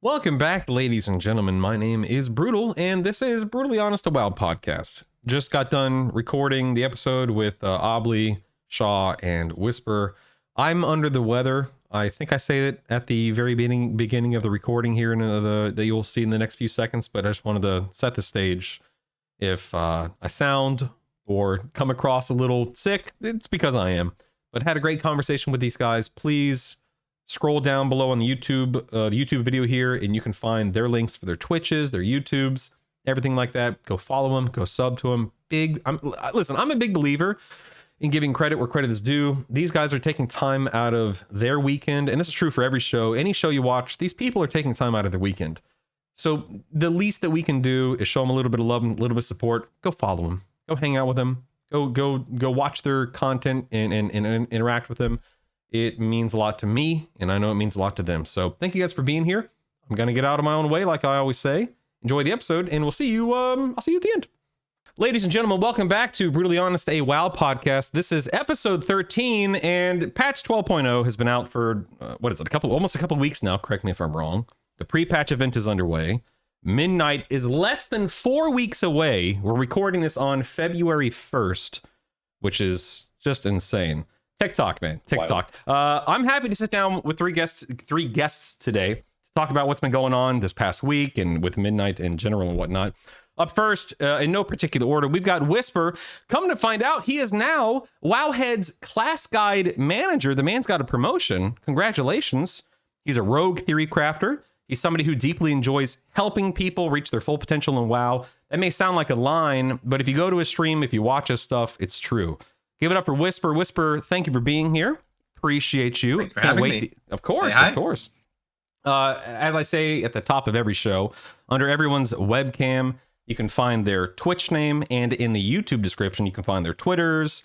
Welcome back, ladies and gentlemen. My name is Brutal, and this is Brutally Honest, a WoW podcast. Just got done recording the episode with Obli, Shaw, and Whispyr. I'm under the weather. I think I say it at the very beginning of the recording here, that you'll see in the next few seconds, but I just wanted to set the stage. If I sound or come across a little sick, it's because I am. But had a great conversation with these guys. Please scroll down below on the YouTube video here, and you can find their links for their Twitches, their YouTubes, everything like that. Go follow them, go sub to them. Listen, I'm a big believer in giving credit where credit is due. These guys are taking time out of their weekend, and this is true for every show. Any show you watch, these people are taking time out of their weekend. So the least that we can do is show them a little bit of love and a little bit of support. Go follow them. Go hang out with them. Go watch their content and interact with them. It means a lot to me, and I know it means a lot to them. So thank you guys for being here. I'm going to get out of my own way, like I always say. Enjoy the episode, and we'll see you. I'll see you at the end. Ladies and gentlemen, welcome back to Brutally Honest, a WoW podcast. This is episode 13, and patch 12.0 has been out for, almost a couple of weeks now. Correct me if I'm wrong. The pre-patch event is underway. Midnight is less than 4 weeks away. We're recording this on February 1st, which is just insane. TikTok, man. TikTok. Wow. I'm happy to sit down with three guests today to talk about what's been going on this past week and with Midnight in general and whatnot. Up first, in no particular order, we've got Whispyr. Come to find out, he is now Wowhead's class guide manager. The man's got a promotion. Congratulations. He's a rogue theory crafter. He's somebody who deeply enjoys helping people reach their full potential in WoW. That may sound like a line, but if you go to his stream, if you watch his stuff, it's true. Give it up for Whispyr. Whispyr, thank you for being here. Appreciate you. Thanks for having me. Of course, hey, of course. As I say at the top of every show, under everyone's webcam, you can find their Twitch name, and in the YouTube description, you can find their Twitters,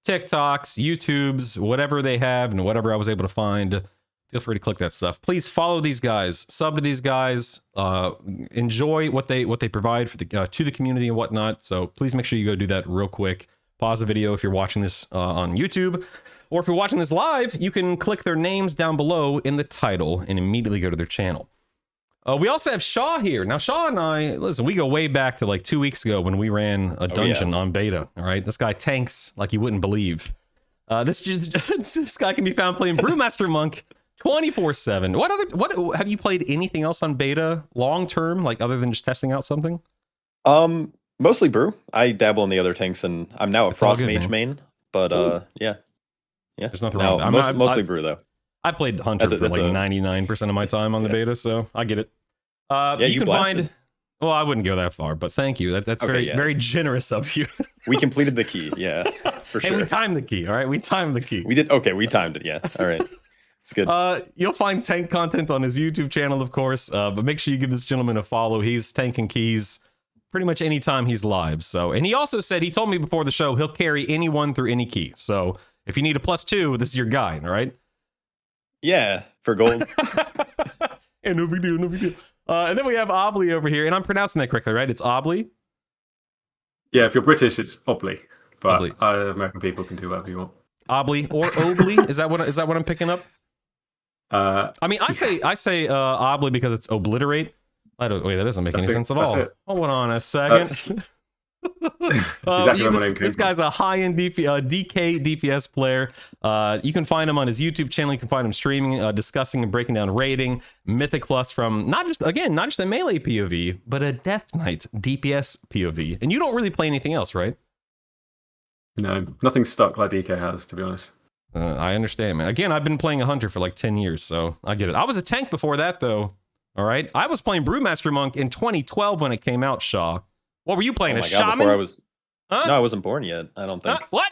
TikToks, YouTubes, whatever they have, and whatever I was able to find. Feel free to click that stuff. Please follow these guys, sub to these guys, enjoy what they provide for to the community and whatnot. So please make sure you go do that real quick. Pause the video if you're watching this on YouTube, or if you're watching this live, you can click their names down below in the title and immediately go to their channel. We also have Shaw here. Now, Shaw and I, listen, we go way back to like 2 weeks ago when we ran a dungeon on beta. All right, this guy tanks like you wouldn't believe. This guy can be found playing Brewmaster Monk 24/7. What have you played anything else on beta long term, like other than just testing out something? Mostly brew. I dabble in the other tanks, and I'm now a Frost Mage main. But yeah. There's nothing wrong with that. Mostly brew though. I played Hunter for like 99% of my time on the beta, so I get it. You can find. Well, I wouldn't go that far, but thank you. That's okay, very generous of you. We completed the key, yeah, for sure. Hey, we timed the key. All right, we timed the key. We did. Okay, we timed it. Yeah. All right. It's good. You'll find tank content on his YouTube channel, of course, but make sure you give this gentleman a follow. He's tanking keys pretty much anytime he's live. So, and he also said, he told me before the show, he'll carry anyone through any key. So if you need a +2, this is your guy, all right? Yeah, for gold. And no big deal, no big deal. And then we have Obli over here, and I'm pronouncing that correctly, right? It's Obli? Yeah, if you're British, it's Obli. But Obli. American people can do whatever you want. Obli or Obli? Is that what I'm picking up? I mean, I say Obli because it's obliterate. That doesn't make any sense at all. Hold on a second. This guy's a high-end DK DPS player. You can find him on his YouTube channel. You can find him streaming, discussing and breaking down raiding, Mythic Plus from not just a melee POV, but a Death Knight DPS POV. And you don't really play anything else, right? No, nothing stuck like DK has, to be honest. I understand, man. Again, I've been playing a Hunter for like 10 years, so I get it. I was a tank before that, though. All right, I was playing Brewmaster Monk in 2012 when it came out. Shaw, what were you playing? A shaman? Before No, I wasn't born yet. I don't think. What?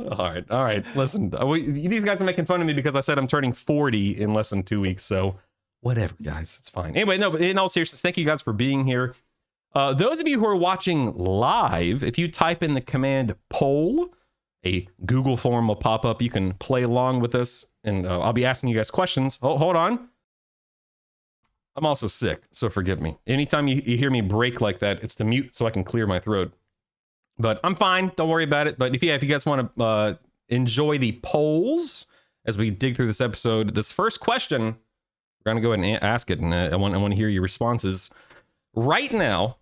All right. Listen, these guys are making fun of me because I said I'm turning 40 in less than 2 weeks. So, whatever, guys, it's fine. Anyway, no, but in all seriousness, thank you guys for being here. Those of you who are watching live, if you type in the command poll, a Google form will pop up. You can play along with us, and I'll be asking you guys questions. Hold on. I'm also sick, so forgive me. Anytime you hear me break like that, it's to mute so I can clear my throat. But I'm fine. Don't worry about it. But if you guys want to enjoy the polls as we dig through this episode, this first question We're gonna go ahead and ask it, and I want to hear your responses right now.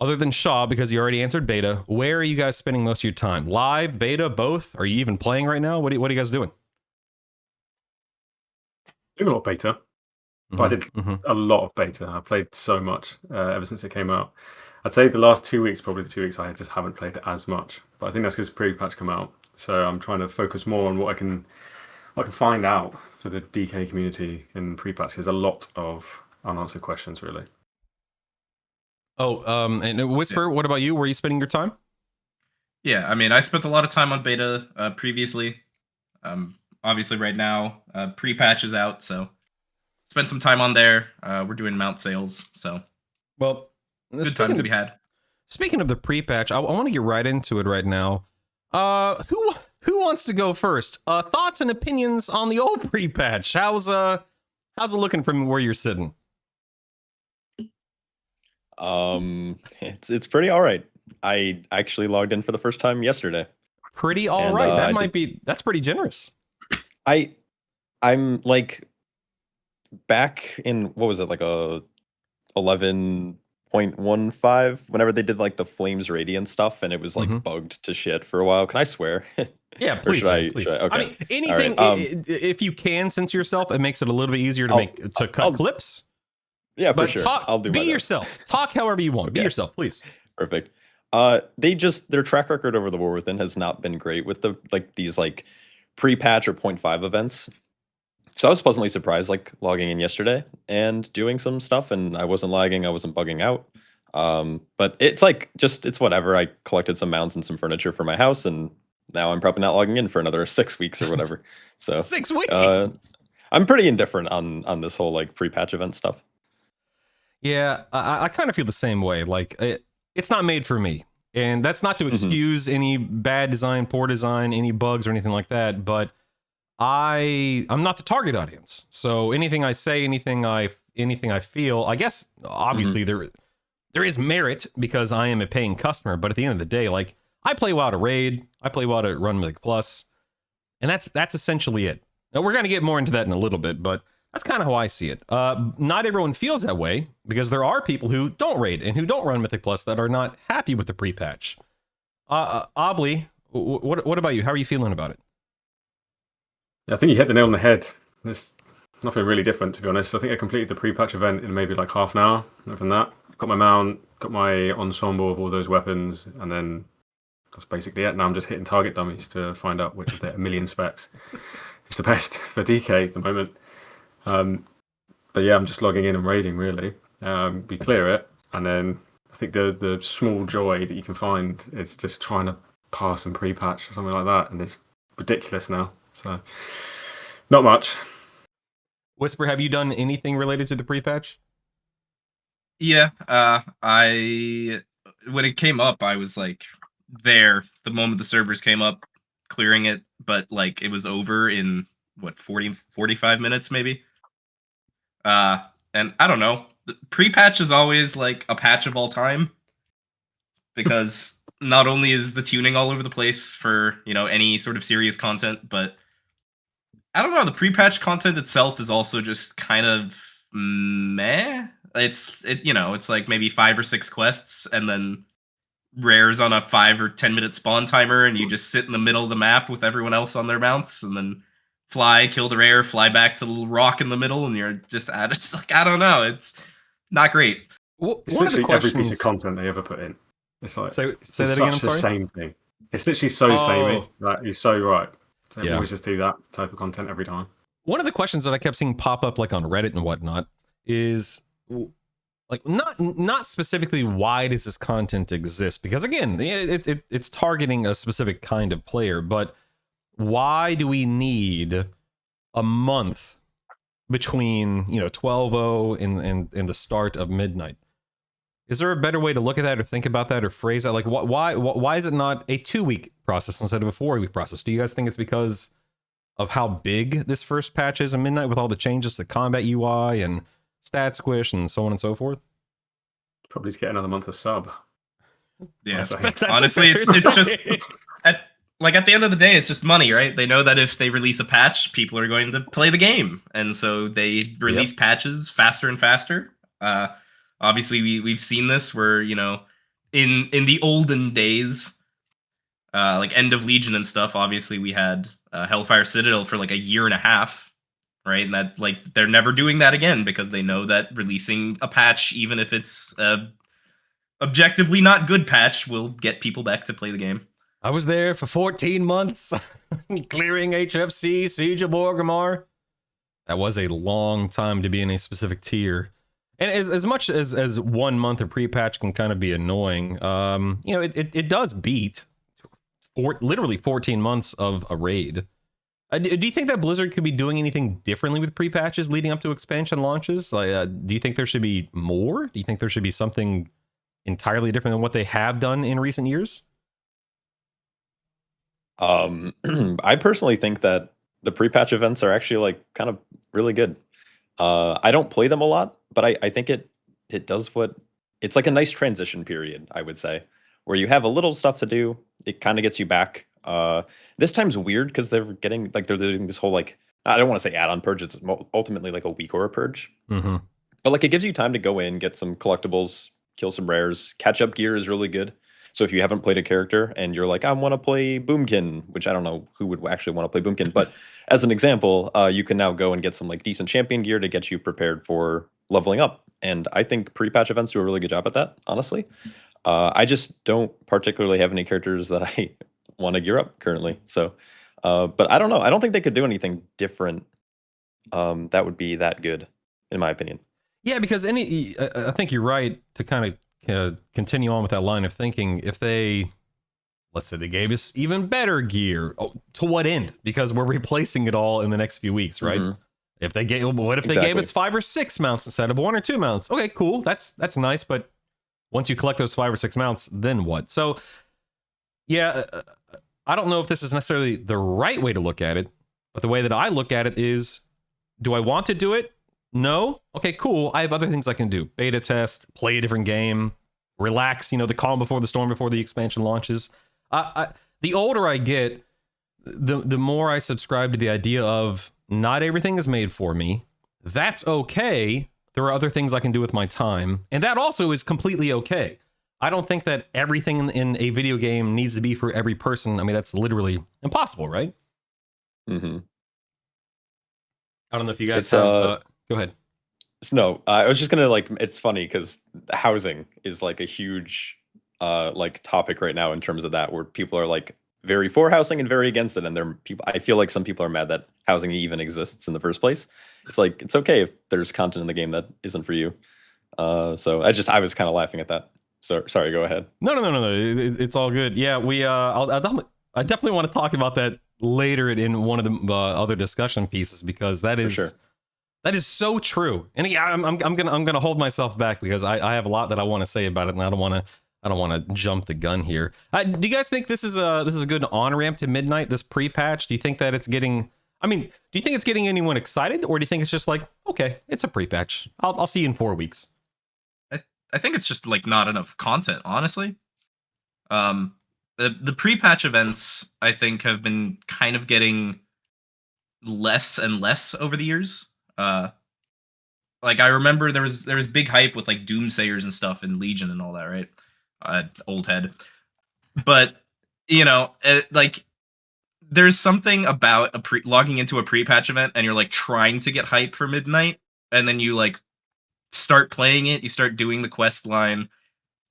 Other than Shaw, because you already answered beta, where are you guys spending most of your time? Live, beta, both? Are you even playing right now? What are you guys doing? Doing a lot of beta. I did a lot of beta. I played so much ever since it came out. I'd say the last 2 weeks, probably the 2 weeks, I just haven't played it as much. But I think that's because pre-patch come out. So I'm trying to focus more on what I can find out for the DK community in pre-patch. There's a lot of unanswered questions, really. Oh, and Whispyr, what about you? Where are you spending your time? Yeah, I mean, I spent a lot of time on beta previously. Obviously, right now, pre-patch is out, so spent some time on there. We're doing mount sales, so well, good time to be had. Speaking of the pre-patch, I want to get right into it right now. Who wants to go first? Thoughts and opinions on the old pre-patch. How's it looking from where you're sitting? It's pretty all right. I actually logged in for the first time yesterday. Pretty all right. That's pretty generous. I'm like back in, what was it, like a 11.15 whenever they did like the Flames Radiant stuff, and it was like bugged to shit for a while. Can I swear? Yeah, please. Please. Okay. I mean, anything right. If you can censor yourself, it makes it a little bit easier to cut clips. Yeah, for sure. I'll do. Be yourself. Talk however you want. Okay. Be yourself, please. Perfect. Their track record over the War Within has not been great with these pre-patch or 0.5 events. So I was pleasantly surprised, logging in yesterday and doing some stuff, and I wasn't lagging, I wasn't bugging out. But it's it's whatever. I collected some mounts and some furniture for my house, and now I'm probably not logging in for another 6 weeks or whatever. So 6 weeks. I'm pretty indifferent on this whole pre-patch event stuff. Yeah, I kind of feel the same way. It's not made for me. And that's not to excuse any bad design, poor design, any bugs or anything like that, but I'm not the target audience. So anything I say, anything I feel, I guess obviously there is merit because I am a paying customer, but at the end of the day, I play WoW to raid, I play WoW to run Mythic Plus, and that's essentially it. Now we're going to get more into that in a little bit, but that's kind of how I see it. Not everyone feels that way, because there are people who don't raid and who don't run Mythic Plus that are not happy with the pre-patch. Obli, what about you? How are you feeling about it? Yeah, I think you hit the nail on the head. There's nothing really different, to be honest. I think I completed the pre-patch event in maybe half an hour. Other than that, got my mount, got my ensemble of all those weapons, and then that's basically it. Now I'm just hitting target dummies to find out which of the 1 million specs is the best for DK at the moment. But yeah, I'm just logging in and raiding, really. We clear it, and then I think the small joy that you can find is just trying to pass and pre-patch or something like that, and it's ridiculous now. So, not much. Whispyr, have you done anything related to the pre-patch? Yeah, when it came up, I was there the moment the servers came up, clearing it, but it was over in 45 minutes maybe. And I don't know. The pre-patch is always a patch of all time, because not only is the tuning all over the place for any sort of serious content, but I don't know, the pre-patch content itself is also just kind of meh. It's maybe 5 or 6 quests, and then rares on a 5 or 10 minute spawn timer, and you just sit in the middle of the map with everyone else on their mounts, and then fly, kill the rare, fly back to the little rock in the middle, and you're just at it. I don't know. It's not great. It's literally every piece of content they ever put in. It's say that again, I'm sorry? The same thing. It's literally so samey. You're so right. So we always just do that type of content every time. One of the questions that I kept seeing pop up on Reddit and whatnot is not specifically why does this content exist? Because again, it's targeting a specific kind of player, but why do we need a month between 12:00 and the start of midnight? Is there a better way to look at that or think about that or phrase that? Why is it not a 2-week process instead of a 4-week process? Do you guys think it's because of how big this first patch is at midnight with all the changes to combat UI and stat squish and so on and so forth? Probably to get another month of sub. Yeah, honestly, it's just like at the end of the day, it's just money, right? They know that if they release a patch, people are going to play the game, and so they release patches faster and faster. Obviously, we've seen this where, you know, in the olden days, like End of Legion and stuff. Obviously, we had Hellfire Citadel for like a year and a half, right? And that, like, they're never doing that again because they know that releasing a patch, even if it's objectively not good patch, will get people back to play the game. I was there for 14 months, clearing HFC, Siege of Orgrimmar. That was a long time to be in a specific tier. And as much as 1 month of pre-patch can kind of be annoying, you know, it does beat literally 14 months of a raid. Do you think that Blizzard could be doing anything differently with pre-patches leading up to expansion launches? Like, do you think there should be more? Do you think there should be something entirely different than what they have done in recent years? I personally think that the pre-patch events are actually like kind of really good. I don't play them a lot, but I think it does what it's like a nice transition period, I would say, where you have a little stuff to do. It kind of gets you back. This time's weird because they're doing this whole, like, I don't want to say add-on purge. It's ultimately like a week or a purge. Mm-hmm. But like it gives you time to go in, get some collectibles, kill some rares. Catch-up gear is really good. So if you haven't played a character and you're like, I want to play Boomkin, which I don't know who would actually want to play Boomkin, but as an example, you can now go and get some like decent champion gear to get you prepared for leveling up. And I think pre-patch events do a really good job at that, honestly. I just don't particularly have any characters that I want to gear up currently. So, but I don't know. I don't think they could do anything different that would be that good, in my opinion. Yeah, because I think you're right to kind of continue on with that line of thinking. If they, let's say they gave us even better gear, to what end? Because we're replacing it all in the next few weeks, right? Mm-hmm. If they gave, what if they gave us 5 or 6 mounts instead of 1 or 2 mounts? Okay, cool. That's nice. But once you collect those 5 or 6 mounts, then what? So yeah, I don't know if this is necessarily the right way to look at it, but the way that I look at it is, do I want to do it? No? Okay, cool. I have other things I can do. Beta test, play a different game, relax, you know, the calm before the storm before the expansion launches. The older I get, the more I subscribe to the idea of not everything is made for me. That's okay. There are other things I can do with my time. And that also is completely okay. I don't think that everything in a video game needs to be for every person. I mean, that's literally impossible, right? Mm-hmm. I don't know if you guys have... go ahead. No, I was just gonna, like, it's funny because housing is like a huge like topic right now in terms of that, where people are like very for housing and very against it, and I feel like some people are mad that housing even exists in the first place. It's like, it's okay if there's content in the game that isn't for you. So I was kind of laughing at that. So sorry, go ahead. No. It's all good. Yeah, I definitely want to talk about that later in one of the other discussion pieces, because that is. For sure. That is so true, and yeah, I'm gonna hold myself back because I have a lot that I want to say about it, and I don't want to jump the gun here. Do you guys think this is a good on ramp to midnight? This pre-patch? Do you think that it's getting? I mean, do you think it's getting anyone excited, or do you think it's just like, okay, it's a pre-patch. I'll see you in 4 weeks. I think it's just like not enough content, honestly. The pre-patch events, I think, have been kind of getting less and less over the years. Like, I remember there was big hype with like Doomsayers and stuff in Legion and all that, right? Old head. But you know, like, there's something about logging into a pre-patch event and you're like trying to get hype for midnight, and then you like start playing it, you start doing the quest line,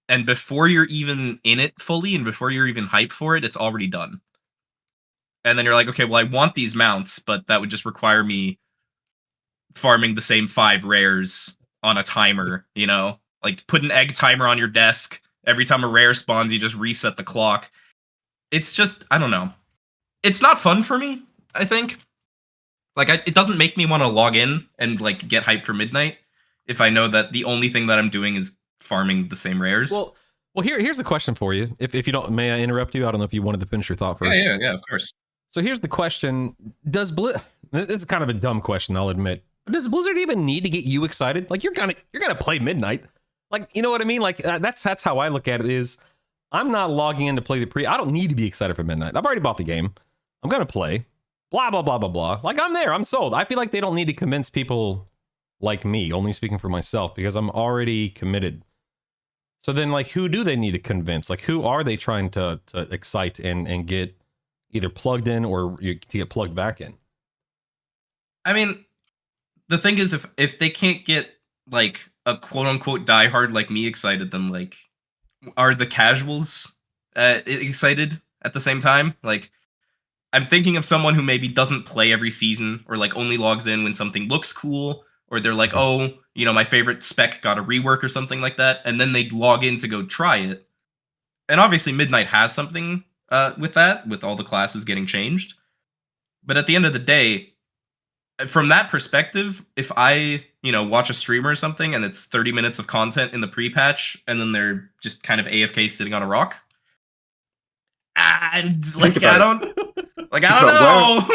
and before you're even in it fully and before you're even hyped for it, it's already done. And then you're like, okay, well, I want these mounts, but that would just require me farming the same 5 rares on a timer, you know? Like, put an egg timer on your desk. Every time a rare spawns, you just reset the clock. It's just, I don't know. It's not fun for me, I think. Like, it doesn't make me want to log in and, like, get hyped for midnight if I know that the only thing that I'm doing is farming the same rares. Well, here's a question for you. If you don't, may I interrupt you? I don't know if you wanted to finish your thought first. Yeah, of course. So here's the question. This is kind of a dumb question, I'll admit. But does Blizzard even need to get you excited? Like, you're gonna play midnight. Like, you know what I mean? Like, that's how I look at it is, I'm not logging in to play the pre. I don't need to be excited for midnight. I've already bought the game. I'm gonna play. Blah blah blah blah blah. Like I'm there. I'm sold. I feel like they don't need to convince people like me. Only speaking for myself because I'm already committed. So then, like, who do they need to convince? Like, who are they trying to excite and get either plugged in or to get plugged back in? I mean, the thing is, if they can't get like a quote unquote diehard like me excited, then like, are the casuals excited at the same time? Like, I'm thinking of someone who maybe doesn't play every season or like only logs in when something looks cool, or they're like, oh, you know, my favorite spec got a rework or something like that, and then they log in to go try it. And obviously, Midnight has something with that, with all the classes getting changed. But at the end of the day, from that perspective, if I, you know, watch a streamer or something and it's 30 minutes of content in the pre-patch and then they're just kind of AFK sitting on a rock, I don't know.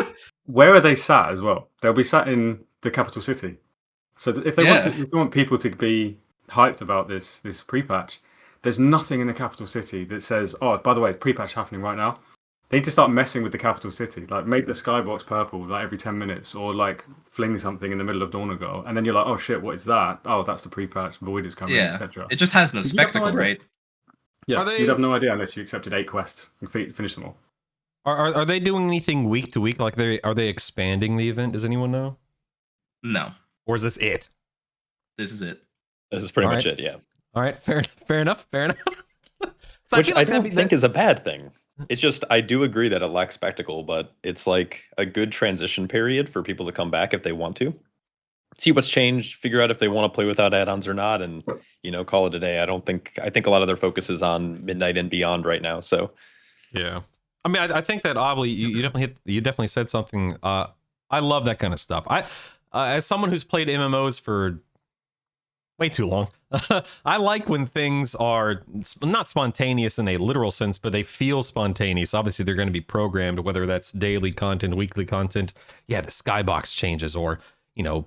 Where are they sat as well? They'll be sat in the capital city. So if they want people to be hyped about this pre-patch, there's nothing in the capital city that says, oh, by the way, it's pre-patch happening right now. They need to start messing with the capital city, like make the skybox purple like every 10 minutes, or like fling something in the middle of Dornagar, and then you're like, oh shit, what is that? Oh, that's the pre-patch, Void is coming, etc. It just has no spectacle, right? Yeah, you'd have no idea unless you accepted 8 quests and finish them all. Are they doing anything week to week? Like are they expanding the event? Does anyone know? No. Or is this it? This is it. This is pretty much it, yeah. All right, fair enough. So which I don't think is a bad thing. It's just, I do agree that it lacks spectacle, but it's like a good transition period for people to come back if they want to. See what's changed, figure out if they want to play without add-ons or not, and, you know, call it a day. I think a lot of their focus is on Midnight and beyond right now, so. Yeah. I mean, I think that Obli, you definitely said something. I love that kind of stuff. As someone who's played MMOs for way too long, I like when things are not spontaneous in a literal sense, but they feel spontaneous. Obviously, they're going to be programmed, whether that's daily content, weekly content. Yeah, the skybox changes, or, you know,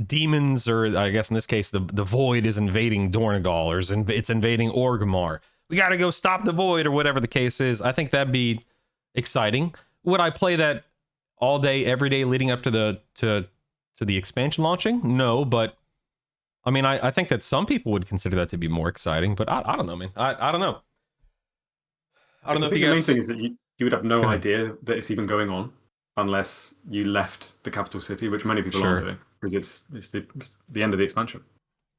demons, or I guess in this case, the Void is invading Dornagal, or it's invading Orgrimmar. We got to go stop the Void, or whatever the case is. I think that'd be exciting. Would I play that all day, every day, leading up to the expansion launching? No, but I mean, I think that some people would consider that to be more exciting, but I don't know, man. I don't know. I don't know if you guys... The main thing is that you would have no idea that it's even going on unless you left the capital city, which many people aren't doing, because it's the end of the expansion.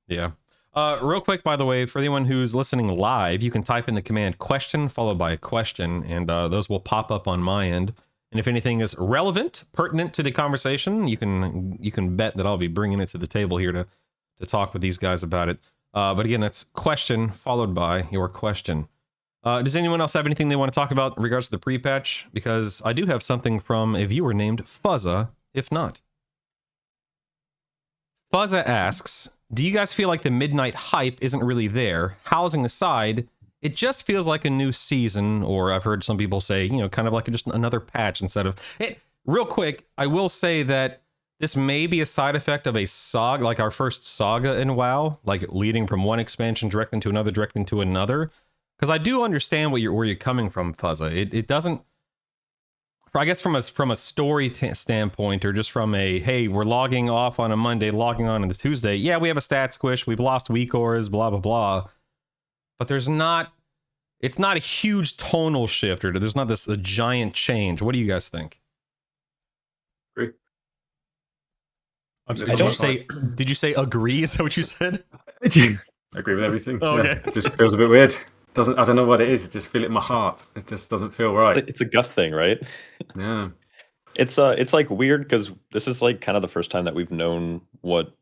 Yeah. Real quick, by the way, for anyone who's listening live, you can type in the command question followed by a question, and those will pop up on my end. And if anything is relevant, pertinent to the conversation, you can bet that I'll be bringing it to the table here to talk with these guys about it. But again, that's question followed by your question. Does anyone else have anything they want to talk about in regards to the pre-patch? Because I do have something from a viewer named Fuzza, if not. Fuzza asks, do you guys feel like the Midnight hype isn't really there? Housing aside, it just feels like a new season, or I've heard some people say, you know, kind of like just another patch instead of... Real quick, I will say that this may be a side effect of a saga, like our first saga in WoW, like leading from one expansion directly into another. Because I do understand where you're coming from, Fuzza. It doesn't, I guess from a story standpoint, or just from a, hey, we're logging off on a Monday, logging on a Tuesday. Yeah, we have a stat squish. We've lost weak ores, blah, blah, blah. But it's not a huge tonal shift, or there's not a giant change. What do you guys think? Agree. Did you say agree? Is that what you said? I agree with everything. Oh, okay. Yeah, it just feels a bit weird. I don't know what it is. I just feel it in my heart. It just doesn't feel right. It's a gut thing, right? Yeah. It's like weird because this is like kind of the first time that we've known what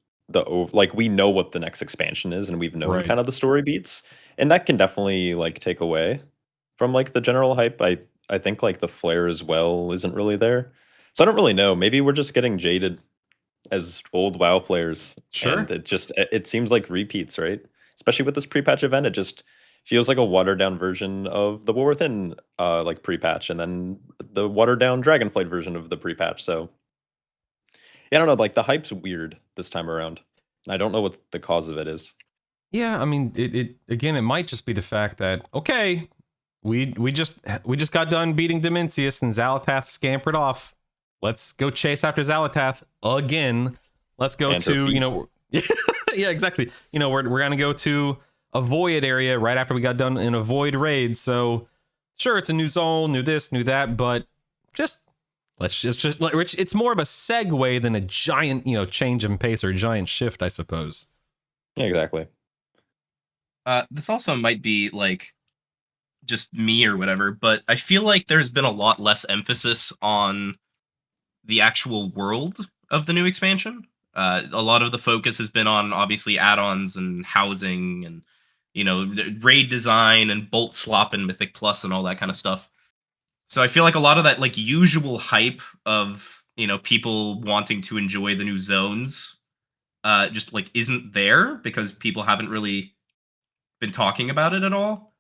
we know what the next expansion is, and we've known kind of the story beats, and that can definitely like take away from like the general hype. I think like the flair as well isn't really there, so I don't really know. Maybe we're just getting jaded as old WoW players. Sure. And it seems like repeats, right? Especially with this pre-patch event, it just feels like a watered down version of the War Within like pre-patch, and then the watered down Dragonflight version of the pre-patch. So yeah, I don't know, like the hype's weird this time around. I don't know what the cause of it is. Yeah, I mean, it again, it might just be the fact that okay, we just got done beating Dimensius and Zalatath scampered off. Let's go chase after Zalatath again. Let's go And her to, feet. yeah, exactly. We're gonna go to a void area right after we got done in a void raid. So sure, it's a new zone, new this, new that, but just it's more of a segue than a giant, change in pace or a giant shift, I suppose. Yeah, exactly. This also might be like just me or whatever, but I feel like there's been a lot less emphasis on the actual world of the new expansion. A lot of the focus has been on obviously add-ons and housing and raid design and bolt slop and Mythic Plus and all that kind of stuff. So I feel like a lot of that like usual hype of people wanting to enjoy the new zones just like isn't there because people haven't really been talking about it at all.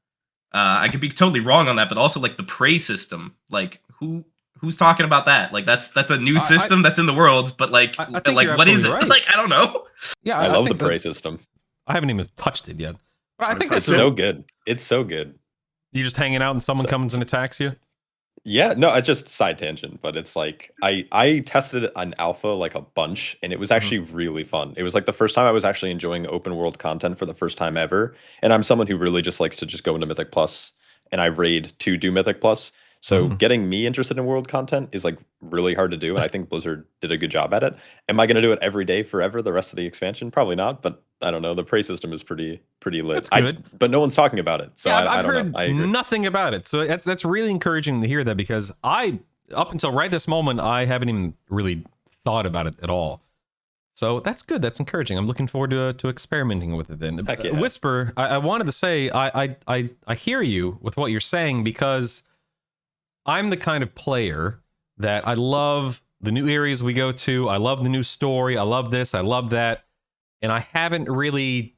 I could be totally wrong on that, but also like the prey system, like who's talking about that? Like that's a new system that's in the world, but like I think like you're what is it? absolutely right. Like I don't know. Yeah, I love the think prey system. I haven't even touched it yet, but I think It's that's so good. It's so good. You're just hanging out and someone comes and attacks you. Yeah, no, it's just side tangent, but it's like I tested it on alpha like a bunch, and it was actually really fun. It was like the first time I was actually enjoying open world content for the first time ever. And I'm someone who really just likes to just go into Mythic Plus, and I raid to do Mythic Plus. So getting me interested in world content is like really hard to do, and I think Blizzard did a good job at it. Am I going to do it every day forever the rest of the expansion? Probably not, but I don't know. The prey system is pretty lit. That's good. But no one's talking about it, so yeah, I I've don't heard know. I agree. nothing about it, so that's really encouraging to hear that because up until right this moment I haven't even really thought about it at all. So that's good. That's encouraging. I'm looking forward to experimenting with it then. Heck yeah. Whispyr, I wanted to say I hear you with what you're saying because I'm the kind of player that I love the new areas we go to. I love the new story. I love this. I love that. And I haven't really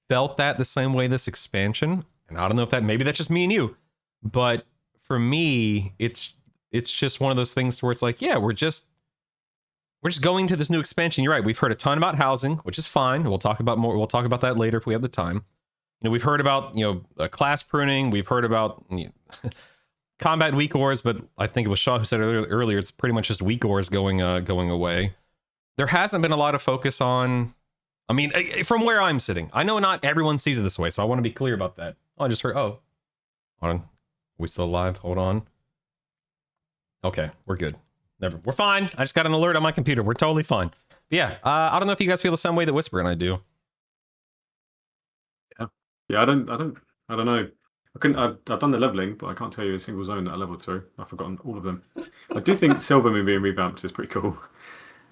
felt that the same way this expansion. And I don't know if maybe that's just me and you. But for me, it's just one of those things where it's like, yeah, we're just going to this new expansion. You're right. We've heard a ton about housing, which is fine. We'll talk about more. We'll talk about that later if we have the time. We've heard about, class pruning. We've heard about combat weak ores, but I think it was Shaw who said earlier, it's pretty much just weak ores going away. There hasn't been a lot of focus on, I mean, from where I'm sitting, I know not everyone sees it this way, so I want to be clear about that. Oh, I just heard, hold on. We still alive? Hold on. Okay, we're good. We're fine. I just got an alert on my computer. We're totally fine. But yeah, I don't know if you guys feel the same way that Whispyr and I do. Yeah, I don't know. I've done the leveling, but I can't tell you a single zone that I leveled through. I've forgotten all of them. I do think Silver Moon being revamped is pretty cool.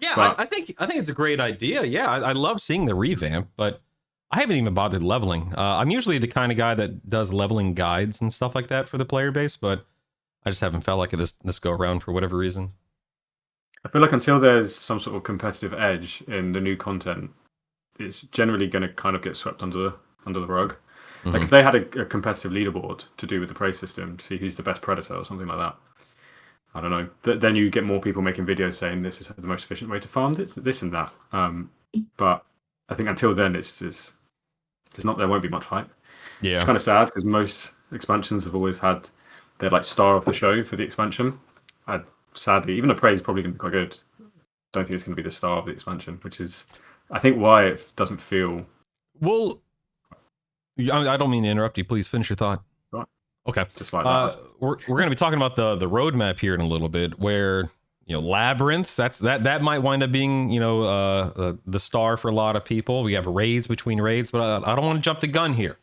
Yeah, But- I think it's a great idea. Yeah, I love seeing the revamp, but I haven't even bothered leveling. I'm usually the kind of guy that does leveling guides and stuff like that for the player base, but I just haven't felt like it this go around for whatever reason. I feel like until there's some sort of competitive edge in the new content, it's generally going to kind of get swept under the rug. Like if they had a competitive leaderboard to do with the prey system to see who's the best predator or something like that, I don't know. Then you get more people making videos saying this is the most efficient way to farm this and that. But I think until then, there won't be much hype. Yeah, It's kind of sad because most expansions have always had their like star of the show for the expansion. Sadly, even the prey is probably going to be quite good. Don't think it's going to be the star of the expansion, which is, I think, why it doesn't feel. Well, I don't mean to interrupt you. Please finish your thought. Right. Okay. Just like that. We're going to be talking about the roadmap here in a little bit, where Labyrinths. That might wind up being the star for a lot of people. We have raids between raids, but I don't want to jump the gun here.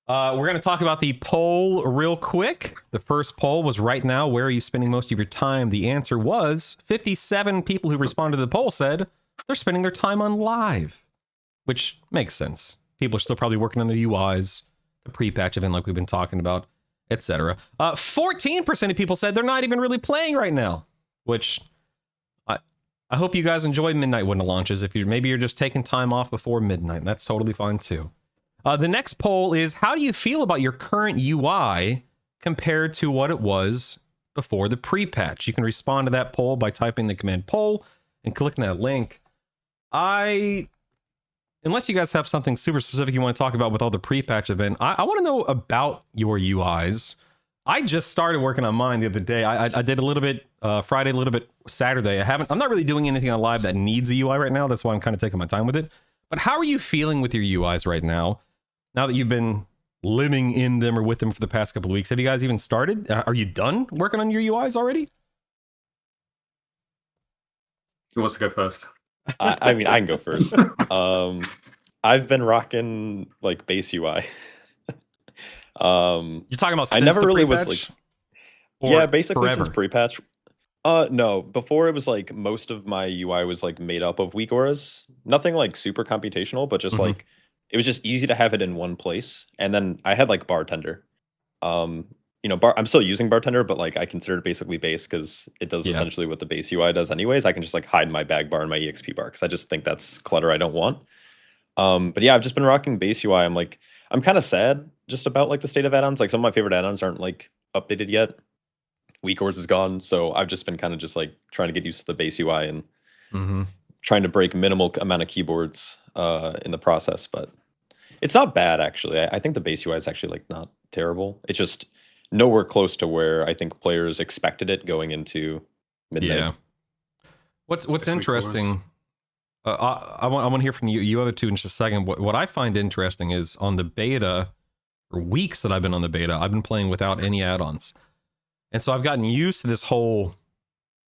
We're going to talk about the poll real quick. The first poll was right now, where are you spending most of your time? The answer was 57 people who responded to the poll said they're spending their time on live, which makes sense. People are still probably working on their UIs, the pre-patch event like we've been talking about, etc. 14% of people said they're not even really playing right now, which I hope you guys enjoy midnight when it launches. If maybe you're just taking time off before midnight, that's totally fine too. The next poll is, how do you feel about your current UI compared to what it was before the pre-patch? You can respond to that poll by typing the command poll and clicking that link. I unless you guys have something super specific you want to talk about with all the pre-patch event, I want to know about your UIs. I just started working on mine the other day. I did a little bit Friday, a little bit Saturday. I'm not really doing anything on live that needs a UI right now. That's why I'm kind of taking my time with it. But how are you feeling with your UIs right now? Now that you've been living in them or with them for the past couple of weeks, have you guys even started? Are you done working on your UIs already? Who wants to go first? I mean, I can go first. I've been rocking like base UI. You're talking about since I never the really pre-patch? was like, Or yeah, basically forever? since pre-patch. No, before it was like most of my UI was like made up of weak auras. Nothing like super computational, but just Mhm. like it was just easy to have it in one place. And then I had like bartender. You know, I'm still using bartender, but like I consider it basically base because it does Yeah. essentially what the base UI does anyways. I can just like hide my bag bar and my EXP bar because I just think that's clutter I don't want. But yeah, I've just been rocking base UI. I'm kind of sad just about like the state of add-ons. Like some of my favorite add-ons aren't like updated yet. Weak ores is gone, so I've just been kind of just like trying to get used to the base UI and Mm-hmm. trying to break minimal amount of keyboards in the process. But it's not bad actually. I think the base UI is actually like not terrible. It's just nowhere close to where I think players expected it going into midnight. Yeah. What's Yes, weak interesting? I want to hear from you other two in just a second. What I find interesting is on the beta, for weeks that I've been on the beta, I've been playing without any add-ons, and so I've gotten used to this whole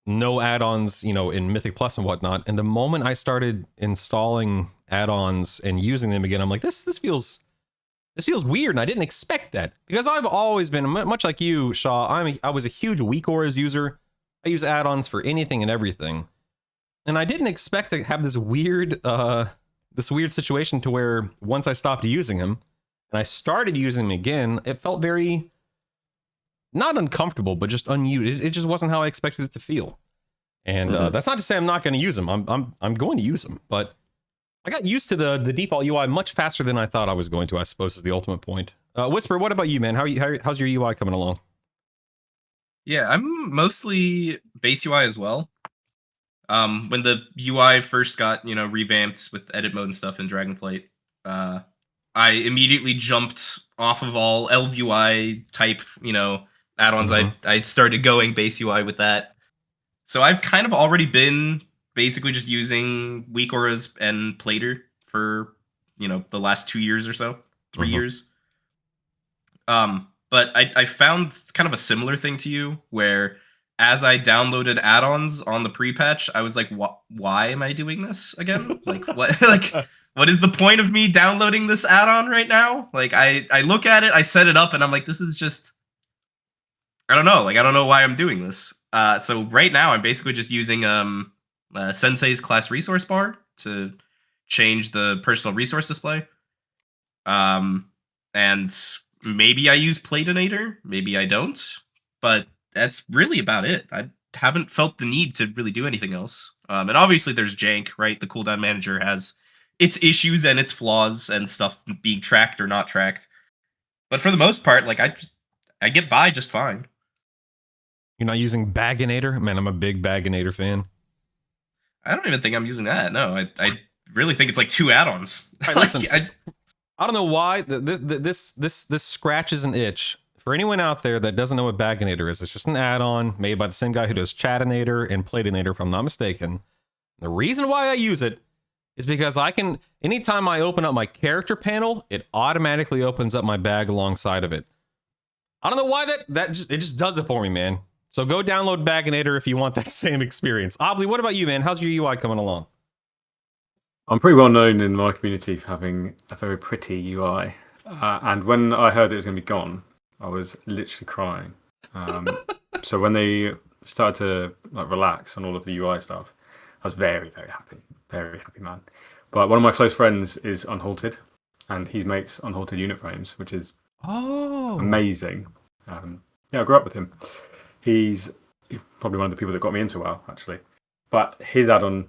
no add-ons, you know, in Mythic Plus and whatnot. And the moment I started installing add-ons and using them again, I'm like, this feels weird, and I didn't expect that because I've always been much like you, Shaw. I was a huge weak auras user. I use add-ons for anything and everything, and I didn't expect to have this weird situation to where once I stopped using them and I started using them again, it felt very not uncomfortable, but just unused. It just wasn't how I expected it to feel. And that's not to say I'm not going to use them. I'm going to use them, but I got used to the default UI much faster than I thought I was going to, I suppose is the ultimate point. Whispyr, what about you, man? How's your UI coming along? Yeah, I'm mostly base UI as well. When the UI first got, revamped with edit mode and stuff in Dragonflight, I immediately jumped off of all LVUI type, add-ons. I started going base UI with that. So I've kind of already been basically just using weak auras and Plater for, the last 2 years or so, 3 years. But I found kind of a similar thing to you where as I downloaded add-ons on the pre-patch, I was like, why am I doing this again? Like, what? What is the point of me downloading this add-on right now? Like, I look at it, I set it up, and I'm like, this is just, I don't know. Like, I don't know why I'm doing this. So right now, I'm basically just using Sensei's class resource bar to change the personal resource display. And maybe I use Platinator, maybe I don't, but that's really about it. I haven't felt the need to really do anything else. And obviously there's jank, right? The cooldown manager has its issues and its flaws and stuff being tracked or not tracked. But for the most part, like I get by just fine. You're not using Baginator? Man, I'm a big Baginator fan. I don't even think I'm using that. No, I really think it's like 2 add-ons. All right, listen, I don't know why this scratches an itch for anyone out there that doesn't know what Baginator is. It's just an add-on made by the same guy who does Chatinator and Platinator, if I'm not mistaken. The reason why I use it is because I can, anytime I open up my character panel, it automatically opens up my bag alongside of it. I don't know why it just does it for me, man. So go download Baginator if you want that same experience. Obli, what about you, man? How's your UI coming along? I'm pretty well known in my community for having a very pretty UI. And when I heard it was going to be gone, I was literally crying. So when they started to relax on all of the UI stuff, I was very, very happy. Very happy, man. But one of my close friends is Unhalted, and he makes Unhalted unit frames, which is amazing. Yeah, I grew up with him. He's probably one of the people that got me into WoW, actually. But his add-on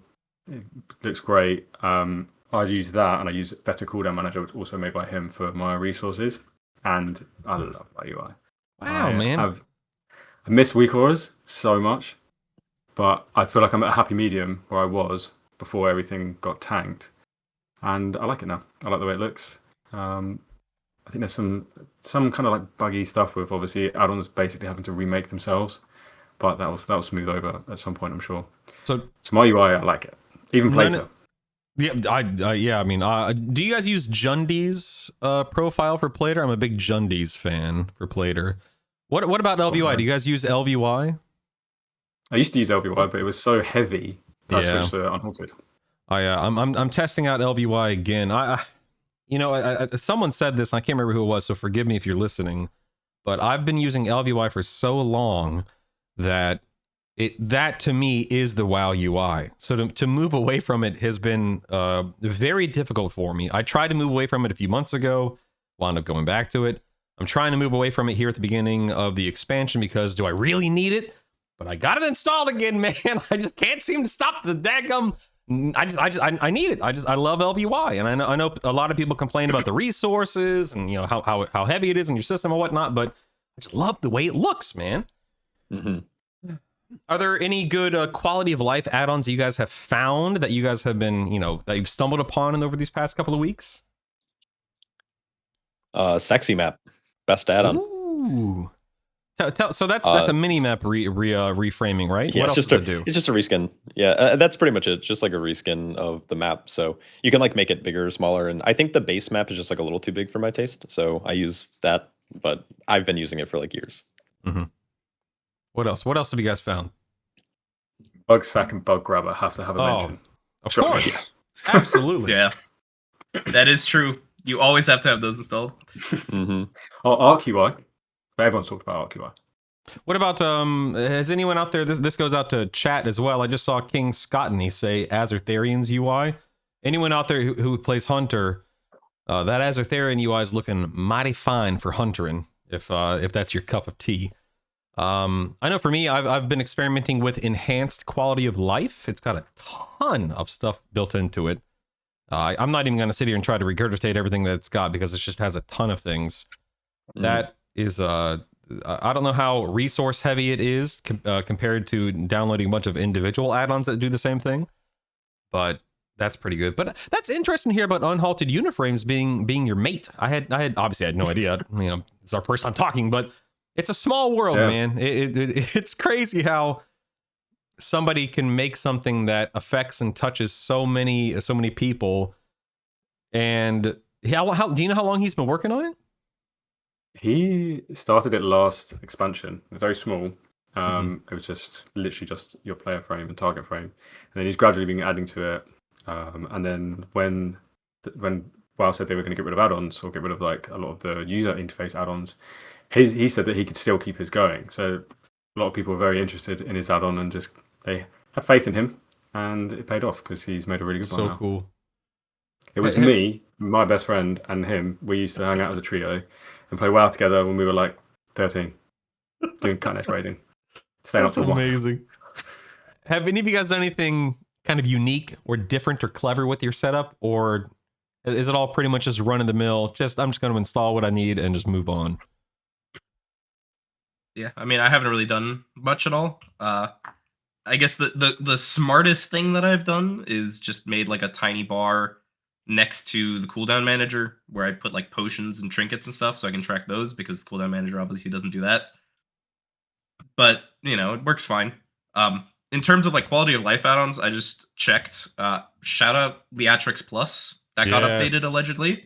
looks great. I use that, and I use Better Cooldown Manager, which is also made by him for my resources. And I love my UI. Wow, man. I miss weak auras so much, but I feel like I'm at a happy medium where I was before everything got tanked. and I like it now. I like the way it looks. I think there's some kind of like buggy stuff with obviously add-ons basically having to remake themselves, but that'll smooth over at some point, I'm sure. So my UI, I like it. Even Plato. Yeah, I mean, do you guys use Jundi's profile for Plater? I'm a big Jundi's fan for Plater. What about LVY? Do you guys use LVY? I used to use LVY, but it was so heavy that I switched to Unhalted. I'm testing out LVY again. Someone said this, and I can't remember who it was, so forgive me if you're listening. But I've been using LVY for so long that that to me is the WoW UI. So to move away from it has been very difficult for me. I tried to move away from it a few months ago, wound up going back to it. I'm trying to move away from it here at the beginning of the expansion because do I really need it? But I got it installed again, man. I just can't seem to stop the daggum. I need it. I love LVY, and I know a lot of people complain about the resources and how heavy it is in your system and whatnot. But I just love the way it looks, man. Mm-hmm. Are there any good quality of life add-ons that you guys have found that you guys have been that you've stumbled upon over these past couple of weeks? Sexy map, best add-on. Ooh. So that's a mini map reframing, right? Yeah, what else does it do? It's just a reskin. Yeah, that's pretty much it. It's just like a reskin of the map. So you can like make it bigger or smaller. And I think the base map is just like a little too big for my taste. So I use that, but I've been using it for like years. Mm-hmm. What else? What else have you guys found? Bug sack and bug grabber have to have a mention. Of course. Absolutely. Yeah. That is true. You always have to have those installed. Mm-hmm. Arc UI. Everyone's talked about Arc UI. What about has anyone out there, this goes out to chat as well. I just saw King Scottney say Azertharian's UI. Anyone out there who plays Hunter, that Azertharian UI is looking mighty fine for Huntering, if that's your cup of tea. I know for me, I've been experimenting with enhanced quality of life. It's got a ton of stuff built into it. I'm not even going to sit here and try to regurgitate everything that it's got because it just has a ton of things. That is I don't know how resource heavy it is compared to downloading a bunch of individual add-ons that do the same thing, but that's pretty good. But that's interesting here about unhalted uniframes being your mate. I had obviously I had no idea. It's our first time talking, but it's a small world, man. It's crazy how somebody can make something that affects and touches so many people. And how do you know how long he's been working on it? He started it last expansion, very small. It was just literally just your player frame and target frame, and then he's gradually been adding to it. And then when WoW said they were going to get rid of add-ons or get rid of like a lot of the user interface add-ons, he said that he could still keep his going. So a lot of people were very interested in his add-on and just they had faith in him, and it paid off because he's made a really good one now. So cool. It was me, my best friend, and him. We used to hang out as a trio and play WoW together when we were like 13, doing cutting-edge raiding. Staying up till one. Amazing. Have any of you guys done anything kind of unique or different or clever with your setup, or is it all pretty much just run of the mill? I'm just going to install what I need and just move on. Yeah, I mean, I haven't really done much at all. I guess the smartest thing that I've done is just made like a tiny bar next to the cooldown manager where I put like potions and trinkets and stuff so I can track those, because the cooldown manager obviously doesn't do that. But, it works fine. In terms of like quality of life add-ons, I just checked. Shout out Theatrix Plus. That got updated allegedly.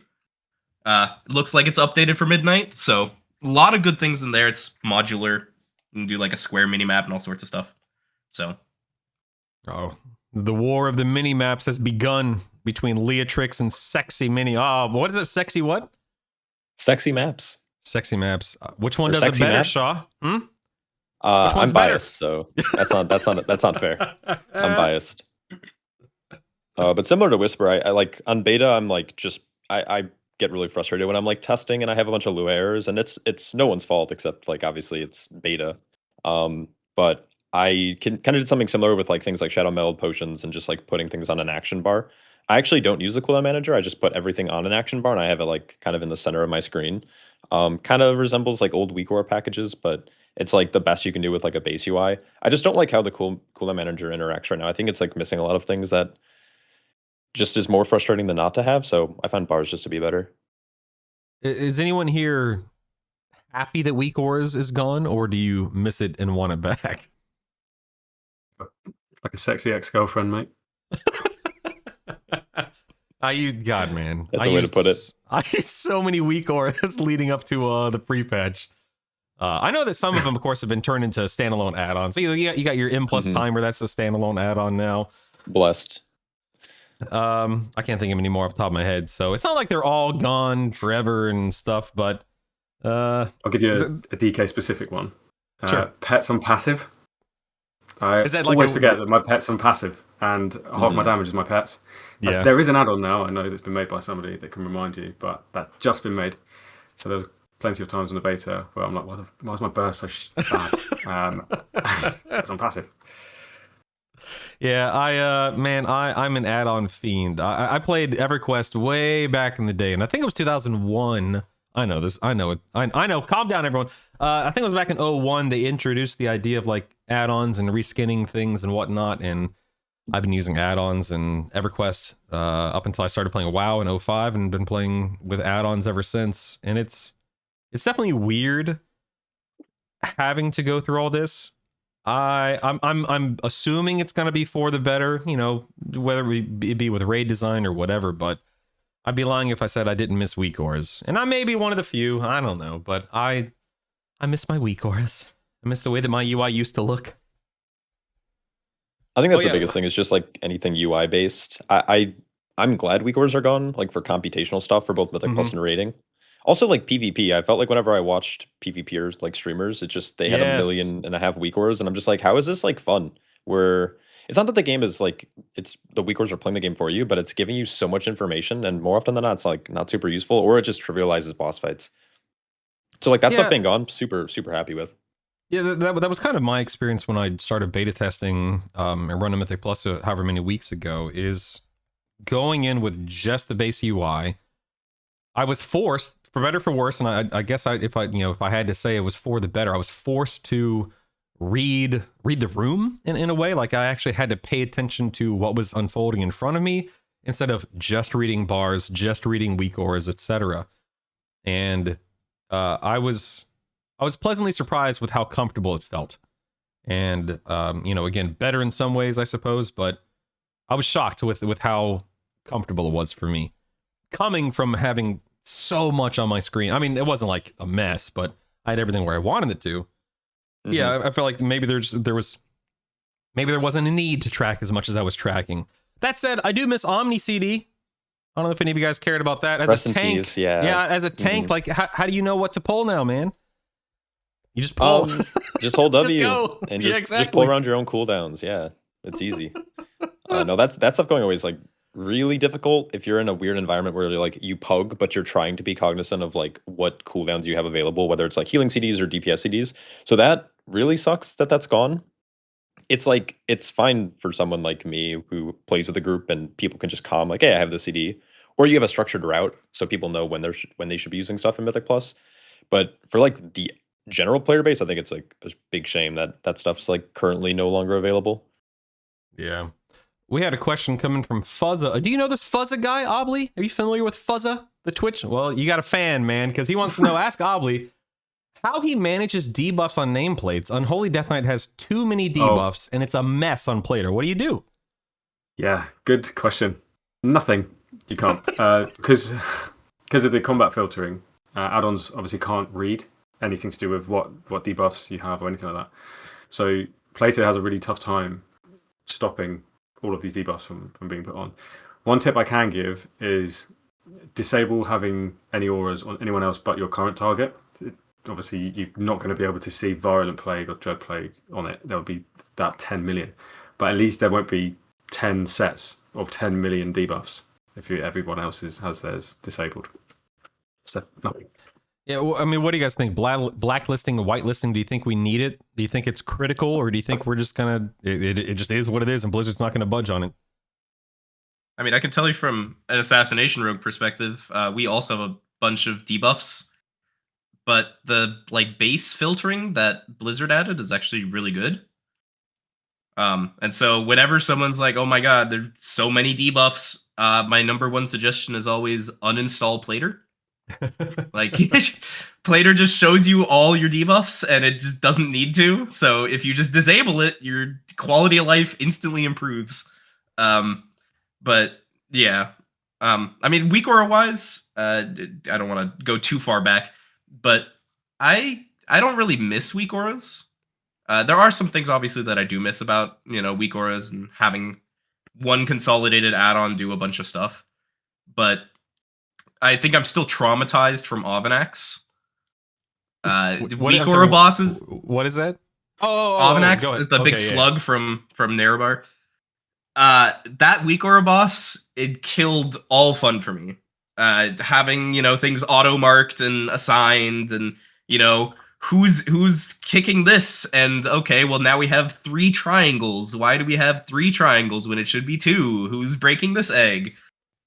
Looks like it's updated for midnight, so a lot of good things in there. It's modular. You can do like a square mini-map and all sorts of stuff. So. Oh, the war of the mini-maps has begun between Leatrix and Sexy Mini. Oh, what is it? Sexy what? Sexy maps. Sexy maps. Which one does it better, map? Shaw? I'm biased, so that's not fair. I'm biased. But similar to Whispyr, I like on beta. I'm like I get really frustrated when I'm like testing and I have a bunch of low errors, and it's no one's fault except like obviously it's beta. But I kind of did something similar with like things like Shadow Meld potions and just like putting things on an action bar. I actually don't use the cooldown manager. I just put everything on an action bar and I have it like kind of in the center of my screen. Kind of resembles like old WeakAura packages, but it's like the best you can do with like a base UI. I just don't like how the cooldown manager interacts right now. I think it's like missing a lot of things that just is more frustrating than not to have. So I find bars just to be better. Is anyone here happy that Weak Auras is gone, or do you miss it and want it back? Like a sexy ex-girlfriend, mate. God, man. That's a way to put it. I used so many Weak Auras leading up to the pre-patch. I know that some of them, of course, have been turned into standalone add-ons. You got your M+ timer, that's a standalone add-on now. Blessed. I can't think of any more off the top of my head, so it's not like they're all gone forever and stuff, but I'll give you a DK specific one. Sure. Pets on passive. I Is that like always forget that my pet's on passive, and half my damage is my pet's. Yeah. There is an add-on now, I know, that's been made by somebody that can remind you, but that's just been made. So there's plenty of times in the beta where I'm like, why is my burst so bad? It's on passive. Yeah, I'm an add-on fiend. I played EverQuest way back in the day, and I think it was 2001. I know this. I know it. I know. Calm down, everyone. I think it was back in 01. They introduced the idea of like add-ons and reskinning things and whatnot, and I've been using add-ons and EverQuest up until I started playing WoW in 05, and been playing with add-ons ever since. And it's definitely weird having to go through all this. I'm assuming it's gonna be for the better, you know, whether it be with raid design or whatever, but I'd be lying if I said I didn't miss Weak Auras. And I may be one of the few, I don't know, but I miss my Weak Auras. I miss the way that my UI used to look. I think that's the biggest thing, is just like anything UI based. I'm glad Weak Auras are gone, like for computational stuff for both Mythic Plus and raiding. Also, like PvP, I felt like whenever I watched PvPers, like streamers, it just, they had 1.5 million Weak Auras, and I'm just like, how is this like fun? Where it's not that the game is like, it's the Weak Auras are playing the game for you, but it's giving you so much information, and more often than not, it's like not super useful, or it just trivializes boss fights. So like that stuff being gone, super happy with. Yeah, that was kind of my experience when I started beta testing and running Mythic Plus however many weeks ago, is going in with just the base UI. I was forced, for better for worse, and I guess if I had to say it was for the better, I was forced to read the room in a way. Like I actually had to pay attention to what was unfolding in front of me instead of just reading bars, just reading Weak Auras, etc. And I was pleasantly surprised with how comfortable it felt. And again, better in some ways, I suppose, but I was shocked with how comfortable it was for me, coming from having so much on my screen. I mean, it wasn't like a mess, but I had everything where I wanted it to. Yeah, I felt like maybe there wasn't a need to track as much as I was tracking. That said, I do miss Omni CD. I don't know if any of you guys cared about that. As a tank, peace, yeah, as a tank, like how do you know what to pull now, man? You just pull. Just hold W go. and Yeah, just pull around your own cooldowns. Yeah, it's easy. No, that stuff going away is like really difficult if you're in a weird environment where you're like you pug, but you're trying to be cognizant of like what cooldowns you have available, whether it's like healing CDs or DPS CDs. So that really sucks that that's gone. It's like, it's fine for someone like me who plays with a group and people can just calm like, hey, I have the CD, or you have a structured route so people know when they should be using stuff in Mythic Plus. But for like the general player base, I think it's like a big shame that that stuff's like currently no longer available. Yeah. We had a question coming from Fuzza. Do you know this Fuzza guy, Obli? Are you familiar with Fuzza, the Twitch? Well, you got a fan, man, because he wants to know, ask Obli how he manages debuffs on nameplates. Unholy Death Knight has too many debuffs, and it's a mess on Plater. What do you do? Yeah, good question. Nothing. You can't. Because of the combat filtering, add-ons obviously can't read anything to do with what debuffs you have or anything like that. So Plater has a really tough time stopping all of these debuffs from being put on. One tip I can give is disable having any auras on anyone else but your current target. Obviously, you're not going to be able to see Virulent Plague or Dread Plague on it. There'll be that 10 million. But at least there won't be 10 sets of 10 million debuffs if everyone else has theirs disabled. So, nothing. Yeah, well, I mean, what do you guys think? Blacklisting and whitelisting, do you think we need it? Do you think it's critical, or do you think we're just gonna, it just is what it is and Blizzard's not gonna budge on it? I mean, I can tell you from an Assassination Rogue perspective, we also have a bunch of debuffs, but the like base filtering that Blizzard added is actually really good. And so whenever someone's like, oh my god, there's so many debuffs, My number one suggestion is always uninstall Plater. Like, Plater just shows you all your debuffs, and it just doesn't need to. So if you just disable it, your quality of life instantly improves. But yeah, I mean, weak aura wise, I don't want to go too far back, but I don't really miss weak auras. There are some things obviously that I do miss about weak auras and having one consolidated add-on do a bunch of stuff, but I think I'm still traumatized from Avanax. Weak aura bosses. What is that? Avanax is the big slug from Nerebar. That weak aura boss, it killed all fun for me. Having things auto marked and assigned, and who's kicking this, and okay, well now we have 3 triangles. Why do we have 3 triangles when it should be 2? Who's breaking this egg?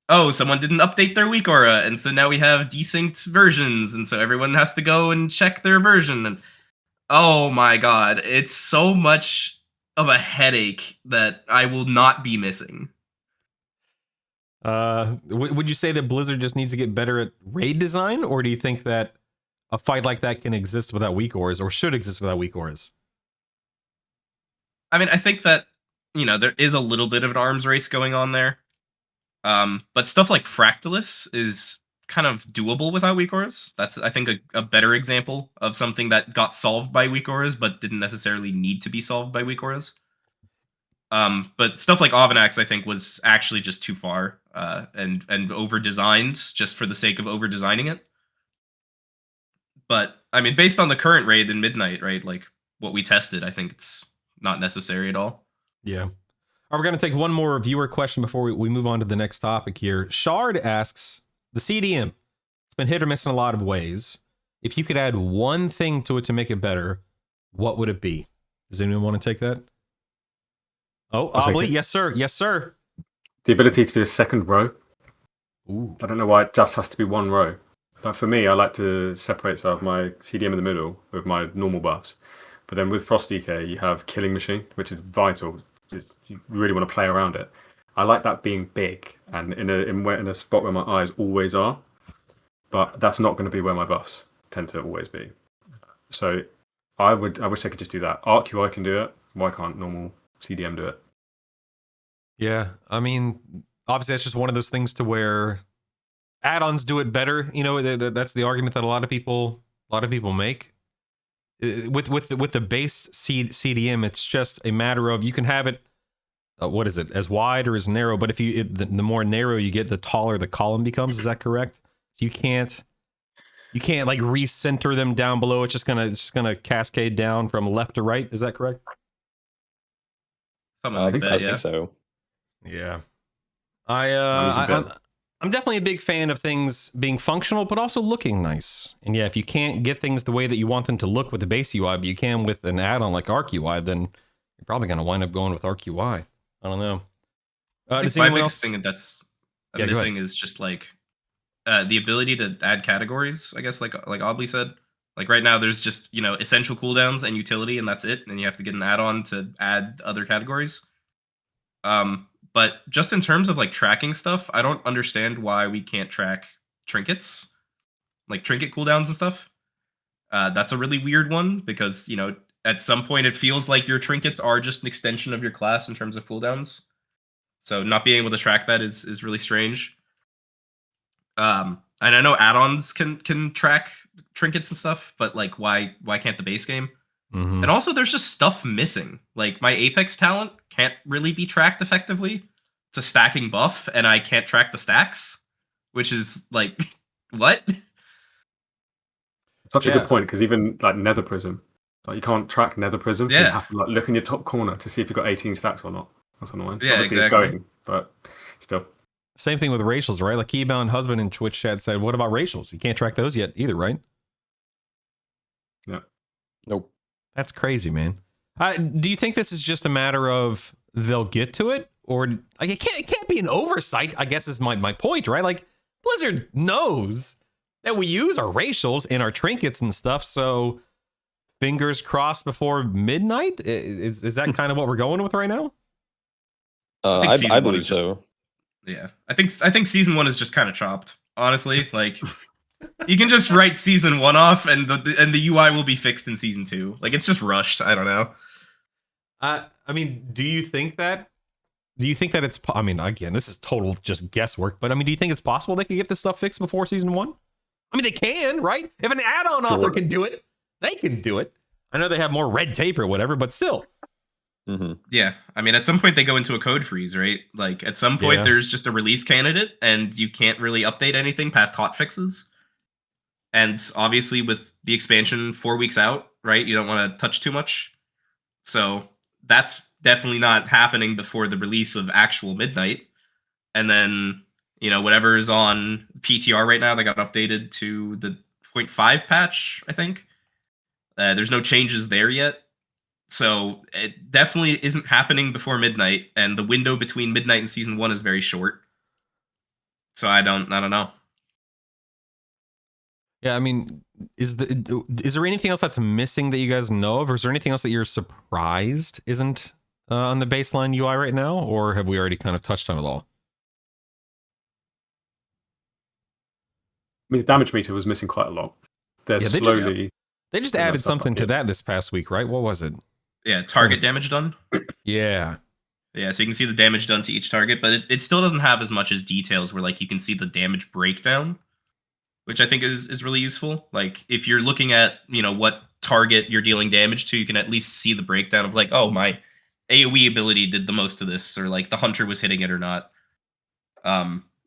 Oh, someone didn't update their weak aura, and so now we have desynced versions, and so everyone has to go and check their version. And oh my god, it's so much of a headache that I will not be missing. Would you say that Blizzard just needs to get better at raid design, or do you think that a fight like that can exist without weak auras, or should exist without weak auras? I mean, I think that there is a little bit of an arms race going on there. But stuff like Fractalus is kind of doable without weak auras. That's, I think, a better example of something that got solved by weak auras, but didn't necessarily need to be solved by weak auras. But stuff like Avanax, I think, was actually just too far and over-designed just for the sake of over-designing it. But, I mean, based on the current raid in Midnight, right, like what we tested, I think it's not necessary at all. Yeah. We're going to take one more viewer question before we move on to the next topic here. Shard asks, the CDM, it's been hit or miss in a lot of ways. If you could add one thing to it to make it better, what would it be? Does anyone want to take that? Oh, Obli, yes, sir. Yes, sir. The ability to do a second row. Ooh. I don't know why it just has to be one row. Like for me, I like to separate so I have my CDM in the middle with my normal buffs. But then with Frost DK, you have Killing Machine, which is vital. You really want to play around it. I like that being big and in a spot where my eyes always are, but that's not going to be where my buffs tend to always be. So I wish I could just do that. Arc UI can do it. Why can't normal CDM do it? Yeah, I mean, obviously that's just one of those things to where add-ons do it better. That's the argument that a lot of people make. With the base CDM, it's just a matter of you can have it. What is it? As wide or as narrow? But if the more narrow you get, the taller the column becomes. Is that correct? So you can't like recenter them down below. It's just gonna cascade down from left to right. Is that correct? I think so. Yeah. I'm definitely a big fan of things being functional, but also looking nice. And yeah, if you can't get things the way that you want them to look with the base UI, but you can with an add-on like Arc UI, then you're probably going to wind up going with Arc UI. I don't know. I think my biggest thing that's missing is just like the ability to add categories, I guess, like Obli said. Like right now, there's just, essential cooldowns and utility, and that's it. And you have to get an add-on to add other categories. But just in terms of like tracking stuff, I don't understand why we can't track trinkets, like trinket cooldowns and stuff. That's a really weird one because, at some point it feels like your trinkets are just an extension of your class in terms of cooldowns. So not being able to track that is really strange. And I know add-ons can track trinkets and stuff, but like why can't the base game? Mm-hmm. And also, there's just stuff missing. Like, my Apex talent can't really be tracked effectively. It's a stacking buff, and I can't track the stacks, which is, like, what? Such a good point, because even, like, Nether Prism, like, you can't track Nether Prism, so you have to, like, look in your top corner to see if you've got 18 stacks or not. That's annoying. Yeah, obviously exactly. It's going, but still. Same thing with racials, right? Like, Keybound Husband in Twitch chat said, what about racials? You can't track those yet either, right? Yeah. Nope. That's crazy, man. Do you think this is just a matter of they'll get to it, or like it can't be an oversight? I guess is my point, right? Like Blizzard knows that we use our racials and our trinkets and stuff, so fingers crossed before midnight. Is that kind of what we're going with right now? I believe so. Yeah, I think season 1 is just kind of chopped. Honestly, like you can just write season 1 off, and the UI will be fixed in season 2. Like it's just rushed. I don't know. I mean, do you think that? Do you think that it's? I mean, again, this is total just guesswork. But I mean, do you think it's possible they could get this stuff fixed before season 1? I mean, they can, right? If an add-on author can do it, they can do it. I know they have more red tape or whatever, but still. Mm-hmm. Yeah, I mean, at some point they go into a code freeze, right? Like at some point there's just a release candidate, and you can't really update anything past hotfixes. And obviously, with the expansion 4 weeks out, right? You don't want to touch too much. So that's definitely not happening before the release of actual Midnight. And then, whatever is on PTR right now, that got updated to the 0.5 patch, I think. There's no changes there yet. So it definitely isn't happening before Midnight, and the window between Midnight and season 1 is very short. So I don't know. Yeah, I mean, is there anything else that's missing that you guys know of, or is there anything else that you're surprised isn't on the baseline UI right now, or have we already kind of touched on it all? I mean, the damage meter was missing quite a lot. They just added something to that this past week, right? What was it? Yeah, target damage done. Yeah. Yeah, so you can see the damage done to each target, but it still doesn't have as much as details where like you can see the damage breakdown, which I think is really useful. Like if you're looking at, what target you're dealing damage to, you can at least see the breakdown of like, oh, my AoE ability did the most of this, or like the hunter was hitting it or not.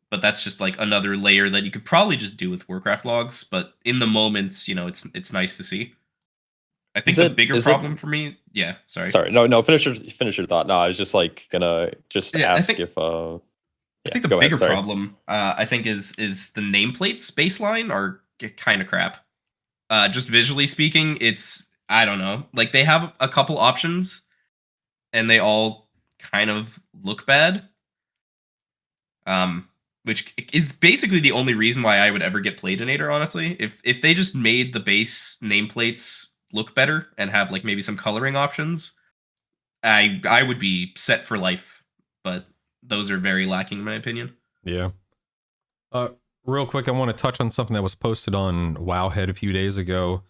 But that's just like another layer that you could probably just do with Warcraft logs, but in the moment, it's nice to see. I think the bigger problem for me, sorry. No, finish your thought. No, I was just like gonna ask I think the bigger problem, I think, is the nameplates baseline are kind of crap. Just visually speaking, it's, I don't know. Like they have a couple options, and they all kind of look bad. Which is basically the only reason why I would ever get Platinator, honestly. If they just made the base nameplates look better and have like maybe some coloring options, I would be set for life. But those are very lacking in my opinion. Yeah. Real quick, I want to touch on something that was posted on Wowhead a few days ago.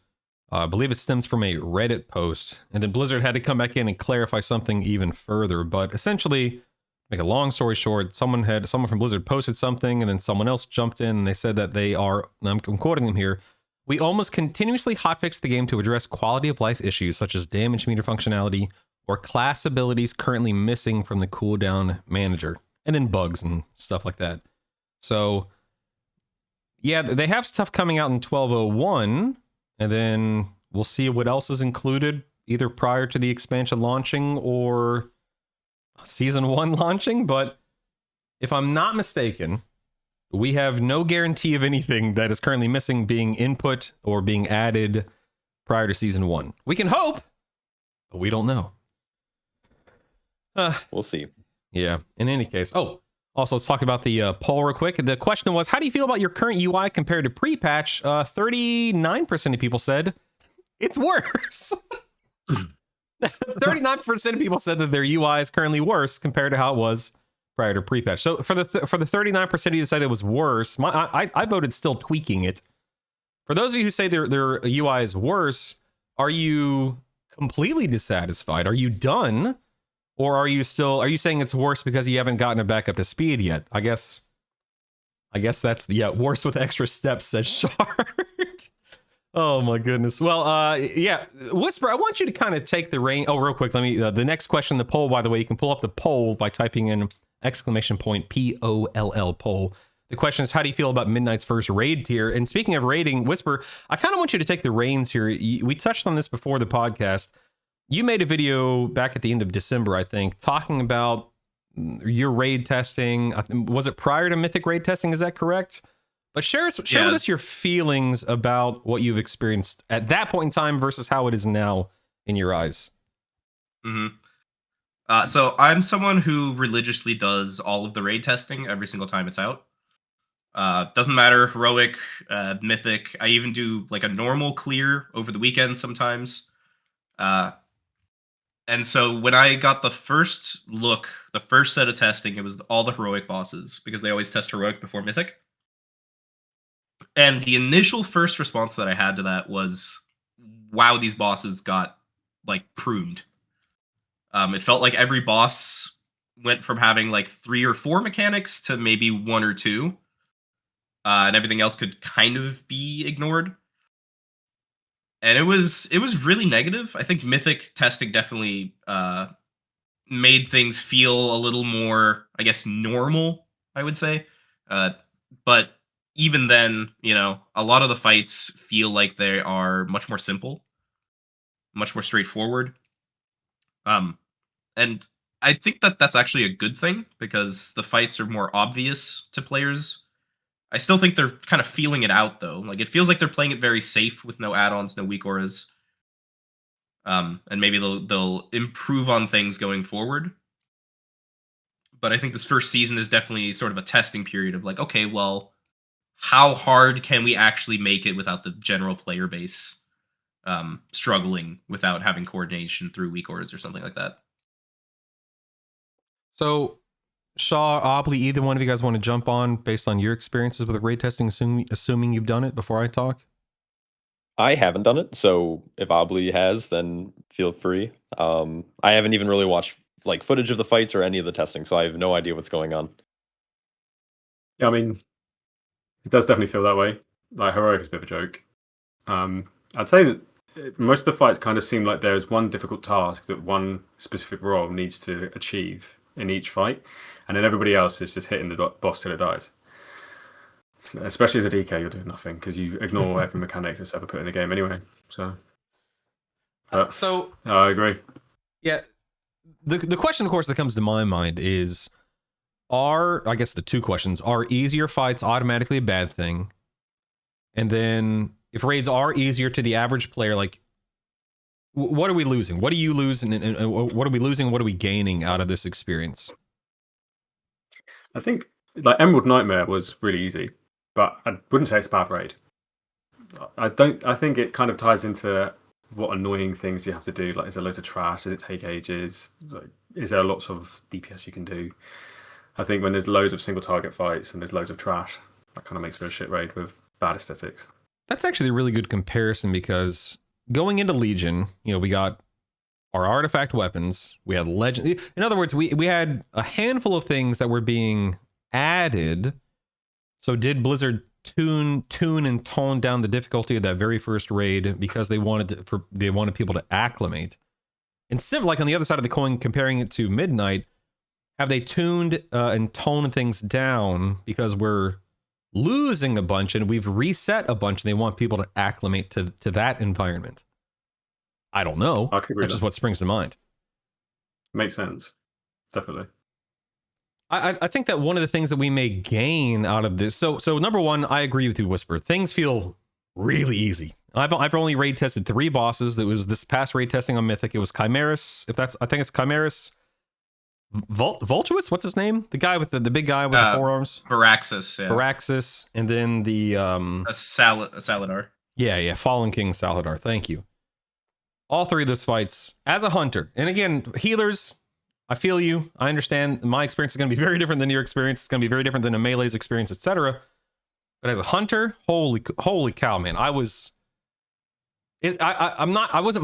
I believe it stems from a Reddit post, and then Blizzard had to come back in and clarify something even further. But essentially, make a long story short, someone from Blizzard posted something, and then someone else jumped in, and they said that they are, and I'm quoting them here, "We almost continuously hotfix the game to address quality of life issues such as damage meter functionality or class abilities currently missing from the cooldown manager," and then bugs and stuff like that. So, yeah, they have stuff coming out in 12.01, and then we'll see what else is included, either prior to the expansion launching or season 1 launching. But if I'm not mistaken, we have no guarantee of anything that is currently missing being input or being added prior to season 1. We can hope, but we don't know. We'll see. Yeah, in any case. Oh, also, let's talk about the poll real quick. The question was, how do you feel about your current UI compared to pre-patch? 39% of people said it's worse. 39% of people said that their UI is currently worse compared to how it was prior to pre-patch. So for the 39% of you that said it was worse, I voted still tweaking it. For those of you who say their UI is worse, are you completely dissatisfied? Are you done? Or are you saying it's worse because you haven't gotten it back up to speed yet? I guess that's worse with extra steps, says Shard. Oh my goodness. Well, yeah, Whispyr, I want you to kind of take the reign. Oh, real quick, let me. The next question, the poll. By the way, you can pull up the poll by typing in !POLL poll. The question is, how do you feel about Midnight's first raid tier? And speaking of raiding, Whispyr, I kind of want you to take the reins here. We touched on this before the podcast. You made a video back at the end of December, I think, talking about your raid testing. Was it prior to Mythic raid testing? Is that correct? But share with us your feelings about what you've experienced at that point in time versus how it is now in your eyes. Mm-hmm. So I'm someone who religiously does all of the raid testing every single time it's out. Doesn't matter, heroic, mythic. I even do like a normal clear over the weekend sometimes. And so when I got the first look, the first set of testing, it was all the heroic bosses because they always test heroic before mythic. And the initial first response that I had to that was, wow, these bosses got like pruned. It felt like every boss went from having like 3 or 4 mechanics to maybe 1 or 2. And everything else could kind of be ignored. And it was really negative. I think mythic testing definitely made things feel a little more, I guess, normal, I would say. But even then, you know, a lot of the fights feel like they are much more simple, much more straightforward. And I think that that's actually a good thing because the fights are more obvious to players. I still think they're kind of feeling it out though. Like it feels like they're playing it very safe with no add-ons, no weak auras. And maybe they'll improve on things going forward. But I think this first season is definitely sort of a testing period of like, okay, well, how hard can we actually make it without the general player base struggling without having coordination through weak auras or something like that? So, Shaw, Obli, either one of you guys want to jump on based on your experiences with raid testing, assuming you've done it before I talk? I haven't done it, so if Obli has, then feel free. I haven't even really watched like footage of the fights or any of the testing, so I have no idea what's going on. Yeah, I mean, it does definitely feel that way. Like heroic is a bit of a joke. I'd say that most of the fights kind of seem like there's one difficult task that one specific role needs to achieve in each fight, and then everybody else is just hitting the boss till it dies. So, especially as a DK, you're doing nothing because you ignore every mechanic that's ever put in the game anyway. So I agree. Yeah, the question, of course, that comes to my mind is, I guess the two questions are: easier fights automatically a bad thing? And then if raids are easier to the average player, like, what are we losing? What do you lose, and what are we losing? What are we gaining out of this experience? I think like Emerald Nightmare was really easy, but I wouldn't say it's a bad raid. I think it kind of ties into what annoying things you have to do. Like, is there loads of trash? Does it take ages? Like, is there lots of DPS you can do? I think when there's loads of single target fights and there's loads of trash, that kind of makes for a shit raid with bad aesthetics. That's actually a really good comparison because going into Legion, you know, we got our artifact weapons, we had legend. In other words, we had a handful of things that were being added. So did Blizzard tune and tone down the difficulty of that very first raid because they wanted people to acclimate? And like on the other side of the coin, comparing it to Midnight, have they tuned and toned things down because we're losing a bunch and we've reset a bunch and they want people to acclimate to that environment? I don't know. That's just what springs to mind. Makes sense. Definitely. I think that one of the things that we may gain out of this, so number one, I agree with you, Whispyr. Things feel really easy. I've only raid tested 3 bosses. That was this past raid testing on Mythic. It was Chimeras. I think it's Chimeras. Vultuous? What's his name? The guy with the big guy with the forearms. Varaxis, yeah. Varaxis, and then the a Saladar. Yeah, Fallen King Saladar. Thank you. All 3 of those fights as a hunter, and again, healers. I feel you. I understand. My experience is going to be very different than your experience. It's going to be very different than a melee's experience, etc. But as a hunter, holy cow, man! I wasn't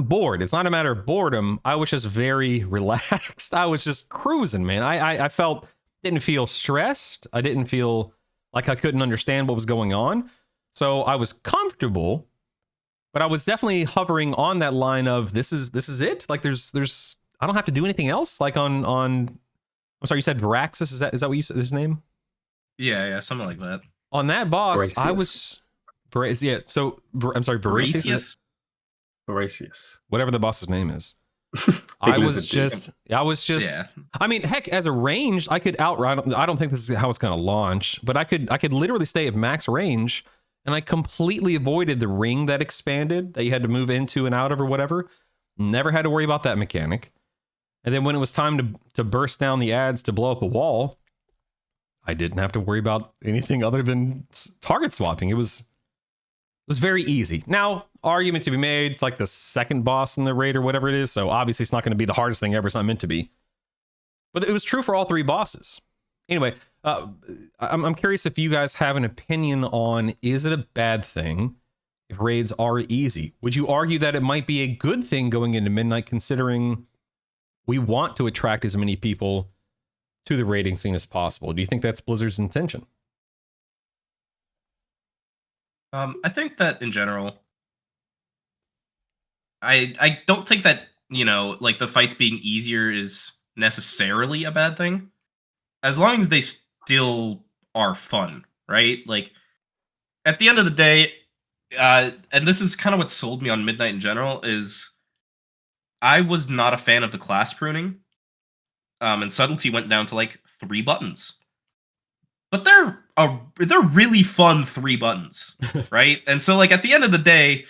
bored. It's not a matter of boredom. I was just very relaxed. I was just cruising, man. I didn't feel stressed. I didn't feel like I couldn't understand what was going on. So I was comfortable, but I was definitely hovering on that line of this is it. Like there's I don't have to do anything else. Like on I'm sorry, you said Varaxis. Is that what you said his name? Yeah, something like that. On that boss, Voracious. I was so I'm sorry, Voracious. Voracious. Whatever the boss's name is. I was just yeah. I mean, heck, as a ranged, I could outrun. I don't think this is how it's going to launch, but I could literally stay at max range, and I completely avoided the ring that expanded that you had to move into and out of or whatever. Never had to worry about that mechanic. And then when it was time to burst down the adds to blow up a wall, I didn't have to worry about anything other than target swapping. It was was very easy. Now, argument to be made, it's like the second boss in the raid or whatever it is, so obviously it's not going to be the hardest thing ever. It's not meant to be. But it was true for all 3 bosses. Anyway, I'm curious if you guys have an opinion on, is it a bad thing if raids are easy? Would you argue that it might be a good thing going into Midnight, considering we want to attract as many people to the raiding scene as possible? Do you think that's Blizzard's intention? I think that in general, I don't think that, like the fights being easier is necessarily a bad thing, as long as they still are fun, right? Like at the end of the day, and this is kind of what sold me on Midnight in general, is I was not a fan of the class pruning, and subtlety went down to like 3 buttons. But they're really fun 3 buttons, right? And so like at the end of the day,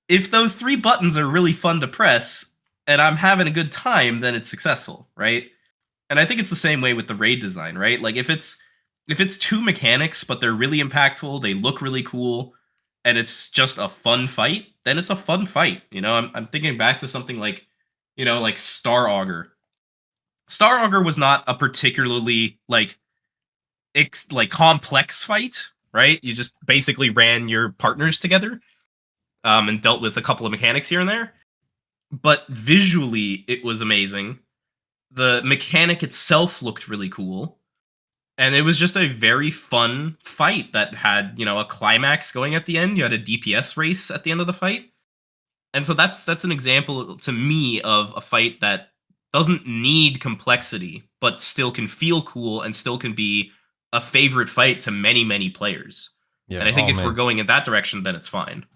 if those 3 buttons are really fun to press and I'm having a good time, then it's successful, right? And I think it's the same way with the raid design, right? Like if it's 2 mechanics but they're really impactful, they look really cool, and it's just a fun fight, then it's a fun fight. I'm thinking back to something like, like Star Augur. Star Augur was not a particularly like complex fight, right? You just basically ran your partners together, and dealt with a couple of mechanics here and there. But visually, it was amazing. The mechanic itself looked really cool, and it was just a very fun fight that had, a climax going at the end. You had a DPS race at the end of the fight, and so that's an example to me of a fight that doesn't need complexity, but still can feel cool and still can be a favorite fight to many, many players. Yeah, and I think if we're going in that direction, then it's fine.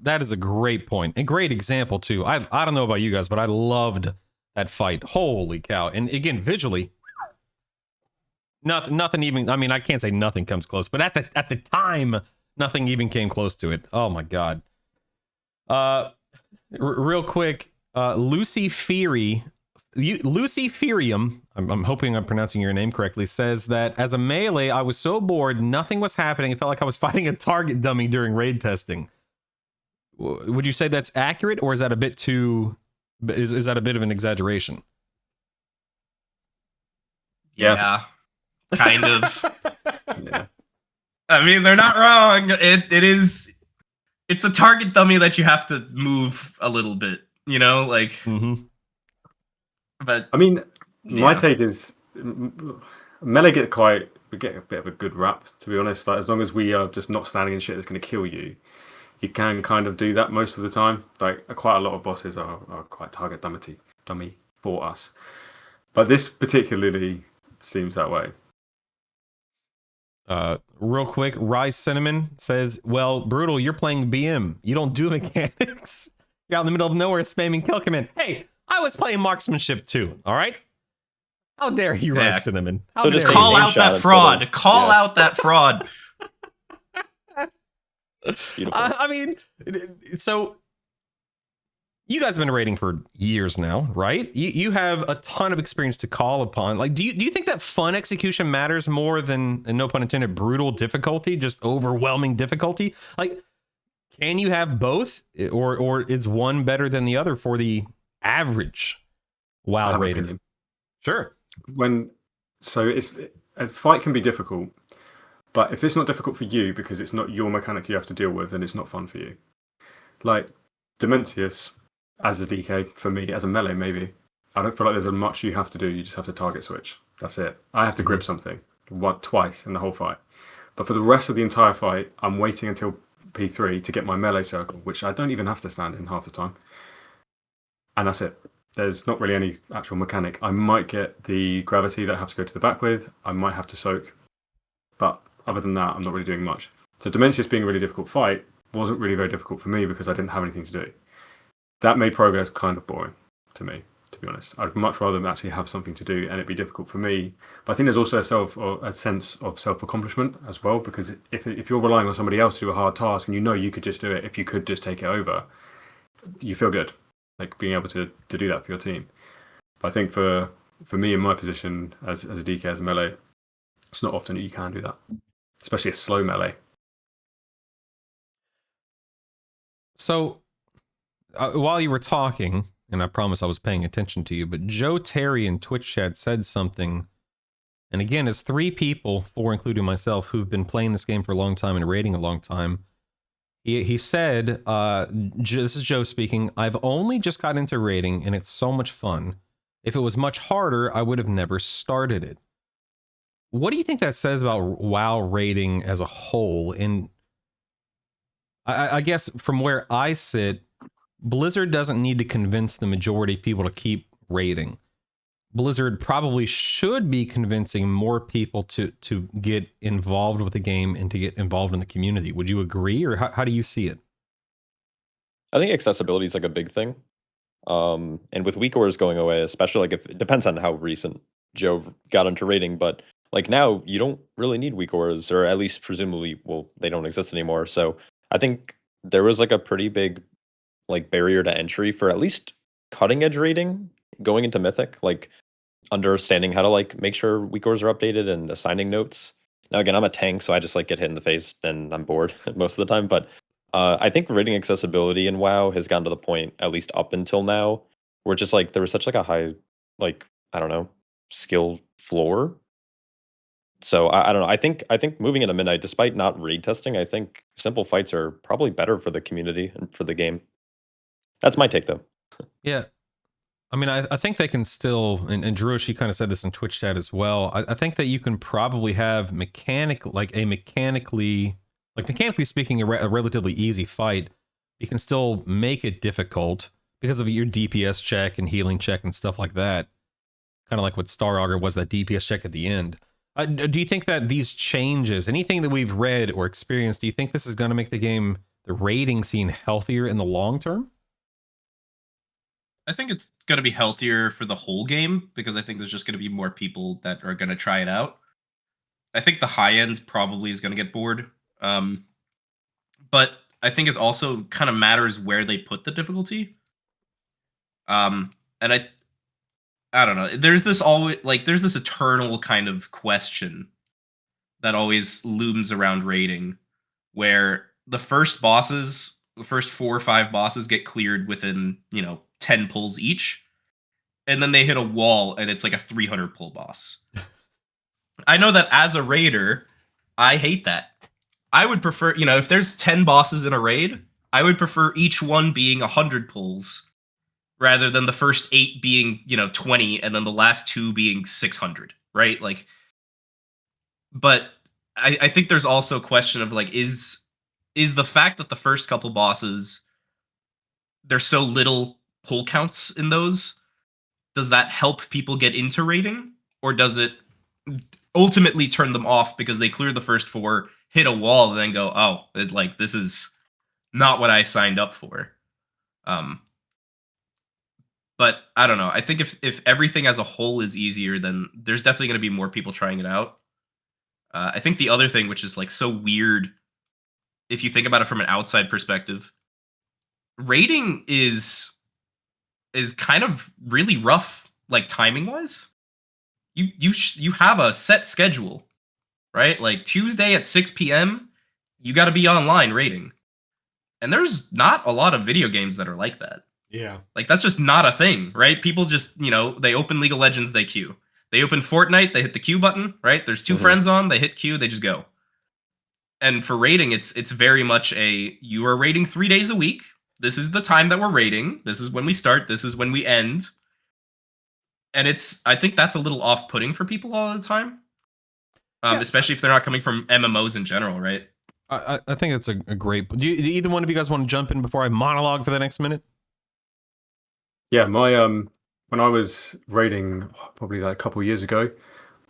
That is a great point. A great example, too. I don't know about you guys, but I loved that fight. Holy cow. And again, visually, nothing even, I mean, I can't say nothing comes close, but at the time, nothing even came close to it. Oh, my God. Real quick, Luciferium, I'm hoping I'm pronouncing your name correctly, says that as a melee, I was so bored, nothing was happening. It felt like I was fighting a target dummy during raid testing. Would you say that's accurate, or is that a bit too... Is that a bit of an exaggeration? Yeah. Kind of. Yeah. I mean, they're not wrong. It's a target dummy that you have to move a little bit, like... Mm-hmm. But I mean, my take is melee get a bit of a good rap, to be honest. Like, as long as we are just not standing in shit that's going to kill you, you can kind of do that most of the time. Like quite a lot of bosses are quite target dummy for us, but this particularly seems that way. Real quick, Rise Cinnamon says, "Well, Brutal, you're playing BM. You don't do mechanics. You're out in the middle of nowhere spamming kill command. Hey, I was playing marksmanship too, all right? How dare you, Rise Cinnamon? How so dare just call out that fraud. Call out that fraud. I mean, so you guys have been raiding for years now, right? You have a ton of experience to call upon. Like, do you think that fun execution matters more than, and no pun intended, brutal difficulty, just overwhelming difficulty? Like, can you have both, or is one better than the other for the average WoW raider? Sure. A fight can be difficult, but if it's not difficult for you because it's not your mechanic you have to deal with, then it's not fun for you. Like Dementius as a DK, for me, as a melee, maybe. I don't feel like there's as much you have to do. You just have to target switch. That's it. I have to grip something twice in the whole fight. But for the rest of the entire fight, I'm waiting until P3 to get my melee circle, which I don't even have to stand in half the time. And that's it. There's not really any actual mechanic. I might get the gravity that I have to go to the back with. I might have to soak. But other than that, I'm not really doing much. So Dementius being a really difficult fight wasn't really very difficult for me because I didn't have anything to do. That made progress kind of boring to me, to be honest. I'd much rather actually have something to do and it be difficult for me. But I think there's also a sense of self-accomplishment as well, because if you're relying on somebody else to do a hard task and you could just do it, if you could just take it over, you feel good, like being able to do that for your team. But I think for me in my position as a DK, as a melee, it's not often that you can do that, especially a slow melee. So while you were talking, and I promise I was paying attention to you, but Joe Terry in Twitch chat said something. And again, it's 3 people, 4 including myself, who've been playing this game for a long time and rating a long time. He said, this is Joe speaking, I've only just got into rating and it's so much fun. If it was much harder, I would have never started it. What do you think that says about WoW rating as a whole? And I guess from where I sit, Blizzard doesn't need to convince the majority of people to keep rating. Blizzard probably should be convincing more people to get involved with the game and to get involved in the community. Would you agree, or how do you see it? I think accessibility is like a big thing. And with weak ores going away, especially like if it depends on how recent Joe got into rating, but like now you don't really need weak ores, or at least presumably, well, they don't exist anymore. So I think there was like a pretty big like barrier to entry for at least cutting edge rating going into Mythic, like understanding how to like make sure weak ores are updated and assigning notes. Now again, I'm a tank, so I just like get hit in the face and I'm bored most of the time. But I think rating accessibility in WoW has gotten to the point, at least up until now, where just like there was such like a high, like I don't know, skill floor. So I don't know. I think moving into Midnight, despite not raid testing, I think simple fights are probably better for the community and for the game. That's my take, though. Yeah. I mean, I think they can still, and Drew, she kind of said this in Twitch chat as well. I think that you can probably have mechanically speaking, a relatively easy fight. You can still make it difficult because of your DPS check and healing check and stuff like that. Kind of like what Star Augur was, that DPS check at the end. Do you think that these changes, anything that we've read or experienced, do you think this is going to make the rating scene healthier in the long term? I think it's going to be healthier for the whole game because I think there's just going to be more people that are going to try it out. I think the high end probably is going to get bored. But I think it also kind of matters where they put the difficulty. And I don't know. There's this eternal kind of question that always looms around rating, where the first 4 or 5 bosses get cleared within 10 pulls each, and then they hit a wall and it's like a 300 pull boss. I know that as a raider, I hate that. I would prefer, if there's 10 bosses in a raid, I would prefer each one being 100 pulls rather than the first 8 being, 20 and then the last 2 being 600, right? Like, but I think there's also a question of like, is the fact that the first couple bosses, there's so little pull counts in those, does that help people get into raiding, or does it ultimately turn them off because they clear the first 4, hit a wall, and then go, oh, it's like, this is not what I signed up for. But I don't know. I think if everything as a whole is easier, then there's definitely going to be more people trying it out. I think the other thing, which is like so weird, if you think about it from an outside perspective, raiding is kind of really rough, like timing wise. You have a set schedule, right? Like Tuesday at 6 p.m., you got to be online raiding. And there's not a lot of video games that are like that. Yeah. Like, that's just not a thing, right? People just, they open League of Legends, they queue. They open Fortnite, they hit the queue button, right? There's 2 friends on, they hit queue, they just go. And for raiding, it's very much you are raiding 3 days a week. This is the time that we're raiding. This is when we start. This is when we end. And I think that's a little off-putting for people all the time. Especially if they're not coming from MMOs in general, right? I think that's a great... Do either one of you guys want to jump in before I monologue for the next minute? Yeah, my when I was raiding probably like a couple of years ago,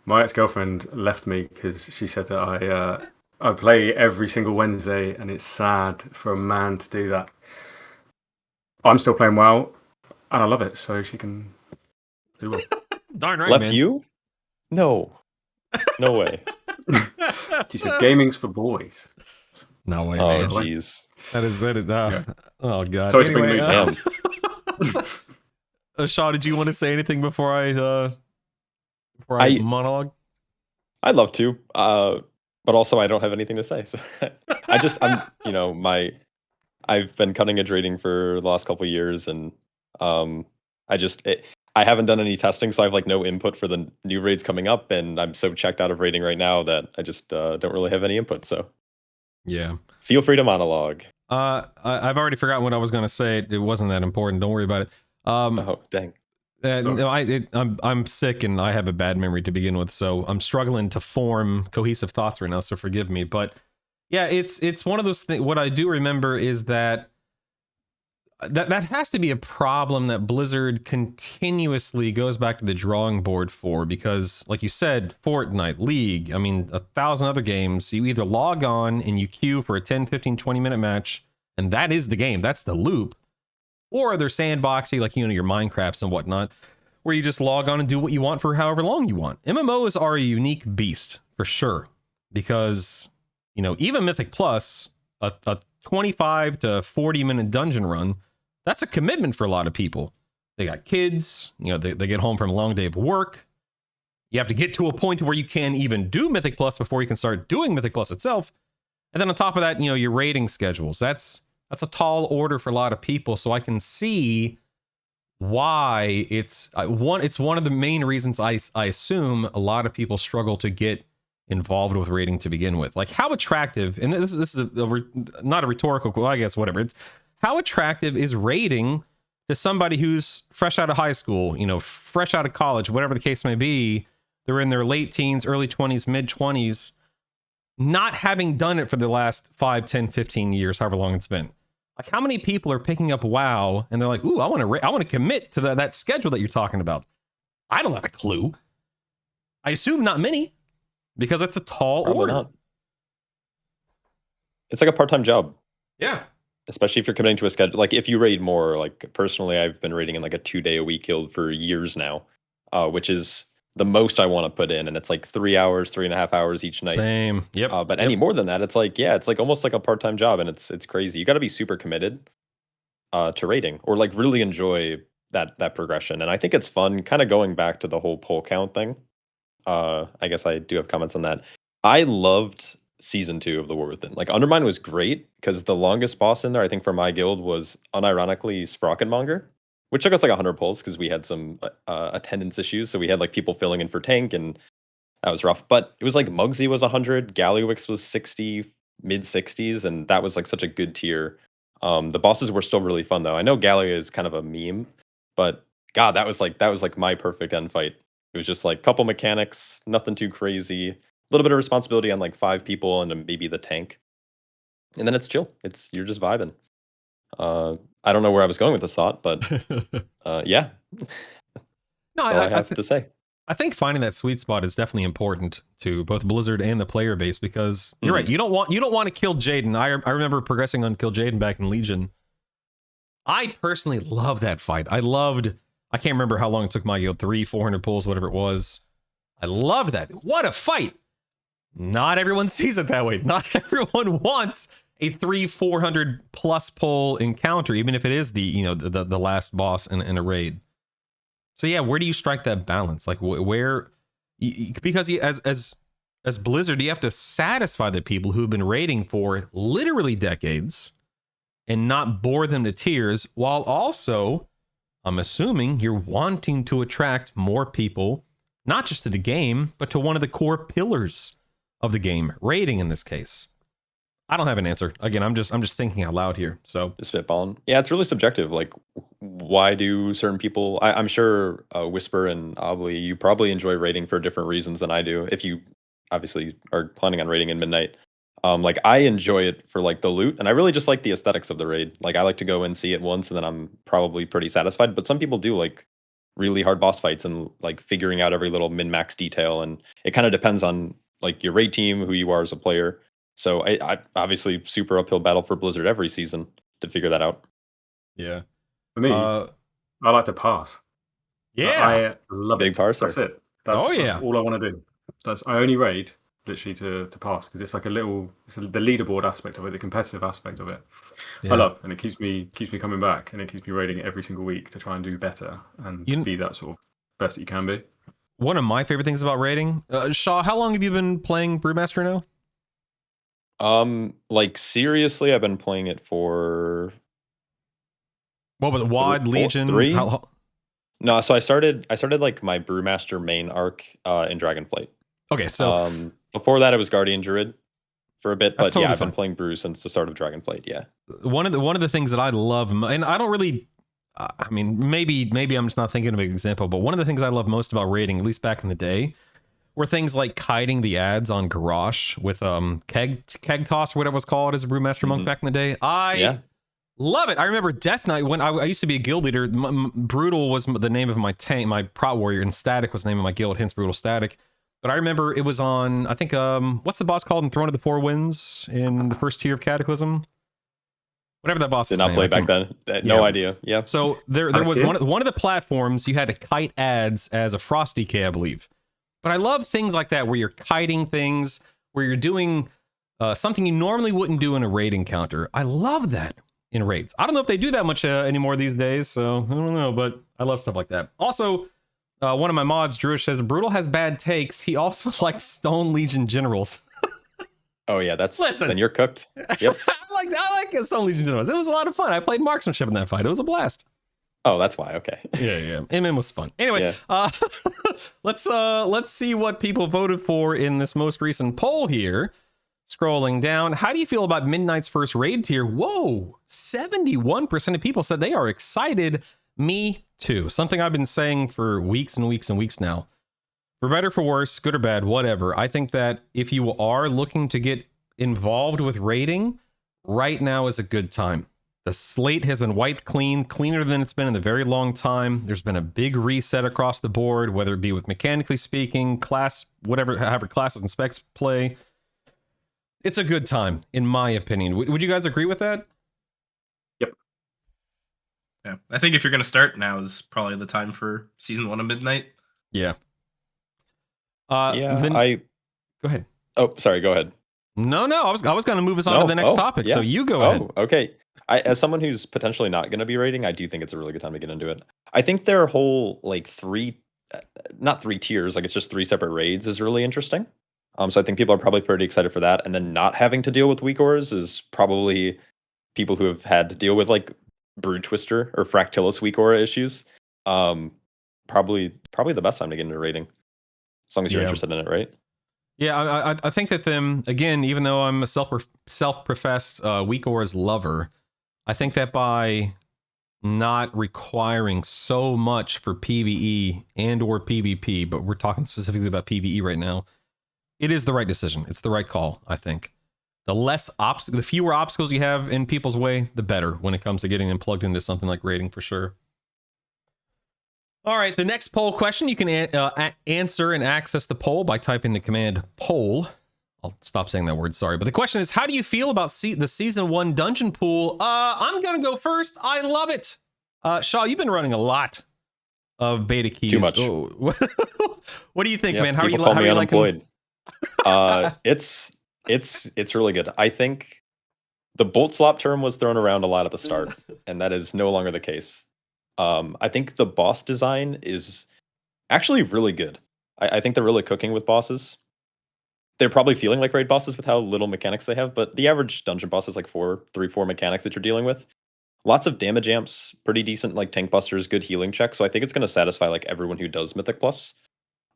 my ex-girlfriend left me because she said that I play every single Wednesday, and it's sad for a man to do that. I'm still playing WoW, and I love it, so she can do well. Darn right, Left man. you? No. No way. She said gaming's for boys. No way, Oh, man. jeez. That is. Yeah. Oh, God. Sorry to bring Anyway, mood down. Shaw, did you want to say anything before I monologue? I'd love to, but also I don't have anything to say. So I'm I've been cutting edge rating for the last couple of years, and I haven't done any testing, so I have like no input for the new raids coming up, and I'm so checked out of rating right now that I just don't really have any input. So Yeah. feel free to monologue. I've already forgotten what I was going to say. It wasn't that important. Don't worry about it. Oh dang. No, I'm sick and I have a bad memory to begin with, so I'm struggling to form cohesive thoughts right now. So forgive me, but yeah, it's one of those things. What I do remember is that has to be a problem that Blizzard continuously goes back to the drawing board for, because like you said, Fortnite, League, I mean, 1,000 other games, you either log on and you queue for a 10, 15, 20-minute match, and that is the game, that's the loop, or they're sandboxy, like, you know, your Minecrafts and whatnot, where you just log on and do what you want for however long you want. MMOs are a unique beast, for sure, because, you know, even Mythic Plus, a 25 to 40-minute dungeon run, that's a commitment for a lot of people. They got kids, you know, they get home from a long day of work. You have to get to a point where you can even do Mythic Plus before you can start doing Mythic Plus itself. And then on top of that, you know, your rating schedules. That's a tall order for a lot of people. So I can see why it's one of the main reasons I assume a lot of people struggle to get involved with rating to begin with. Like, how attractive, and this is not a rhetorical, well, I guess, whatever. It's, how attractive is rating to somebody who's fresh out of high school, you know, fresh out of college, whatever the case may be? They're in their late teens, early 20s, mid 20s, not having done it for the last 5, 10, 15 years, however long it's been. Like, how many people are picking up WoW and they're like, ooh, I want to commit to that schedule that you're talking about? I don't have a clue. I assume not many, because it's a tall order. Not. It's like a part-time job. Yeah. Especially if you're committing to a schedule. Like, if you raid more, like, personally, I've been raiding in like a 2-day-a-week guild for years now, which is the most I want to put in. And it's like 3 hours, 3.5 hours each night. Same. Yep. But any more than that, it's like, yeah, it's like almost like a part-time job. And it's crazy. You got to be super committed to raiding, or like really enjoy that progression. And I think it's fun, kind of going back to the whole pull count thing. I guess I do have comments on that. I loved season 2 of the War Within. Like, Undermine was great because the longest boss in there, I think, for my guild was unironically Sprockenmonger, which took us like 100 pulls because we had some attendance issues. So we had like people filling in for tank, and that was rough. But it was like Muggsy was 100, Gallywix was 60, mid 60s, and that was like such a good tier. The bosses were still really fun though. I know Gallia is kind of a meme, but God, that was like my perfect end fight. It was just like couple mechanics, nothing too crazy. A little bit of responsibility on like 5 people and then maybe the tank. And then it's chill. You're just vibing. I don't know where I was going with this thought, but yeah. No, That's all I have to say. I think finding that sweet spot is definitely important to both Blizzard and the player base, because you're right. You don't want to kill Jaden. I remember progressing on Kill Jaden back in Legion. I personally love that fight. I can't remember how long it took my guild, 300-400 pulls, whatever it was. I loved that. What a fight. Not everyone sees it that way. Not everyone wants a 300-400 plus pull encounter, even if it is the last boss in a raid. So yeah, where do you strike that balance? Like because as Blizzard, you have to satisfy the people who've been raiding for literally decades and not bore them to tears, while also, I'm assuming, you're wanting to attract more people, not just to the game, but to one of the core pillars of the game, raiding in this case. I don't have an answer. Again, I'm just thinking out loud here. So spitballing. Yeah, it's really subjective. Like, why do certain people? I'm sure Whispyr and Obli, you probably enjoy raiding for different reasons than I do. If you obviously are planning on raiding in Midnight, like I enjoy it for like the loot, and I really just like the aesthetics of the raid. Like, I like to go and see it once, and then I'm probably pretty satisfied. But some people do like really hard boss fights and like figuring out every little min-max detail, and it kind of depends on like your raid team, who you are as a player. So I obviously super uphill battle for Blizzard every season to figure that out. Yeah. For me, I like to pass. Yeah. I love Big it. parser. That's it. That's all I want to do. I only raid literally to pass, because it's like the leaderboard aspect of it, the competitive aspect of it. Yeah. I love, and it keeps me coming back, and it keeps me raiding every single week to try and do better and be that sort of best that you can be. One of my favorite things about raiding, Shaw, how long have you been playing Brewmaster now? Like seriously, I've been playing it for What was it? WoD, Legion? 3? No, so I started like my Brewmaster main arc in Dragonflight. Okay, so before that it was Guardian Druid for a bit, but totally yeah, I've fine. been playing Brew since the start of Dragonflight. Yeah. One of the things that I love, and I don't really, I mean, maybe I'm just not thinking of an example, but one of the things I love most about raiding, at least back in the day, were things like kiting the ads on Garrosh with keg toss or whatever it was called as a Brewmaster monk back in the day. Love it. I remember Death Knight when I used to be a guild leader. Brutal was the name of my tank, my prot warrior, and Static was the name of my guild, hence BrutallStatic. But I remember it was on, I think, what's the boss called in Throne of the Four Winds in the first tier of Cataclysm? Whatever that boss Did is. not play back then. No idea. Yeah. So there was one of the platforms you had to kite ads as a Frost DK, I believe. But I love things like that where you're kiting things, where you're doing something you normally wouldn't do in a raid encounter. I love that in raids. I don't know if they do that much anymore these days, so I don't know, but I love stuff like that. Also, one of my mods, Druish, says Brutal has bad takes. He also likes Stone Legion generals. Oh yeah, Listen. Then you're cooked. Yep. I like Stone Legion generals. It was a lot of fun. I played marksmanship in that fight. It was a blast. Oh, that's why. Okay. Yeah. MM was fun. Anyway, let's see what people voted for in this most recent poll here. Scrolling down, how do you feel about Midnight's first raid tier? Whoa, 71% of people said they are excited. Me too. Something I've been saying for weeks and weeks and weeks now. For better, for worse, good or bad, whatever. I think that if you are looking to get involved with raiding, right now is a good time. The slate has been wiped clean, cleaner than it's been in a very long time. There's been a big reset across the board, whether it be with mechanically speaking, class, whatever, however classes and specs play. It's a good time, in my opinion. Would you guys agree with that? Yep. Yeah, I think if you're going to start, now is probably the time for Season 1 of Midnight. Yeah. Go ahead. Oh, sorry, go ahead. No, I was going to move us on to the next topic, so you go ahead. Okay. As someone who's potentially not going to be raiding, I do think it's a really good time to get into it. I think their whole, like, not 3 tiers, like, it's just 3 separate raids is really interesting. So I think people are probably pretty excited for that. And then not having to deal with weak auras is probably people who have had to deal with like Brood Twister or Fractilis weak aura issues. Probably the best time to get into raiding, as long as you're interested in it, right? Yeah, I think that them, again, even though I'm a self-professed weak auras lover, I think that by not requiring so much for PvE and or PvP, but we're talking specifically about PvE right now, it is the right decision. It's the right call, I think. The fewer obstacles you have in people's way, the better when it comes to getting them plugged into something like raiding, for sure. All right, the next poll question, you can answer and access the poll by typing the command poll. I'll stop saying that word, sorry. But the question is, how do you feel about the Season 1 dungeon pool? I'm going to go first. I love it. Shaw, you've been running a lot of beta keys. Too much. Oh. What do you think, man? How are you unemployed? It's really good. I think the bolt slop term was thrown around a lot at the start, and that is no longer the case. I think the boss design is actually really good. I think they're really cooking with bosses. They're probably feeling like raid bosses with how little mechanics they have, but the average dungeon boss is like 4 mechanics that you're dealing with. Lots of damage amps, pretty decent like tank busters, good healing checks. So I think it's going to satisfy like everyone who does Mythic Plus.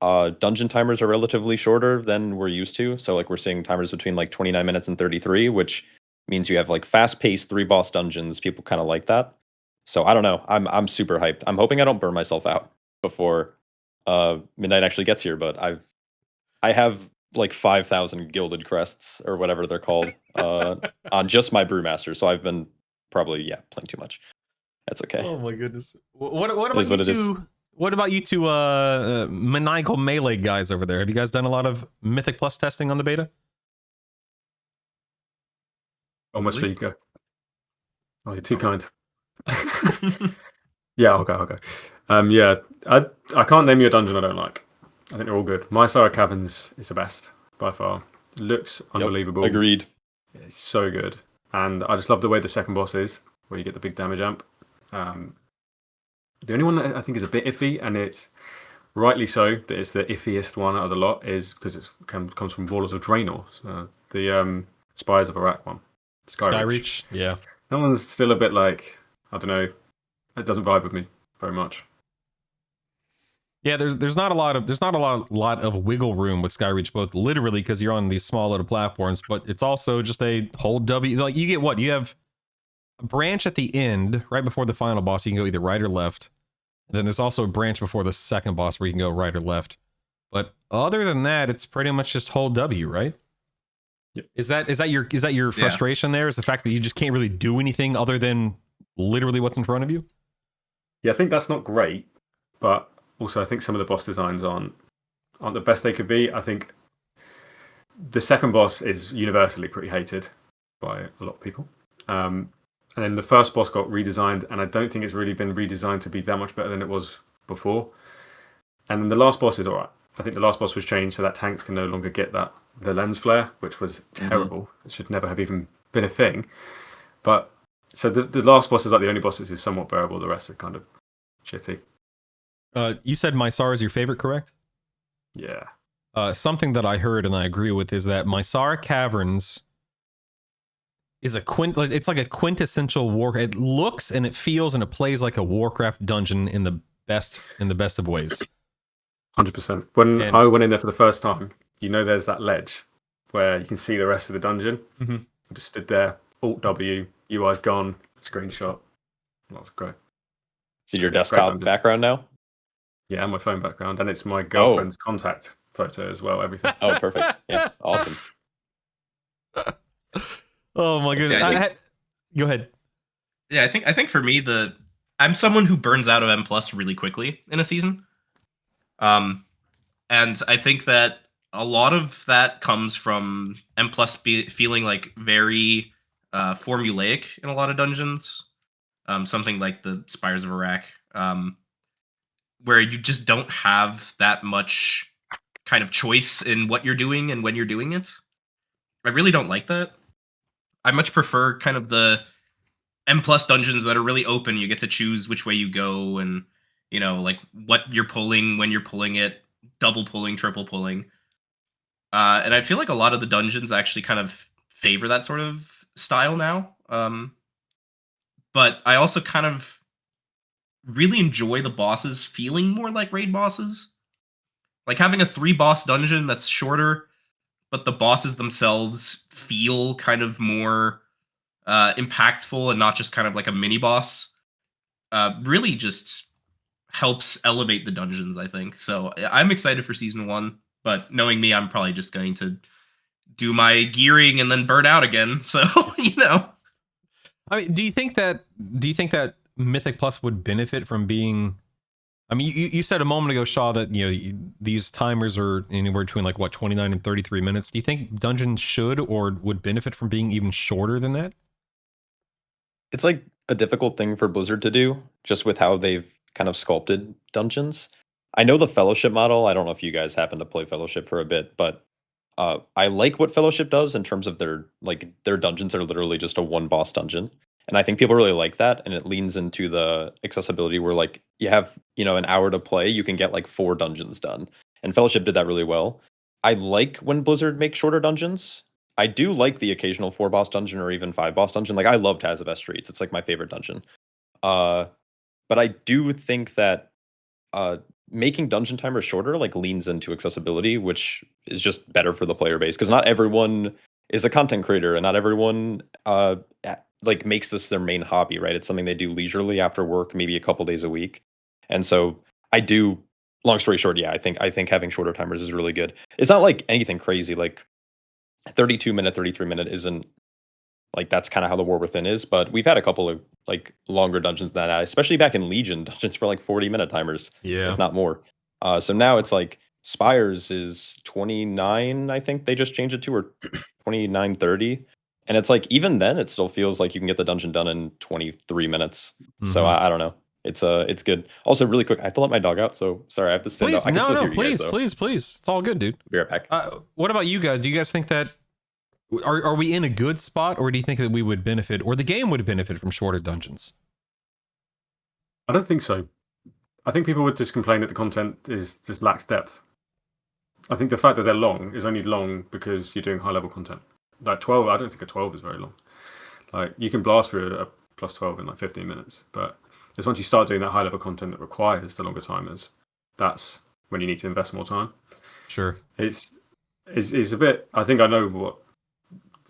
Dungeon timers are relatively shorter than we're used to. So like we're seeing timers between like 29 minutes and 33, which means you have like fast-paced 3 boss dungeons. People kind of like that. So I don't know. I'm super hyped. I'm hoping I don't burn myself out before midnight actually gets here, but I have like 5,000 gilded crests or whatever they're called on just my brewmaster. So I've been probably playing too much. That's okay. Oh my goodness. What about you two maniacal melee guys over there? Have you guys done a lot of Mythic Plus testing on the beta? On my speaker. Oh, you're too kind. Yeah, I'll go. I can't name you a dungeon I don't like. I think they're all good. My Sire Caverns is the best by far. It looks unbelievable. Agreed. It's so good. And I just love the way the second boss is, where you get the big damage amp. The only one that I think is a bit iffy, and it's rightly so, that it's the iffiest one out of the lot, is because it comes from Warlords of Draenor. So the Spires of Iraq one. Skyreach. Yeah. That one's still a bit like, I don't know, it doesn't vibe with me very much. Yeah, there's not a lot of wiggle room with Skyreach, both literally because you're on these small little platforms, but it's also just a hold W. Like you get what you have a branch at the end, right before the final boss. You can go either right or left. And then there's also a branch before the second boss where you can go right or left. But other than that, it's pretty much just hold W, right? Yep. Is that your frustration there? Is the fact that you just can't really do anything other than literally what's in front of you? Yeah, I think that's not great, but also I think some of the boss designs aren't the best they could be. I think the second boss is universally pretty hated by a lot of people. And then the first boss got redesigned, and I don't think it's really been redesigned to be that much better than it was before. And then the last boss is alright. I think the last boss was changed so that tanks can no longer get the lens flare, which was terrible. It should never have even been a thing. But so the last boss is like the only boss that is somewhat bearable. The rest are kind of shitty. You said Mysar is your favorite, correct? Yeah. Something that I heard and I agree with is that Mysar Caverns is it's like a quintessential war. It looks and it feels and it plays like a Warcraft dungeon in the best of ways. 100%. When I went in there for the first time, there's that ledge where you can see the rest of the dungeon. Mm-hmm. I just stood there, Alt W, UI's gone, screenshot. That was great. See your desktop background now? Yeah, and my phone background, and it's my girlfriend's contact photo as well. Everything. Oh, perfect. Yeah, awesome. Oh my goodness! Go ahead. Yeah, I think for me I'm someone who burns out of M+ really quickly in a season, and I think that a lot of that comes from M+ feeling like very formulaic in a lot of dungeons. Something like the Spires of Iraq. Where you just don't have that much kind of choice in what you're doing and when you're doing it. I really don't like that. I much prefer kind of the M+ dungeons that are really open. You get to choose which way you go and, like what you're pulling, when you're pulling it, double pulling, triple pulling. And I feel like a lot of the dungeons actually kind of favor that sort of style now. But I also kind of really enjoy the bosses feeling more like raid bosses. Like having a 3-boss dungeon that's shorter, but the bosses themselves feel kind of more impactful and not just kind of like a mini boss. Really just helps elevate the dungeons, I think. So I'm excited for Season 1, but knowing me, I'm probably just going to do my gearing and then burn out again. So, I mean, do you think that Mythic Plus would benefit from being? I mean, you said a moment ago, Shaw, that these timers are anywhere between like 29 and 33 minutes. Do you think dungeons should or would benefit from being even shorter than that? It's like a difficult thing for Blizzard to do, just with how they've kind of sculpted dungeons. I know the Fellowship model. I don't know if you guys happen to play Fellowship for a bit, but I like what Fellowship does in terms of their dungeons are literally just a 1-boss dungeon. And I think people really like that, and it leans into the accessibility where like you have, an hour to play, you can get like 4 dungeons done. And Fellowship did that really well. I like when Blizzard makes shorter dungeons. I do like the occasional 4-boss dungeon or even 5-boss dungeon. Like I love Tazavest Streets. It's like my favorite dungeon. But I do think that making dungeon timers shorter like leans into accessibility, which is just better for the player base because not everyone is a content creator and not everyone like makes this their main hobby, right? It's something they do leisurely after work, maybe a couple days a week. And so I do, long story short, yeah, I think having shorter timers is really good. It's not like anything crazy, like 32-minute, 33-minute isn't like that's kind of how the War Within is, but we've had a couple of like longer dungeons than that, especially back in Legion. Dungeons were like 40-minute timers, if not more. So now it's like Spires is 29, I think they just changed it to, or 29, 30. And it's like, even then, it still feels like you can get the dungeon done in 23 minutes. Mm-hmm. So I don't know. It's good. Also, really quick, I have to let my dog out. So sorry, I have to stand please, up. I can still hear you guys, please. It's all good, dude. Be right back. What about you guys? Do you guys think that are we in a good spot, or do you think that we would benefit, or the game would benefit from shorter dungeons? I don't think so. I think people would just complain that the content just lacks depth. I think the fact that they're long is only long because you're doing high level content. Like 12, I don't think a 12 is very long. Like you can blast through a plus 12 in like 15 minutes, but It's once you start doing that high level content that requires the longer timers, that's when you need to invest more time. Sure. It's a bit. I think I know what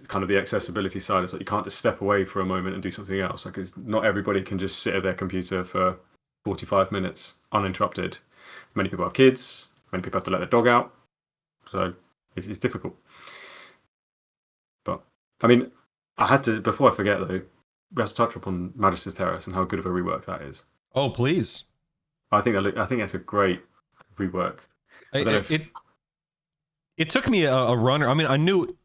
kind of the accessibility side is. Like you can't just step away for a moment and do something else. Like not everybody can just sit at their computer for 45 minutes uninterrupted. Many people have kids. Many people have to let their dog out. So it's difficult. But I mean, I had to, before I forget though, we have to touch upon Majesty's Terrace and how good of a rework that is. Oh, please. I think that's a great rework. It took me a runner. I mean,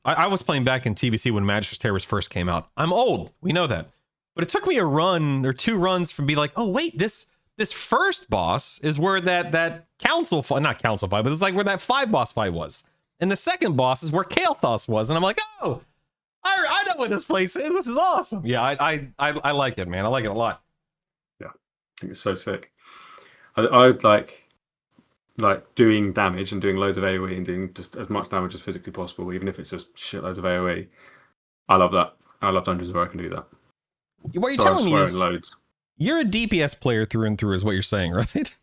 I was playing back in TBC when Majesty's Terrace first came out. I'm old. We know that. But it took me a run or two runs from be like, oh, wait, this first boss is where that council fight, not council fight, but it's like where that 5 boss fight was. And the second boss is where Kael'thas was. And I'm like, oh, I know what this place is. This is awesome. Yeah, I like it, man. I like it a lot. Yeah, I think it's so sick. I would like doing damage and doing loads of AoE and doing just as much damage as physically possible, even if it's just shitloads of AoE. I love that. I love dungeons where I can do that. What you're telling me is loads. You're a DPS player through and through, is what you're saying, right?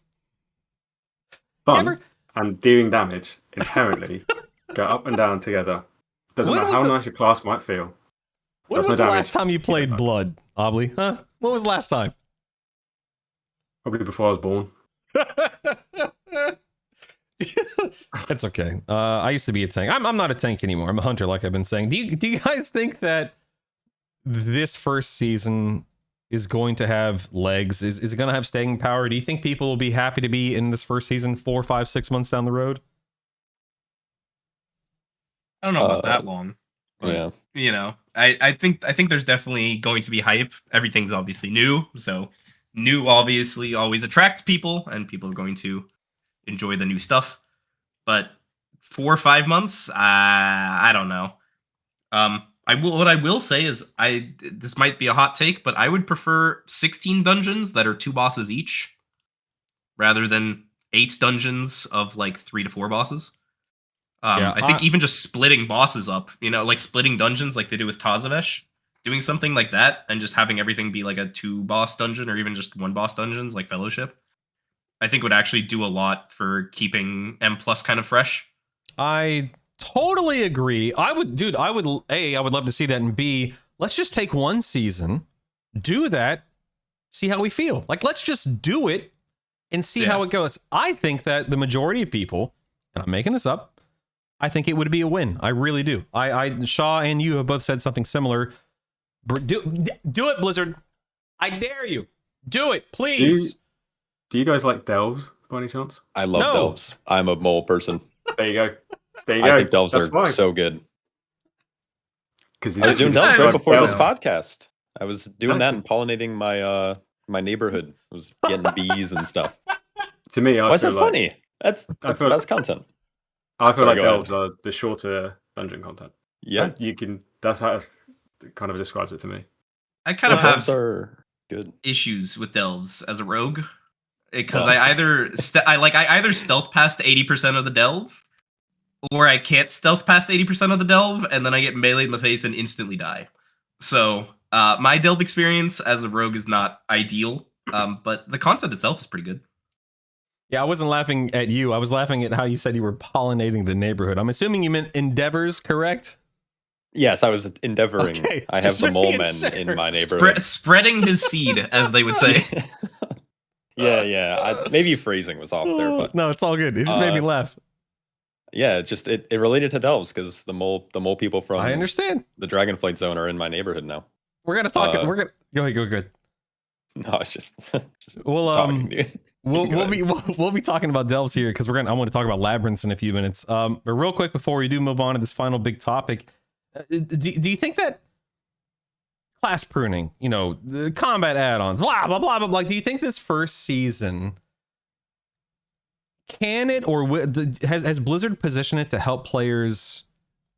Fun and doing damage inherently go up and down together. Doesn't matter how nice your class might feel. When was the last time you played Blood, Obli? Huh? When was the last time? Probably before I was born. That's okay. I used to be a tank. I'm not a tank anymore. I'm a hunter, like I've been saying. Do you guys think that this first season is going to have legs? Is it going to have staying power? Do you think people will be happy to be in this first season 4, 5, 6 months down the road? I don't know about that long. But, yeah. I think there's definitely going to be hype. Everything's obviously new, so new obviously always attracts people, and people are going to enjoy the new stuff. But 4 or 5 months, I don't know. What I will say is this might be a hot take, but I would prefer 16 dungeons that are 2 bosses each, rather than 8 dungeons of like 3 to 4 bosses. I think even just splitting bosses up, like splitting dungeons like they do with Tazavesh, doing something like that, and just having everything be like a 2 boss dungeon or even just 1 boss dungeons like Fellowship, I think would actually do a lot for keeping M+ kind of fresh. I totally agree. I would love to see that, and B, let's just take 1 season, do that, see how we feel. Like, let's just do it and see how it goes. I think that the majority of people, and I'm making this up, I think it would be a win. I really do. Shaw and you have both said something similar. Do it, Blizzard. I dare you. Do it, please. Do you guys like delves by any chance? I love delves. I'm a mole person. There you go. I think delves are so good. Because I was doing delves right before this podcast. I was doing that and pollinating my neighborhood. I was getting bees and stuff. To me, why is that funny? That's the best content. I feel like delves are the shorter dungeon content. Yeah, that's how it kind of describes it to me. I kind of have are good issues with delves as a rogue, because I either stealth past 80% of the delve, or I can't stealth past 80% of the delve, and then I get meleeed in the face and instantly die. So my delve experience as a rogue is not ideal, but the content itself is pretty good. Yeah, I wasn't laughing at you. I was laughing at how you said you were pollinating the neighborhood. I'm assuming you meant endeavors, correct? Yes, I was endeavoring. Okay, I have the mole men in my neighborhood. Spreading his seed, as they would say. Yeah. Maybe phrasing was off there, but no, it's all good. It just made me laugh. Yeah, it related to delves because the mole people from I understand the Dragonflight Zone are in my neighborhood now. We're gonna talk. We're gonna go ahead. No, it's just talking, we'll be talking about delves here because I want to talk about Labyrinths in a few minutes. But real quick before we do move on to this final big topic, do you think that class pruning, the combat add-ons, blah blah blah blah, do you think this first season can it or has Blizzard positioned it to help players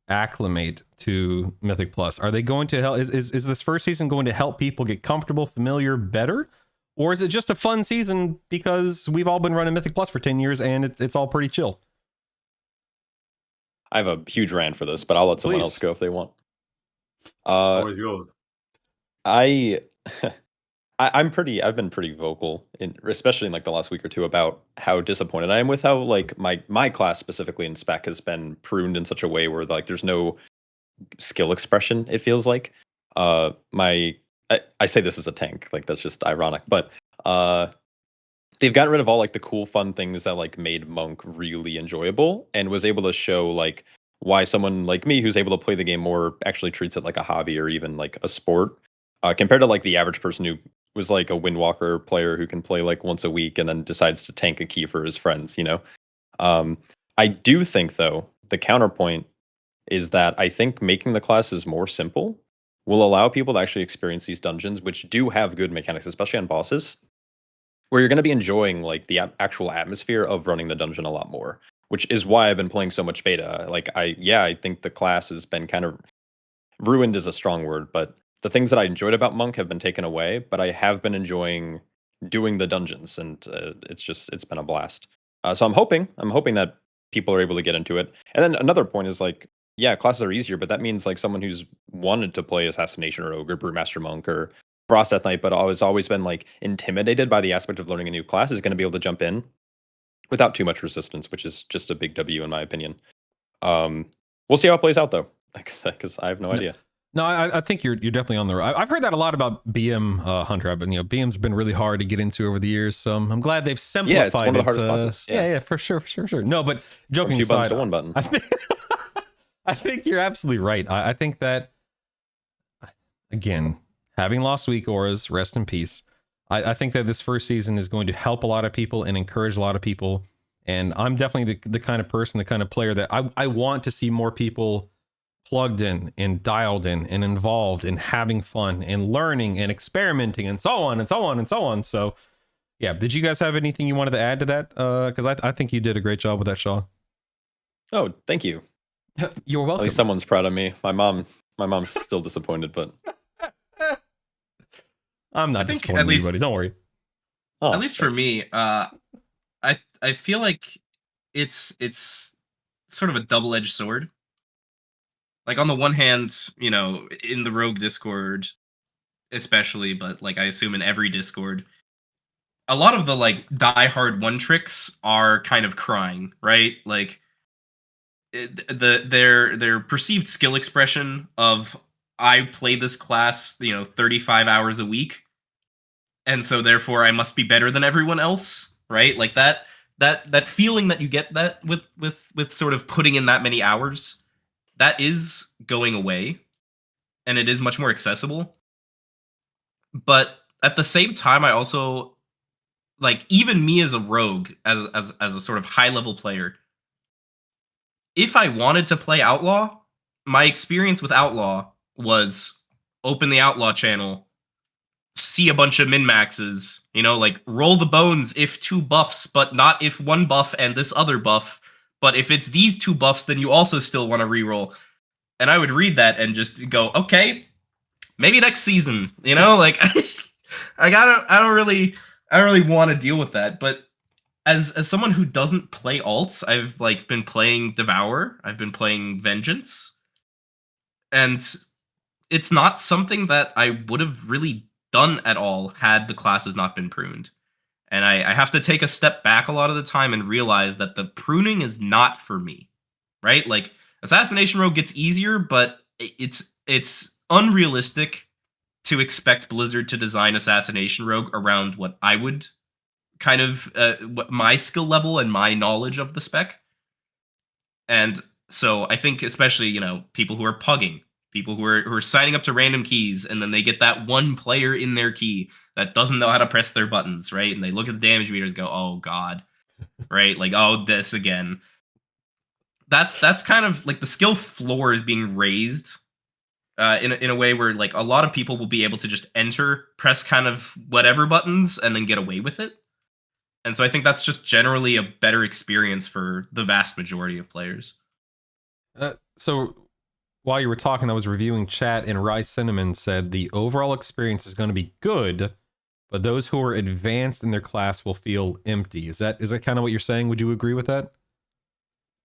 acclimate to Mythic Plus? Are they going to help? Is this first season going to help people get comfortable, familiar, better? Or is it just a fun season because we've all been running Mythic Plus for 10 years and it's all pretty chill? I have a huge rant for this, but I'll let someone else go if they want. Always yours. I I've been pretty vocal, especially in like the last week or two, about how disappointed I am with how like my class specifically in spec has been pruned in such a way where like there's no skill expression. It feels like I say this as a tank, like that's just ironic, but they've gotten rid of all like the cool fun things that like made Monk really enjoyable and was able to show like why someone like me who's able to play the game more actually treats it like a hobby or even like a sport, compared to like the average person who was like a Windwalker player who can play like once a week and then decides to tank a key for his friends, you know. I do think though the counterpoint is that I think making the classes more simple will allow people to actually experience these dungeons, which do have good mechanics, especially on bosses, where you're going to be enjoying like the actual atmosphere of running the dungeon a lot more, which is why I've been playing so much beta. Like I think the class has been kind of ruined is a strong word, but the things that I enjoyed about Monk have been taken away, but I have been enjoying doing the dungeons, and it's been a blast. So I'm hoping that people are able to get into it. And then another point is like, yeah, classes are easier, but that means like someone who's wanted to play Assassination Rogue or Brewmaster Monk or Frost Death Knight, but always been like intimidated by the aspect of learning a new class is going to be able to jump in without too much resistance, which is just a big W in my opinion. We'll see how it plays out though, because I have no idea. No, I think you're definitely on the right. I've heard that a lot about BM Hunter. But BM's been really hard to get into over the years, so I'm glad they've simplified it. Yeah, it's one of the hardest classes. Yeah, for sure. No, but joking From 2 buttons aside, to 1 button. I think you're absolutely right. I think that, again, having lost weak auras, rest in peace. I think that this first season is going to help a lot of people and encourage a lot of people. And I'm definitely the kind of person, the kind of player that I want to see more people plugged in and dialed in and involved in having fun and learning and experimenting and so on and so on and so on. So yeah, did you guys have anything you wanted to add to that? Because I think you did a great job with that, Shaw. Oh, thank you. You're welcome. At least someone's proud of me. My mom's still disappointed, but I'm not disappointed in anybody. Don't worry. Oh, at least for me, I feel like it's sort of a double-edged sword. Like on the one hand, in the Rogue Discord, especially, but like I assume in every Discord, a lot of the like die-hard one tricks are kind of crying, right? Like their perceived skill expression of I play this class, 35 hours a week, and so therefore I must be better than everyone else, right? Like that feeling that you get that with sort of putting in that many hours, that is going away, and it is much more accessible. But at the same time, I also like, even me as a rogue, as a sort of high level player, if I wanted to play Outlaw, my experience with Outlaw was open the Outlaw channel, see a bunch of min maxes, like roll the bones if 2 buffs, but not if 1 buff and this other buff. But if it's these 2 buffs, then you also still want to reroll. And I would read that and just go, okay, maybe next season, like I don't really want to deal with that. But as someone who doesn't play alts, I've like been playing Devour, I've been playing Vengeance, and it's not something that I would have really done at all had the classes not been pruned. And I have to take a step back a lot of the time and realize that the pruning is not for me, right? Like, Assassination Rogue gets easier, but it's unrealistic to expect Blizzard to design Assassination Rogue around what I would kind of what my skill level and my knowledge of the spec. And so I think especially, people who are pugging, people who are signing up to random keys, and then they get that one player in their key that doesn't know how to press their buttons, right? And they look at the damage meters and go, oh god, right? Like, oh, this again. That's kind of like the skill floor is being raised in a way where like a lot of people will be able to just enter, press kind of whatever buttons, and then get away with it. And so I think that's just generally a better experience for the vast majority of players. So while you were talking, I was reviewing chat, and Rye Cinnamon said the overall experience is going to be good, but those who are advanced in their class will feel empty. Is that kind of what you're saying? Would you agree with that?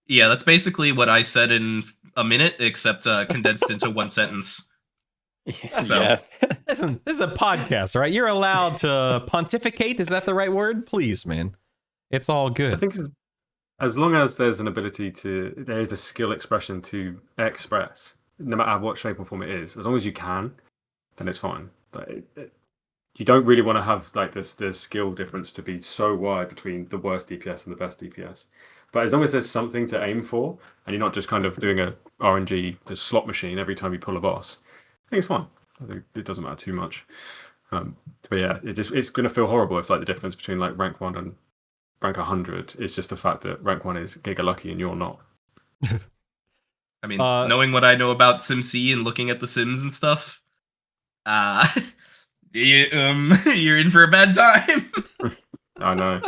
Yeah, that's basically what I said in a minute, except condensed into one sentence. Yeah. So Listen, this is a podcast, all right? You're allowed to pontificate. Is that the right word? Please, man. It's all good. I think as long as there's an ability there is a skill expression to express, no matter what shape or form it is, as long as you can, then it's fine. You don't really want to have like this skill difference to be so wide between the worst DPS and the best DPS. But as long as there's something to aim for, and you're not just kind of doing a RNG to slot machine every time you pull a boss, I think it's fine. I think it doesn't matter too much. But yeah, it's going to feel horrible if like the difference between like rank 1 and rank 100 is just the fact that rank 1 is giga lucky and you're not. I mean, knowing what I know about SimC and looking at the Sims and stuff, you're in for a bad time. I know.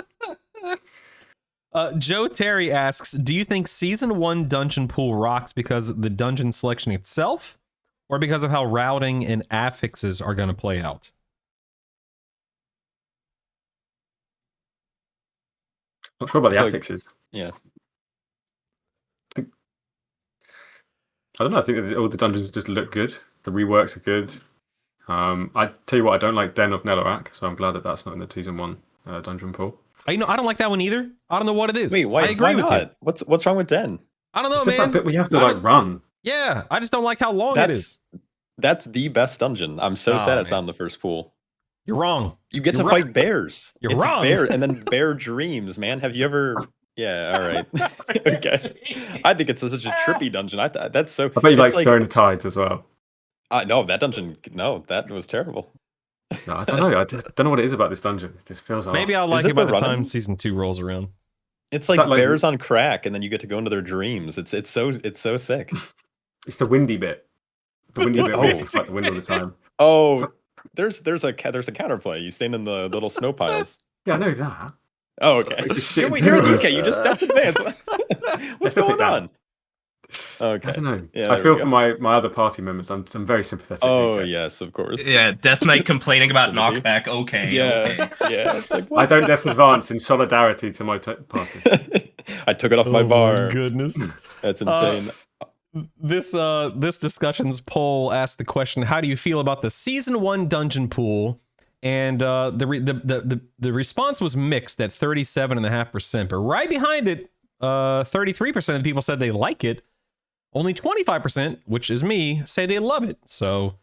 Joe Terry asks, do you think Season 1 dungeon pool rocks because of the dungeon selection itself, or because of how routing and affixes are going to play out? Not sure about the affixes. Yeah. I don't know. I think all the dungeons just look good. The reworks are good. I tell you what, I don't like Den of Nelorak, so I'm glad that that's not in the Season 1 dungeon pool. I don't like that one either. I don't know what it is. Wait, why, I agree why with not? you. What's wrong with Den? I don't know, It's just man. that bit where you have to like run. Yeah, I just don't like how long it is. That's the best dungeon. I'm so sad it's not in the first pool. You're wrong. You get You're to wrong. fight bears. You're it's wrong. Bear, and then bear dreams, man. Have you ever? Yeah, all right. Okay. I think it's such a trippy dungeon. That's so. I bet you it's like Throne of Tides as well. No, that dungeon. No, that was terrible. No, I don't know. I just don't know what it is about this dungeon. It just feels Maybe I'll like it it by the the time running? Season 2 rolls around. It's that like like- bears on crack, and then you get to go into their dreams. It's so sick. It's the windy bit. The windy bit where you have to Oh. fight the wind all the time. Oh, there's a counterplay. You stand in the little snow piles. Yeah, I know that. Oh, okay. It's just shit You're in in the UK. You just that's advanced. What's Let's going take that. on? Okay. I don't know. Yeah, I there feel we for go. my other party members. I'm very sympathetic. Oh UK. yes, of course. Yeah, Death Knight complaining about Absolutely. knockback. Okay. Yeah, Okay. yeah. It's like I what? don't disadvance in solidarity to my party. I took it off my Oh bar. goodness. That's insane. This discussion's poll asked the question, how do you feel about the Season 1 dungeon pool? And the response was mixed at 37.5%, but right behind it, 33% of people said they like it. Only 25%, which is me, say they love it. So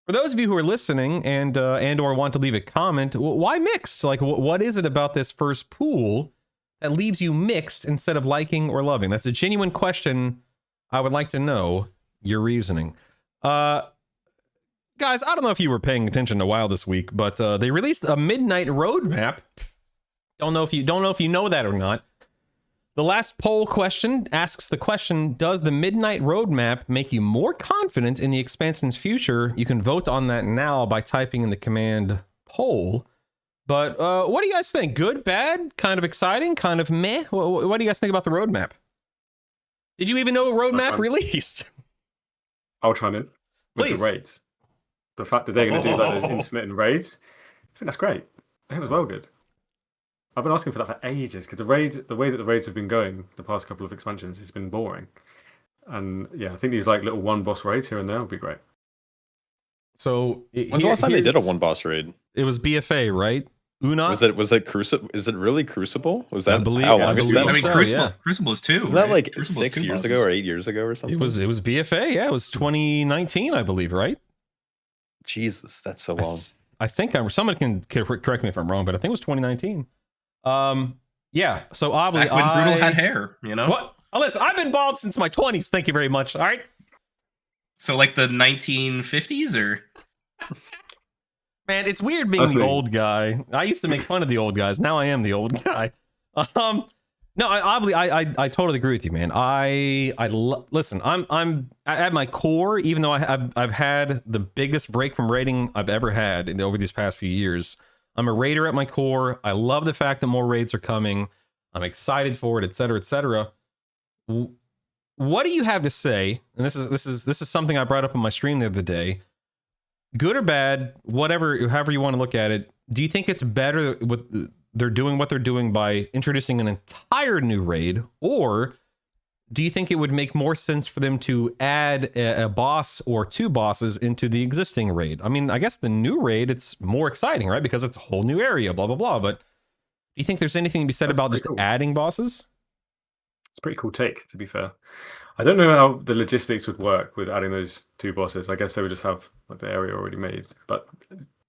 for those of you who are listening and or want to leave a comment, why mixed? Like, what is it about this first pool that leaves you mixed instead of liking or loving? That's a genuine question. I would like to know your reasoning. Guys, I don't know if you were paying attention to WoW this week, but they released a midnight roadmap. Don't know if you know that or not. The last poll question asks the question, does the midnight roadmap make you more confident in the expansion's future? You can vote on that now by typing in the command poll. But what do you guys think? Good, bad, kind of exciting, kind of meh? What do you guys think about the roadmap? Did you even know a roadmap released? I'll chime in with Please. the raids. The fact that they're going to do like those intermittent raids, I think that's great. I think it was well good. I've been asking for that for ages because the way that the raids have been going the past couple of expansions has been boring. And yeah, I think these like little one boss raids here and there would be great. So When's the last time they did a one boss raid? It was BFA, right? Unot? Was it Crucible? Is it really Crucible? Was that I believe- how I long it's believe been? I mean, So, Crucible, yeah. Crucible is 2. Isn't that right? like Crucible's 6 2 years bosses. ago or 8 years ago or something? It was BFA, yeah. It was 2019, I believe, right? Jesus, that's so long. I think somebody can correct me if I'm wrong, but I think it was 2019. Yeah. So Obli, Back when Brutal had hair, you know? What? Oh, listen, I've been bald since my 20s. Thank you very much. All right. So like the 1950s or? Man, it's weird being the old guy. I used to make fun of the old guys. Now I am the old guy. No, I totally agree with you, man. Listen. I'm at my core, even though I've had the biggest break from raiding I've ever had over these past few years. I'm a raider at my core. I love the fact that more raids are coming. I'm excited for it, etc., etc. What do you have to say? And this is something I brought up on my stream the other day. Good or bad, whatever, however you want to look at it. Do you think it's better with they're doing what they're doing by introducing an entire new raid, or do you think it would make more sense for them to add a boss or two bosses into the existing raid? I mean, I guess the new raid, it's more exciting, right? Because it's a whole new area, blah, blah, blah. But do you think there's anything to be said about just adding bosses? It's a pretty cool take, to be fair. I don't know how the logistics would work with adding those two bosses. I guess they would just have like the area already made. But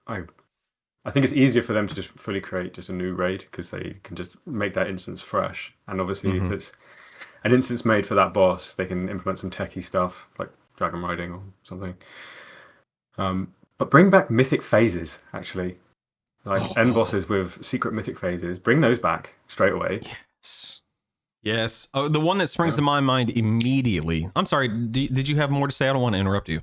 I think it's easier for them to just fully create just a new raid because they can just make that instance fresh. And obviously, if it's an instance made for that boss, they can implement some techie stuff like dragon riding or something. But bring back mythic phases, actually. Like end bosses with secret mythic phases. Bring those back straight away. Yes. Oh, the one that springs to my mind immediately. I'm sorry, did you have more to say? I don't want to interrupt you.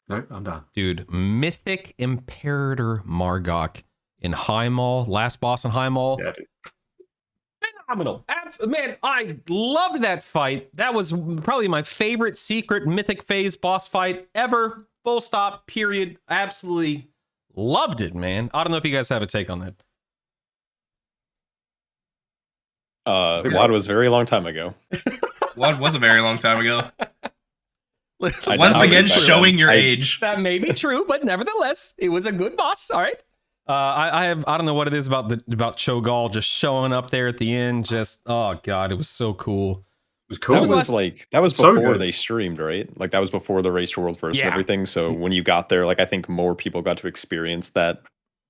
No, I'm done. Dude, Mythic Imperator Margok in High Mall, last boss in High Mall. Yeah, dude. Phenomenal. Man, I loved that fight. That was probably my favorite secret mythic phase boss fight ever. Full stop, period. Absolutely loved it, man. I don't know if you guys have a take on that. WoD was a very long time ago. WoD was a very long time ago. I Once did again, not back showing then. your age. That may be true, but nevertheless, it was a good boss. All right. I don't know what it is about Cho'Gall just showing up there at the end. Just, oh god, it was so cool. It was cool. That was so before good. they streamed, right? Like that was before the Race to World First and Yeah. everything. So when you got there, like I think more people got to experience that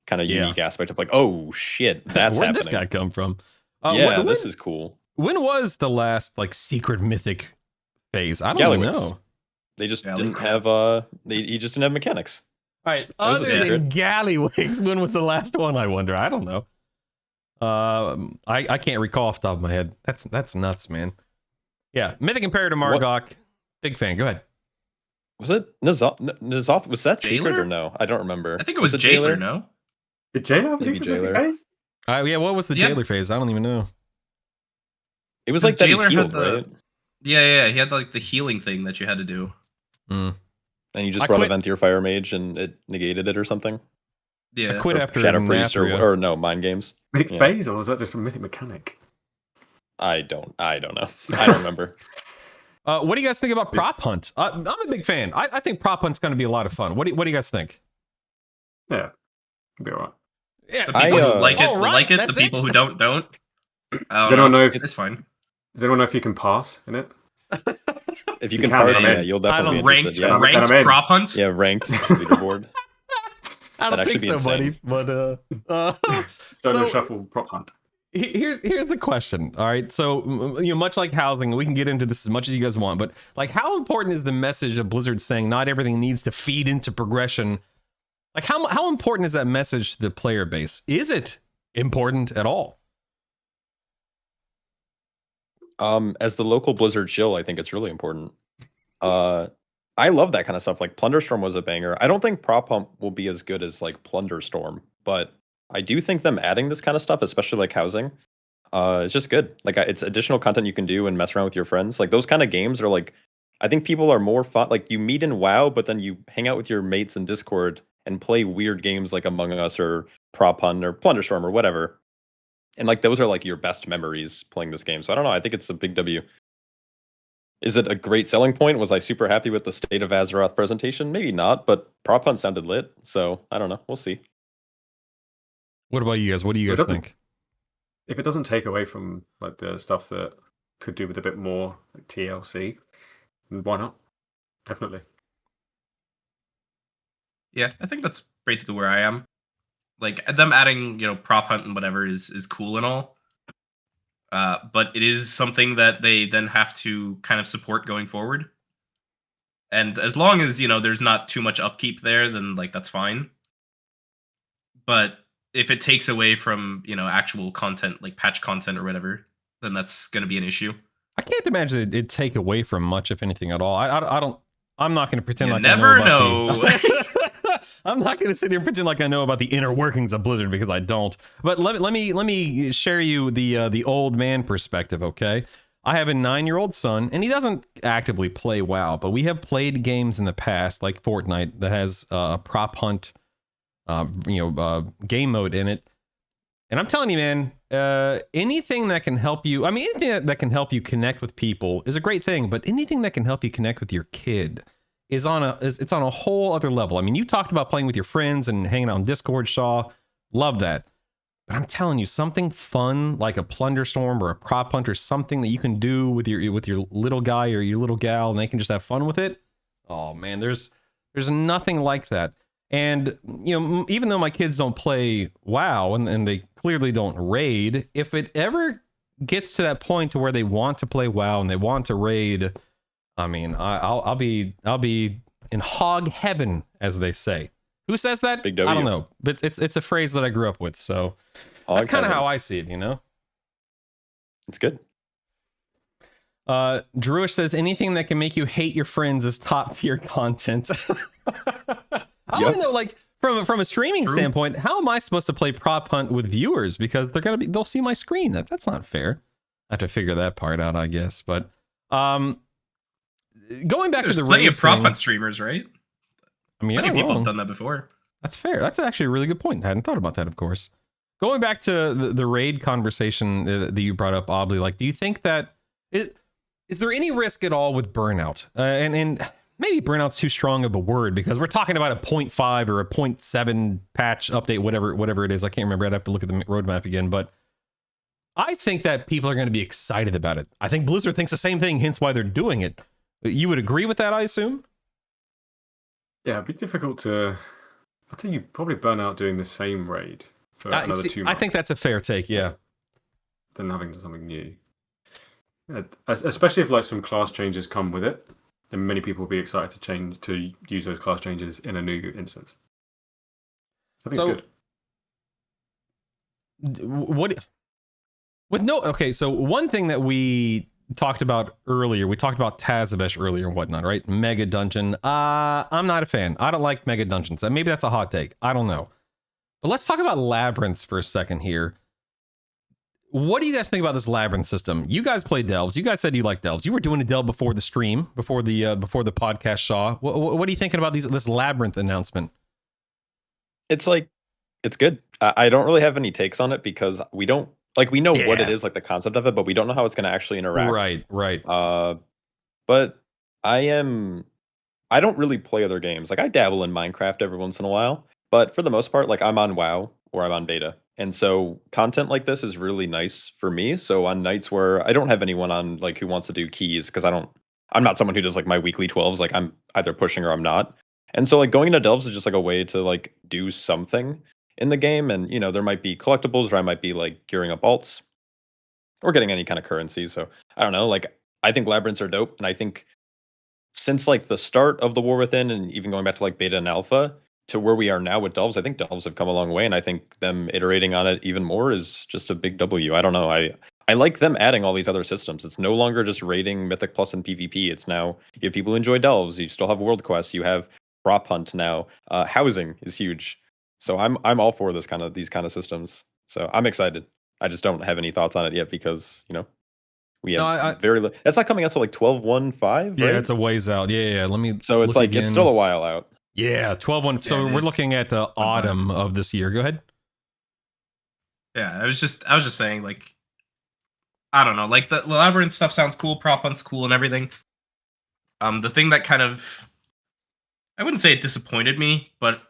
kind of unique aspect of like, oh shit, that's Where'd happening. this guy come from? This is cool. When was the last like secret mythic phase? I don't even know. They just Galley didn't crap. have he just didn't have mechanics. All right, was a other than secret. Galleywigs, when was the last one? I wonder. I don't know. I can't recall off the top of my head. That's nuts, man. Yeah, Mythic Imperator Margok, big fan. Go ahead. Was it N'Zoth? Was that secret Jailer? or no? I don't remember. I think it was Jailer, no? Did Jailer have a Maybe secret mythic Jailer. phase? Yeah, what was the Yeah. jailer phase? I don't even know. It was like that he Jailer had healed, the- right? Yeah, he had like the healing thing that you had to do. And you just I brought quit- a Venthyr Fire Mage and it negated it or something. Yeah. I quit Or after Shadow Priest Nathria. or no, Mind Games. Mythic Yeah. phase, or was that just a mythic mechanic? I don't know. I don't remember. What do you guys think about Prop Hunt? I'm a big fan. I think Prop Hunt's going to be a lot of fun. What do you guys think? Yeah, it'll be alright. Yeah, The people who like it all will right, like it. The that's people who don't. I Does don't anyone know if It's fine. Does anyone know if you can pass in it? If you You can can, parse, I mean, yeah, you'll definitely be Ranked, interested. Yeah, ranked I'm in. prop hunt. yeah, ranked leaderboard. I don't That'd think so, actually be buddy. But Solo So- shuffle prop hunt. here's the question. All right, so much like housing, we can get into this as much as you guys want, but like, how important is the message of Blizzard saying not everything needs to feed into progression? Like, how important is that message to the player base? Is it important at all? As the local Blizzard shill, I think it's really important. I love that kind of stuff. Like Plunderstorm was a banger. I don't think Prop Hunt will be as good as like Plunderstorm, but I do think them adding this kind of stuff, especially like housing, it's just good. Like it's additional content you can do and mess around with your friends. Like those kind of games are like, I think people are more fun. Like you meet in WoW, but then you hang out with your mates in Discord and play weird games like Among Us or Prop Hunt or Plunderstorm or whatever. And like those are like your best memories playing this game. So I don't know. I think it's a big W. Is it a great selling point? Was I super happy with the State of Azeroth presentation? Maybe not, but Prop Hunt sounded lit. So I don't know. We'll see. What about you guys? What do you It guys doesn't- think? If it doesn't take away from like the stuff that could do with a bit more like, TLC, then why not? Definitely. Yeah, I think that's basically where I am. Like them adding, prop hunt and whatever is cool and all. But it is something that they then have to kind of support going forward. And as long as, there's not too much upkeep there, then like that's fine. But if it takes away from, actual content, like patch content or whatever, then that's going to be an issue. I can't imagine it'd take away from much, if anything at all. I'm not going to pretend You like never I know. know. About I'm not going to sit here and pretend like I know about the inner workings of Blizzard because I don't. But let me share you the old man perspective, okay? I have a 9-year-old son, and he doesn't actively play WoW, but we have played games in the past, like Fortnite, that has a prop hunt, game mode in it. And I'm telling you, man, anything that can help you, I mean, anything that can help you connect with people is a great thing, but anything that can help you connect with your kid is it's on a whole other level. I mean, you talked about playing with your friends and hanging out on Discord, Shaw. Love that. But I'm telling you, something fun like a plunderstorm or a prop hunt or something that you can do with your little guy or your little gal, and they can just have fun with it. Oh man, there's nothing like that. And you know, even though my kids don't play WoW and they clearly don't raid, if it ever gets to that point to where they want to play WoW and they want to raid, I mean, I'll be in hog heaven, as they say. Who says that? Big W. I don't know, but it's a phrase that I grew up with, so that's kind of how I see it, you know. It's good. Druish says anything that can make you hate your friends is top tier content. I want to know, like, from a streaming standpoint, how am I supposed to play prop hunt with viewers? Because they'll see my screen. That's not fair. I have to figure that part out, I guess. But going back to the plenty raid of prop thing, hunt streamers, right? I mean, Many people have done that before. That's fair. That's actually a really good point. I hadn't thought about that, of course. Going back to the raid conversation that you brought up, Obli, like, do you think that is there any risk at all with burnout? And maybe burnout's too strong of a word because we're talking about a 0.5 or a 0.7 patch update, whatever it is. I can't remember. I'd have to look at the roadmap again, but I think that people are going to be excited about it. I think Blizzard thinks the same thing, hence why they're doing it. You would agree with that, I assume? Yeah, it'd be difficult to. I think you probably burn out doing the same raid for another 2 months. I think that's a fair take, yeah. Than having something new. Yeah, especially if like some class changes come with it, then many people will be excited to use those class changes in a new instance. I think it's good. Okay, so one thing that we talked about earlier, we talked about Tazavesh earlier and whatnot, right? Mega Dungeon. I'm not a fan. I don't like Mega Dungeons. Maybe that's a hot take. I don't know. But let's talk about Labyrinths for a second here. What do you guys think about this Labyrinth system? You guys play Delves. You guys said you like Delves. You were doing a Delve before the stream, before the podcast, Shaw. What are you thinking about this Labyrinth announcement? It's good. I don't really have any takes on it because we know what it is, like the concept of it, but we don't know how it's going to actually interact. Right. But I don't really play other games. Like I dabble in Minecraft every once in a while, but for the most part, like I'm on WoW or I'm on beta. And so content like this is really nice for me. So on nights where I don't have anyone on like who wants to do keys, because I'm not someone who does like my weekly 12s, like I'm either pushing or I'm not. And so like going into Delves is just like a way to like do something in the game. And you know, there might be collectibles or I might be like gearing up alts or getting any kind of currency. So I don't know, like I think Labyrinths are dope. And I think since like the start of the War Within and even going back to like beta and alpha, to where we are now with Delves, I think Delves have come a long way, and I think them iterating on it even more is just a big W. I don't know. I like them adding all these other systems. It's no longer just raiding Mythic Plus and PvP. It's now you have people who enjoy Delves. You still have World Quest. You have Prop Hunt now. Housing is huge. So I'm all for these kind of systems. So I'm excited. I just don't have any thoughts on it yet because you know we have very little. That's not coming out till like 12.1.5. Yeah, right? It's a ways out. Yeah. Let me. So it's like again. It's still a while out. Yeah, 12.1. So we're looking at autumn of this year. Go ahead. Yeah, I was just saying, like, I don't know, like the Labyrinth stuff sounds cool, prop hunt's cool and everything. The thing that kind of, I wouldn't say it disappointed me, but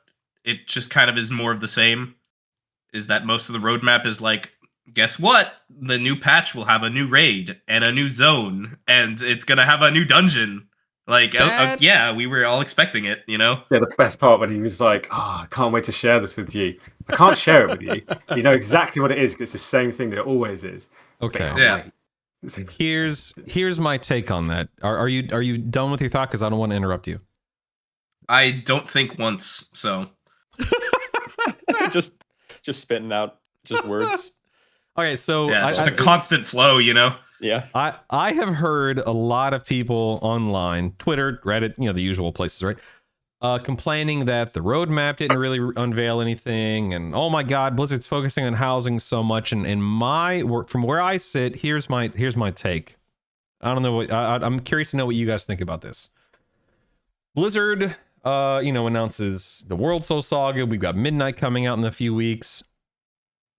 it just kind of is more of the same, is that most of the roadmap is like, guess what? The new patch will have a new raid and a new zone, and it's gonna have a new dungeon. Like, yeah, we were all expecting it, you know? Yeah, the best part when he was like, I can't wait to share this with you. I can't share it with you. You know exactly what it is, because it's the same thing that it always is. Okay. Yeah. Here's my take on that. Are you done with your thought? Because I don't want to interrupt you. I don't think once, so. just spitting out just words. Okay, so yeah, it's just a constant flow, you know? Yeah. I have heard a lot of people online, Twitter, Reddit, you know, the usual places, right? Complaining that the roadmap didn't really unveil anything, and oh my god, Blizzard's focusing on housing so much. And from where I sit, here's my take. I don't know what I'm curious to know what you guys think about this. Blizzard, announces the World Soul Saga. We've got Midnight coming out in a few weeks.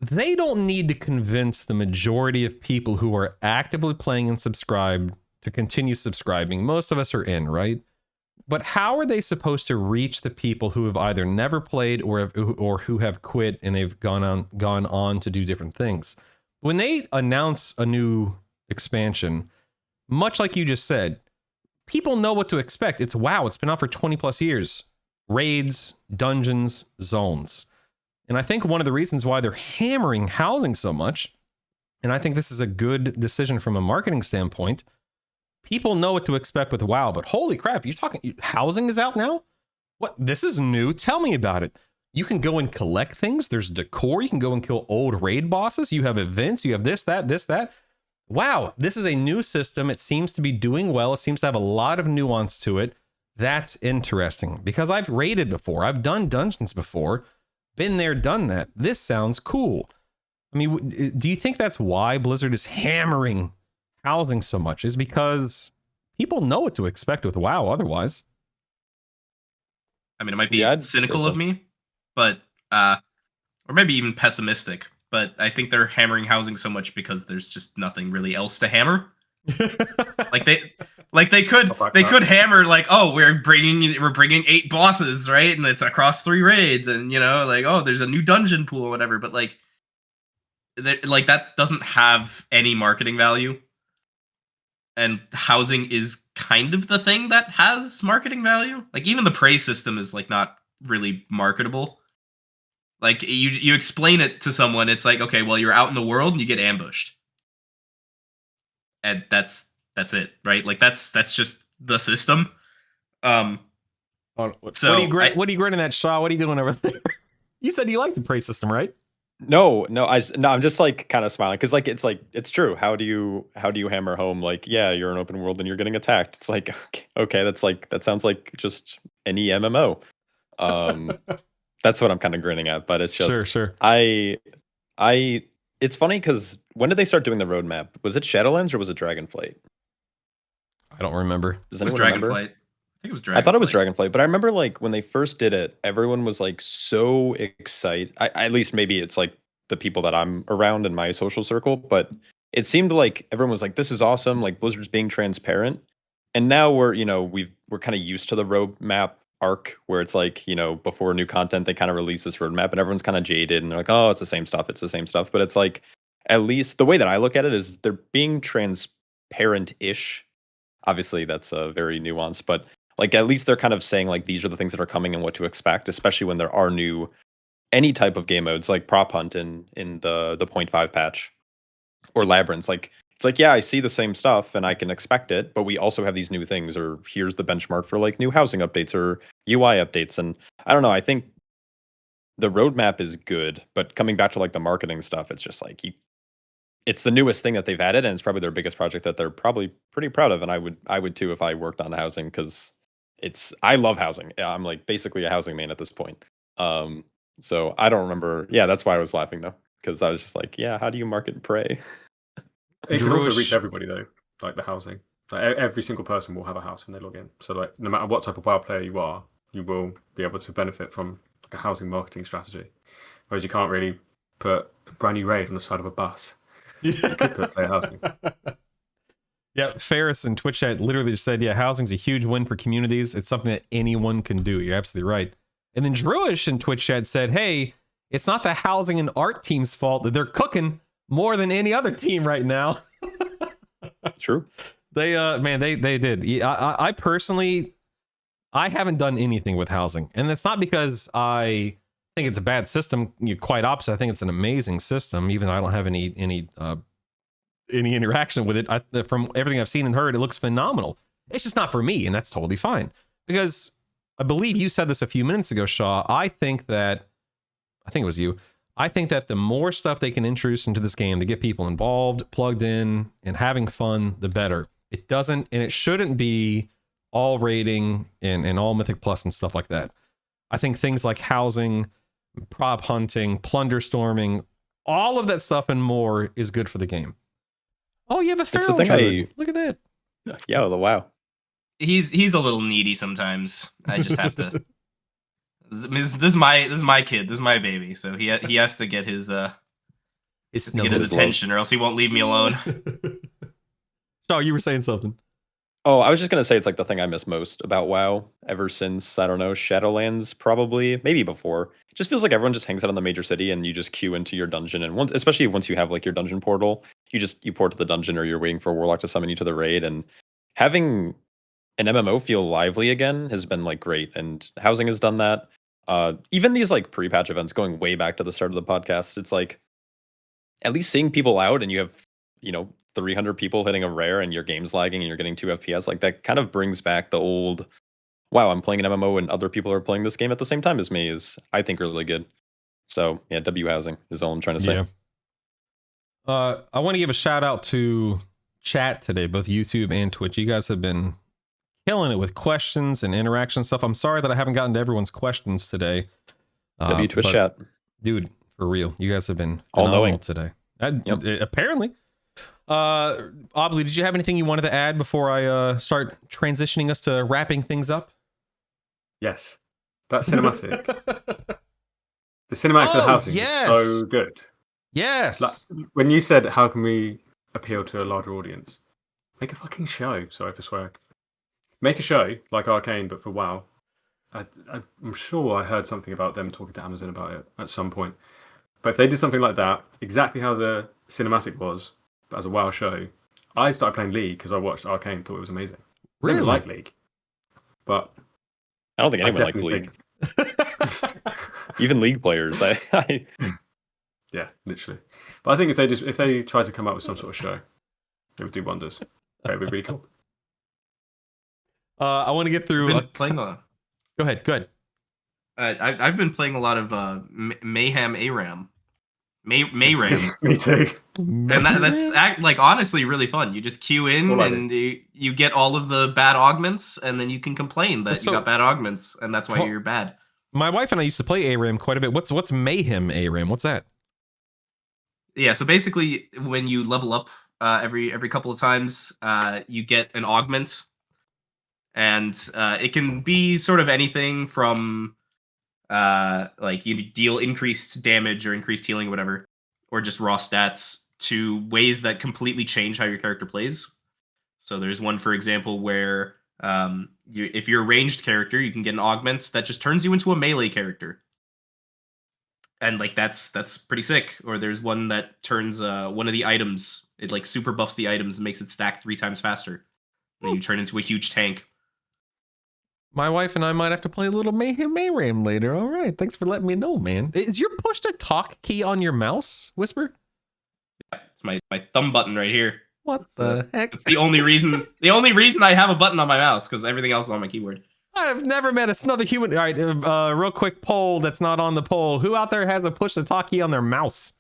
they don't need to convince the majority of people who are actively playing and subscribed to continue subscribing. Most of us are in, right? But how are they supposed to reach the people who have either never played or who have quit and they've gone on to do different things? When they announce a new expansion, much like you just said, people know what to expect. It's WoW. It's been out for 20 plus years. Raids, dungeons, zones. And I think one of the reasons why they're hammering housing so much, and I think this is a good decision from a marketing standpoint, people know what to expect with WoW, but holy crap, you're talking housing is out now? What? This is new. Tell me about it. You can go and collect things. There's decor. You can go and kill old raid bosses. You have events. You have this, that. Wow, this is a new system. It seems to be doing well. It seems to have a lot of nuance to it. That's interesting because I've raided before. I've done dungeons before. Been there, done that. This sounds cool. I mean, do you think that's why Blizzard is hammering housing so much? Is because people know what to expect with WoW otherwise? I mean, it might be cynical of me, but or maybe even pessimistic. But I think they're hammering housing so much because there's just nothing really else to hammer. they could hammer like, oh, we're bringing 8 bosses, right? And it's across 3 raids, and like, oh, there's a new dungeon pool or whatever. But like that doesn't have any marketing value. And housing is kind of the thing that has marketing value. Like even the prey system is like not really marketable. Like you explain it to someone, it's like, okay, well, you're out in the world and you get ambushed. And that's it, right? Like that's just the system. So what are you grinning at, Shaw? What are you doing over there? You said you like the prey system, right? No, I'm just like kind of smiling because like it's true. How do you hammer home like, yeah, you're in an open world and you're getting attacked? It's like okay, that sounds like just any MMO. That's what I'm kind of grinning at, but it's just sure. It's funny because when did they start doing the roadmap? Was it Shadowlands or was it Dragonflight? I don't remember. Does it was anyone Dragonflight. remember? I think it was Dragonflight. I thought it was Dragonflight, but I remember like when they first did it, everyone was like so excited. At least maybe it's like the people that I'm around in my social circle, but it seemed like everyone was like, "This is awesome!" Like Blizzard's being transparent, and now we're kind of used to the roadmap arc where it's like before new content they kind of release this roadmap and everyone's kind of jaded and they're like, oh, it's the same stuff, but it's like at least the way that I look at it is they're being transparent-ish. Obviously that's very nuanced, but like at least they're kind of saying like these are the things that are coming and what to expect, especially when there are any type of game modes like prop hunt in the 0.5 patch or labyrinths. Like it's like, yeah, I see the same stuff and I can expect it, but we also have these new things, or here's the benchmark for like new housing updates or UI updates. And I don't know, I think the roadmap is good, but coming back to like the marketing stuff, it's just like it's the newest thing that they've added, and it's probably their biggest project that they're probably pretty proud of. And I would too if I worked on housing, because I love housing. I'm like basically a housing main at this point. So I don't remember. Yeah, that's why I was laughing though, because I was just like, yeah, how do you market prey? It can also reach everybody though, like the housing. Like every single person will have a house when they log in. So like no matter what type of WoW player you are, you will be able to benefit from like a housing marketing strategy. Whereas you can't really put a brand new raid on the side of a bus. You could put player housing. Yeah, Ferris in Twitch chat literally just said, yeah, housing's a huge win for communities. It's something that anyone can do. You're absolutely right. And then Drewish in Twitch chat said, hey, it's not the housing and art team's fault that they're cooking more than any other team right now. True. They did. I personally, I haven't done anything with housing, and it's not because I think it's a bad system. Quite opposite. I think it's an amazing system, even though I don't have any interaction with it. From everything I've seen and heard, it looks phenomenal. It's just not for me, and that's totally fine. Because I believe you said this a few minutes ago, Shaw. I think it was you. I think that the more stuff they can introduce into this game to get people involved, plugged in, and having fun, the better. It doesn't, and it shouldn't be all raiding and all Mythic Plus and stuff like that. I think things like housing, prop hunting, plunder storming, all of that stuff and more is good for the game. Oh, you have a feral druid. Look at that. Yeah, wow. He's a little needy sometimes. I just have to. This is my kid. This is my baby. So he has to get his His To get his Snuggles. attention, or else he won't leave me alone. Oh, you were saying something. Oh, I was just gonna say it's like the thing I miss most about WoW ever since, I don't know, Shadowlands, probably, maybe before. It just feels like everyone just hangs out in the major city and you just queue into your dungeon, and once, especially once you have like your dungeon portal, you port to the dungeon, or you're waiting for a warlock to summon you to the raid, and having an MMO feel lively again has been like great, and housing has done that. Even these like pre-patch events, going way back to the start of the podcast, it's like at least seeing people out and you have, 300 people hitting a rare and your game's lagging and you're getting 2 FPS, like that kind of brings back the old, wow, I'm playing an MMO and other people are playing this game at the same time as me, is, I think, really good. So yeah, W housing is all I'm trying to say. Yeah. I want to give a shout out to chat today, both YouTube and Twitch. You guys have been killing it with questions and interaction stuff. I'm sorry that I haven't gotten to everyone's questions today. W Twitch but, chat. Dude, for real. You guys have been All phenomenal knowing today. Yep. Apparently. Obli, did you have anything you wanted to add before I start transitioning us to wrapping things up? Yes. That cinematic. The cinematic for the housing is so good. Yes. Like, when you said, how can we appeal to a larger audience? Make a fucking show. Sorry for swearing. Make a show like Arcane, but for WoW. I'm sure I heard something about them talking to Amazon about it at some point. But if they did something like that, exactly how the cinematic was, but as a WoW show, I started playing League because I watched Arcane and thought it was amazing. Really? I didn't like League. But I don't think anyone likes League. Even League players. Yeah, literally. But I think if they tried to come up with some sort of show, it would do wonders. It would be really cool. I want to get through. Playing a. Go ahead. I've been playing a lot of Mayhem ARAM. Mayram. Me too. And that's like honestly really fun. You just queue in and you get all of the bad augments, and then you can complain that you got bad augments, and that's why you're bad. My wife and I used to play ARAM quite a bit. What's Mayhem ARAM? What's that? Yeah, so basically when you level up every couple of times, you get an augment, and it can be sort of anything from like you deal increased damage or increased healing or whatever, or just raw stats, to ways that completely change how your character plays. So there's one, for example, where if you're a ranged character, you can get an augment that just turns you into a melee character. And like that's pretty sick. Or there's one that turns one of the items, it like super buffs the items and makes it stack 3 times faster. And then you turn into a huge tank. My wife and I might have to play a little Mayhem ARAM later. All right, thanks for letting me know, man. Is your push to talk key on your mouse, Whispyr? Yeah, it's my thumb button right here. What the heck? It's the only reason I have a button on my mouse, because everything else is on my keyboard. I've never met another human. All right, real quick poll that's not on the poll. Who out there has a push to talk key on their mouse?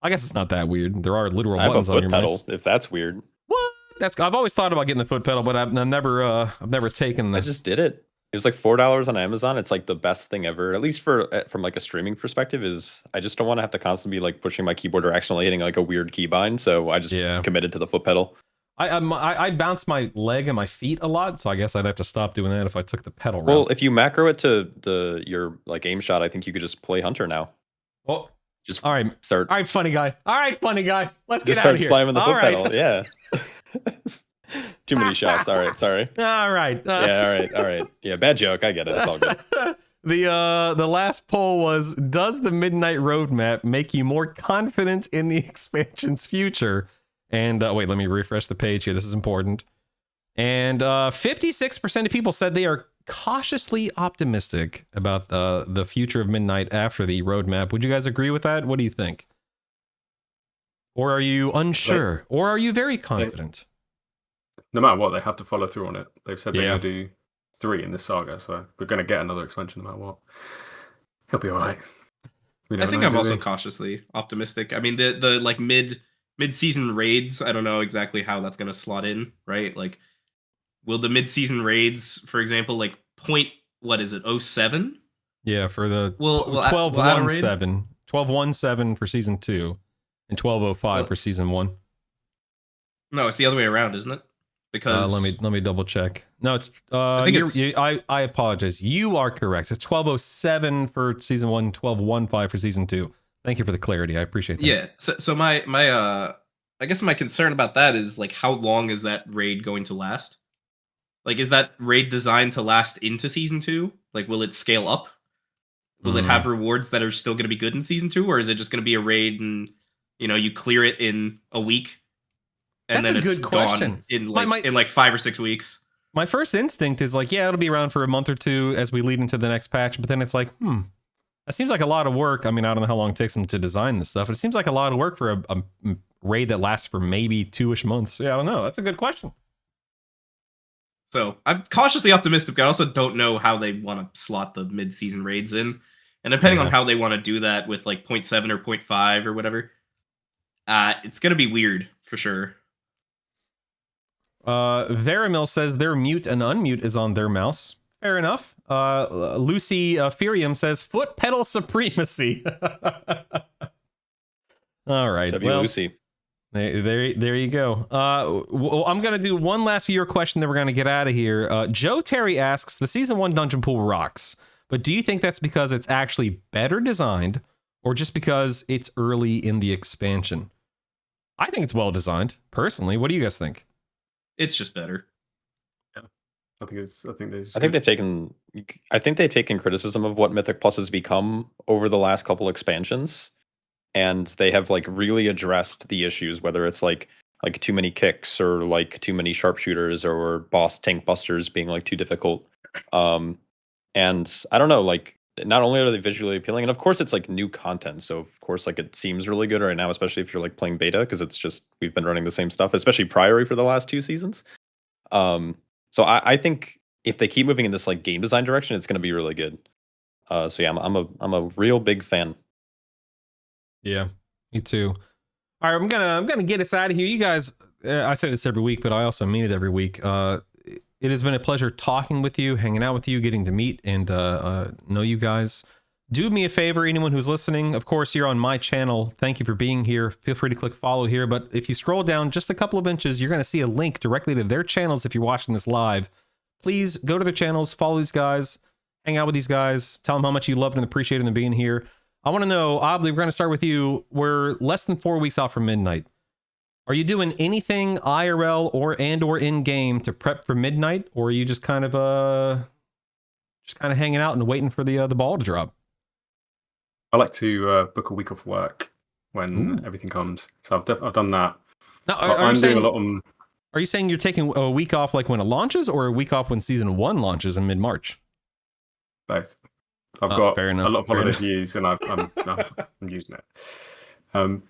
I guess it's not that weird. There are literal buttons on your mouse. If that's weird. What? I've always thought about getting the foot pedal, but I've never taken. I just did it. It was like $4 on Amazon. It's like the best thing ever, at least from like a streaming perspective. Is I just don't want to have to constantly be like pushing my keyboard or accidentally hitting like a weird keybind. So I just committed to the foot pedal. I bounce my leg and my feet a lot, so I guess I'd have to stop doing that if I took the pedal route. Well, if you macro it to your like aim shot, I think you could just play Hunter now. Well, just all right, start. All right, funny guy. Let's get out of here. Start slamming the foot pedal. Yeah. Too many shots. All right, sorry. All right. Yeah, all right. Yeah, bad joke. I get it. It's all good. The last poll was: does the Midnight Roadmap make you more confident in the expansion's future? And wait, let me refresh the page here. This is important. And 56% of people said they are cautiously optimistic about the future of Midnight after the roadmap. Would you guys agree with that? What do you think? Or are you unsure? Or are you very confident? No matter what, they have to follow through on it. They've said they're going to do 3 in this saga, so we're going to get another expansion no matter what. He'll be all right. I think I'm also cautiously optimistic. I mean, the like mid-season raids, I don't know exactly how that's going to slot in, right? Like, will the mid-season raids, for example, like what is it, 07? Yeah, for the 12-1-7. 12-1-7 for season 2 and 12-05 for season 1. No, it's the other way around, isn't it? Because let me double check. No, it's I apologize. You are correct. It's 12-07 for season 1, 12-1-5 for season 2. Thank you for the clarity. I appreciate that. Yeah. So my I guess my concern about that is like how long is that raid going to last? Like, is that raid designed to last into season 2? Like, will it scale up? Will it have rewards that are still going to be good in season 2, or is it just going to be a raid and you clear it in a week and That's then a it's good question. gone in like 5 or 6 weeks? My first instinct is like, yeah, it'll be around for a month or two as we lead into the next patch. But then it's like, that seems like a lot of work. I mean, I don't know how long it takes them to design this stuff, but it seems like a lot of work for a raid that lasts for maybe 2-ish months. Yeah, I don't know. That's a good question. So I'm cautiously optimistic. I also don't know how they want to slot the mid-season raids in. And depending on how they want to do that with like 0.7 or 0.5 or whatever, it's going to be weird for sure. Veramil says their mute and unmute is on their mouse. Fair enough. Lucy Furium says foot pedal supremacy. All right. Lucy. There you go. I'm going to do one last viewer question, then we're going to get out of here. Joe Terry asks, the Season 1 dungeon pool rocks, but do you think that's because it's actually better designed or just because it's early in the expansion? I think it's well designed, personally. What do you guys think? It's just better. Yeah. I think they've taken criticism of what Mythic Plus has become over the last couple expansions. And they have like really addressed the issues, whether it's like too many kicks or like too many sharpshooters or boss tank busters being like too difficult. And I don't know, like not only are they visually appealing, and of course it's like new content, so of course like it seems really good right now, especially if you're like playing beta, because it's just we've been running the same stuff, especially Priory for the last 2 seasons. So I think if they keep moving in this like game design direction, it's going to be really good. So yeah, I'm a real big fan. Yeah, me too. All right, I'm gonna get us out of here. You guys, I say this every week, but I also mean it every week. It has been a pleasure talking with you, hanging out with you, getting to meet and know you guys. Do me a favor, anyone who's listening. Of course, you're on my channel. Thank you for being here. Feel free to click follow here. But if you scroll down just a couple of inches, you're going to see a link directly to their channels if you're watching this live. Please go to their channels, follow these guys, hang out with these guys, tell them how much you loved and appreciated them being here. I want to know, Obli, we're going to start with you. We're less than 4 weeks out from midnight. Are you doing anything IRL or in-game to prep for midnight, or are you just kind of hanging out and waiting for the ball to drop? I like to book a week off work when everything comes. So I've done that. Now, I'm doing a lot on. Are you saying you're taking a week off like when it launches, or a week off when Season 1 launches in mid-March? Both. I've got fair enough, a lot of holiday to use, and I'm using it.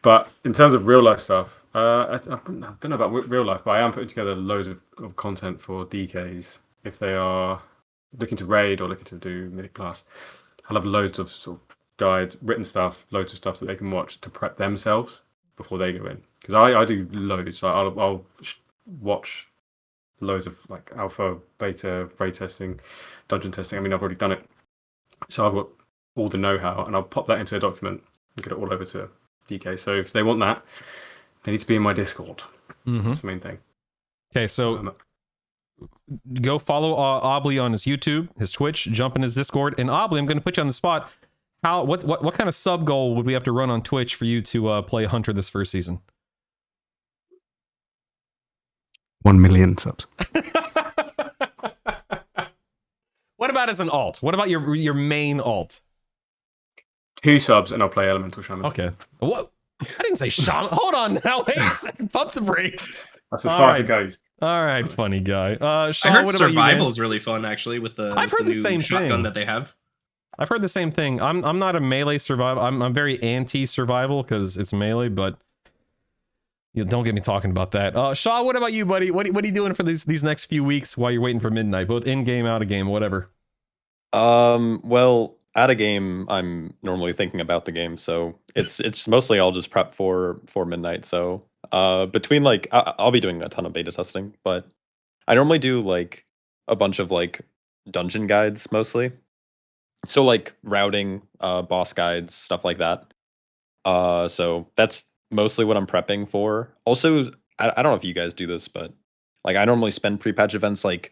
But in terms of real life stuff, I don't know about real life, but I am putting together loads of content for DKs if they are looking to raid or looking to do Mythic Plus. I'll have loads of sort of guides, written stuff, loads of stuff that they can watch to prep themselves before they go in. Because I do loads. I'll watch loads of like alpha, beta, raid testing, dungeon testing. I mean, I've already done it. So I've got all the know-how, and I'll pop that into a document and get it all over to DK. So if they want that, they need to be in my Discord. That's the main thing. Okay, so go follow Obli on his YouTube, his Twitch, jump in his Discord, and Obli, I'm going to put you on the spot. What kind of sub goal would we have to run on Twitch for you to play Hunter this first season? 1 million subs. What about as an alt? What about your main alt? 2 subs and I'll play Elemental Shaman. Okay. What? I didn't say Shaman. Hold on now. Wait a second. Pump the brakes. That's as far as it goes. All right, funny guy. Sean, I heard what survival is really fun actually with the I've heard the same shotgun thing that they have. I've heard the same thing. I'm not a melee survival. I'm very anti-survival because it's melee, but don't get me talking about that. Shaw, what about you, buddy? What are you doing for these next few weeks while you're waiting for midnight, both in game, out of game, whatever? Well, out of game, I'm normally thinking about the game, so it's mostly I'll just prep for midnight. So between like I'll be doing a ton of beta testing, but I normally do like a bunch of like dungeon guides mostly. So like routing, boss guides, stuff like that. So that's mostly what I'm prepping for. Also, I don't know if you guys do this, but like I normally spend pre-patch events like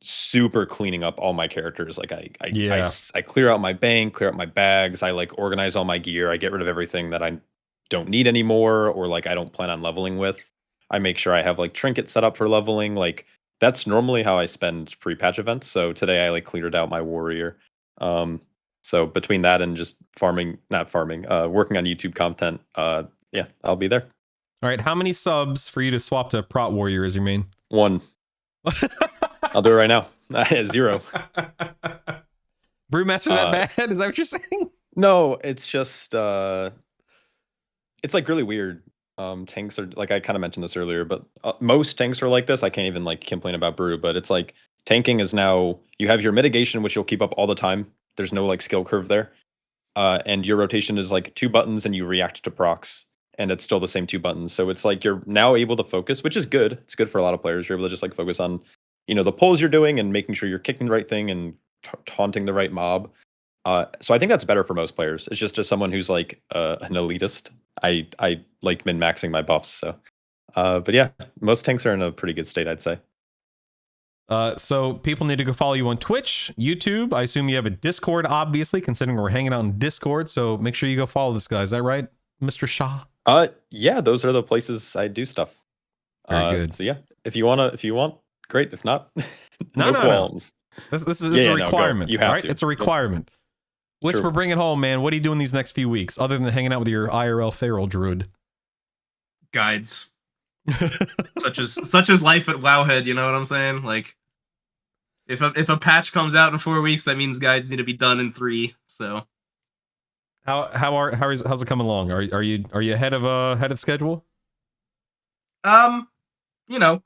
super cleaning up all my characters. Like Yeah. I clear out my bank, clear out my bags. I like organize all my gear. I get rid of everything that I don't need anymore or like I don't plan on leveling with. I make sure I have like trinkets set up for leveling. Like that's normally how I spend pre-patch events. So today I like cleared out my warrior. So between that and just working on YouTube content, yeah, I'll be there. All right, how many subs for you to swap to Prot Warrior as your main? 1. I'll do it right now. 0. Brewmaster that bad? Is that what you're saying? No, it's just it's like really weird. Tanks are like I kind of mentioned this earlier, but most tanks are like this. I can't even like complain about brew, but it's like tanking is now you have your mitigation, which you'll keep up all the time. There's no like skill curve there, and your rotation is like 2 buttons, and you react to procs, and it's still the same 2 buttons. So it's like you're now able to focus, which is good. It's good for a lot of players. You're able to just like focus on, the pulls you're doing and making sure you're kicking the right thing and taunting the right mob. So I think that's better for most players. It's just as someone who's like an elitist, I like min-maxing my buffs. So, but yeah, most tanks are in a pretty good state, I'd say. So people need to go follow you on Twitch, YouTube. I assume you have a Discord, obviously, considering we're hanging out in Discord. So make sure you go follow this guy. Is that right, Mr. Shaw? Yeah, those are the places I do stuff. Very good. So yeah, if you want, great. If not, no qualms. This is a requirement. You have right? to. It's a requirement. Whispyr, True. bring it home, man. What are you doing these next few weeks, other than hanging out with your IRL feral druid? Guides. such as life at Wowhead, you know what I'm saying? Like, if a patch comes out in 4 weeks, that means guides need to be done in 3. So, how's it coming along? Are you ahead of schedule?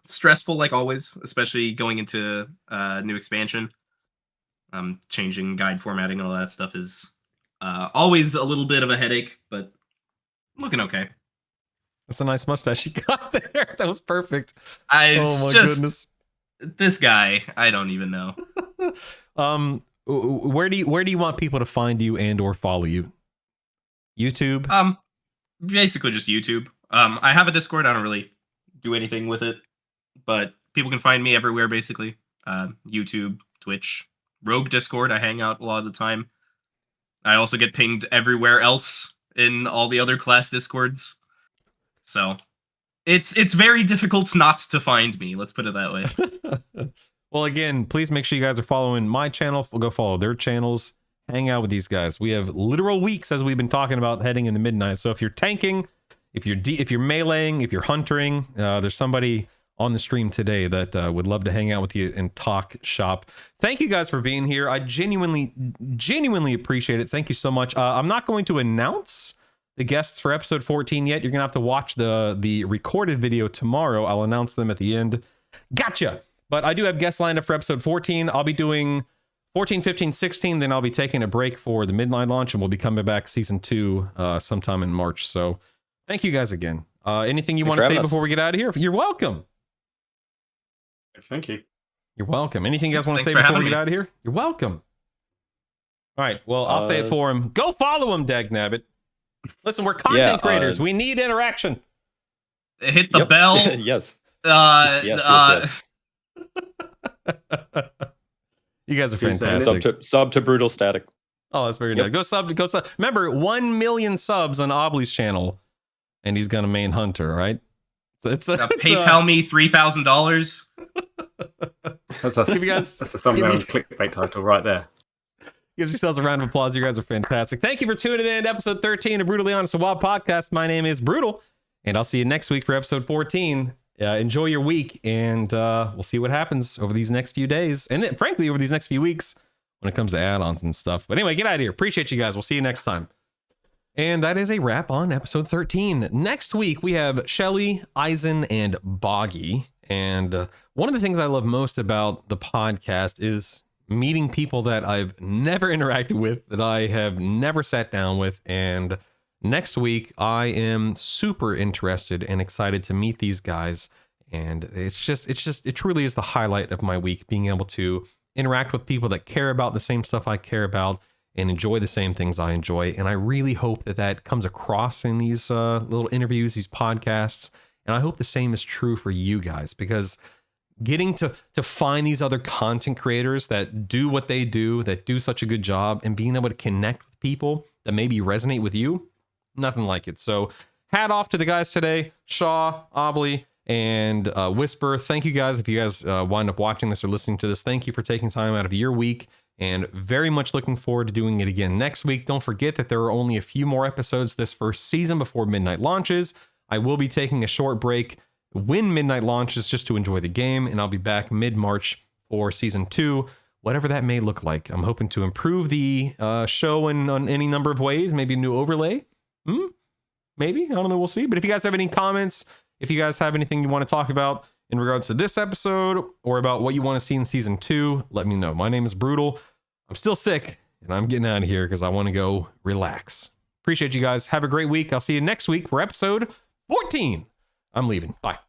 Stressful like always, especially going into new expansion. Changing guide formatting and all that stuff is always a little bit of a headache, but looking okay. That's a nice mustache you got there. That was perfect. Oh my goodness. This guy, I don't even know. Where do you want people to find you and or follow you? YouTube? Basically just YouTube. I have a Discord. I don't really do anything with it, but people can find me everywhere basically. YouTube, Twitch, Rogue Discord. I hang out a lot of the time. I also get pinged everywhere else in all the other class Discords. So it's very difficult not to find me. Let's put it that way. Well, again, please make sure you guys are following my channel. We'll go follow their channels. Hang out with these guys. We have literal weeks, as we've been talking about, heading into midnight. So if you're tanking, if you're meleeing, if you're hunting, there's somebody on the stream today that would love to hang out with you and talk shop. Thank you guys for being here. I genuinely appreciate it. Thank you so much. I'm not going to announce the guests for episode 14 yet. You're gonna have to watch the recorded video tomorrow. I'll announce them at the end. Gotcha. But I do have guests lined up for episode 14. I'll be doing 14, 15, 16. Then I'll be taking a break for the midnight launch, and we'll be coming back season 2 sometime in March. So thank you guys again. Anything you want to say before we get out of here? You're welcome. Thank you. You're welcome. Anything you guys want to say before we get out of here? You're welcome. All right. Well, I'll say it for him. Go follow him, Dagnabbit. Listen, we're content creators. We need interaction. Hit the bell. Yes. Yes. You guys are fantastic. Sub to BrutallStatic. Oh, that's very nice. Go sub. Remember, 1 million subs on Obli's channel, and he's gonna main hunter, right? So it's PayPal me $3,000. That's the thumbnail and clickbait title right there. Give yourselves a round of applause. You guys are fantastic. Thank you for tuning in to episode 13 of Brutally Honest, a WoW podcast. My name is Brutall, and I'll see you next week for episode 14. Enjoy your week, and we'll see what happens over these next few days, and then, frankly, over these next few weeks when it comes to add-ons and stuff. But anyway, get out of here. Appreciate you guys. We'll see you next time. And that is a wrap on episode 13. Next week, we have Shelly, Eisen, and Boggy. And one of the things I love most about the podcast is meeting people that I've never interacted with, that I have never sat down with. And next week, I am super interested and excited to meet these guys. And it truly is the highlight of my week, being able to interact with people that care about the same stuff I care about and enjoy the same things I enjoy. And I really hope that comes across in these little interviews, these podcasts. And I hope the same is true for you guys, because getting to find these other content creators that do what they do, that do such a good job, and being able to connect with people that maybe resonate with you, nothing like it. So hat off to the guys today, Shaw, Obli, and Whispyr. Thank you guys. If you guys wind up watching this or listening to this, thank you for taking time out of your week, and very much looking forward to doing it again next week. Don't forget that there are only a few more episodes this first season before Midnight launches. I will be taking a short break when Midnight launches just to enjoy the game, and I'll be back mid-March for season 2, whatever that may look like. I'm hoping to improve the show in on any number of ways, maybe a new overlay. Maybe, I don't know, we'll see. But if you guys have any comments, if you guys have anything you want to talk about in regards to this episode or about what you want to see in season 2, let me know. My name is Brutall. I'm still sick, and I'm getting out of here because I want to go relax. Appreciate you guys. Have a great week. I'll see you next week for episode 14. I'm leaving. Bye.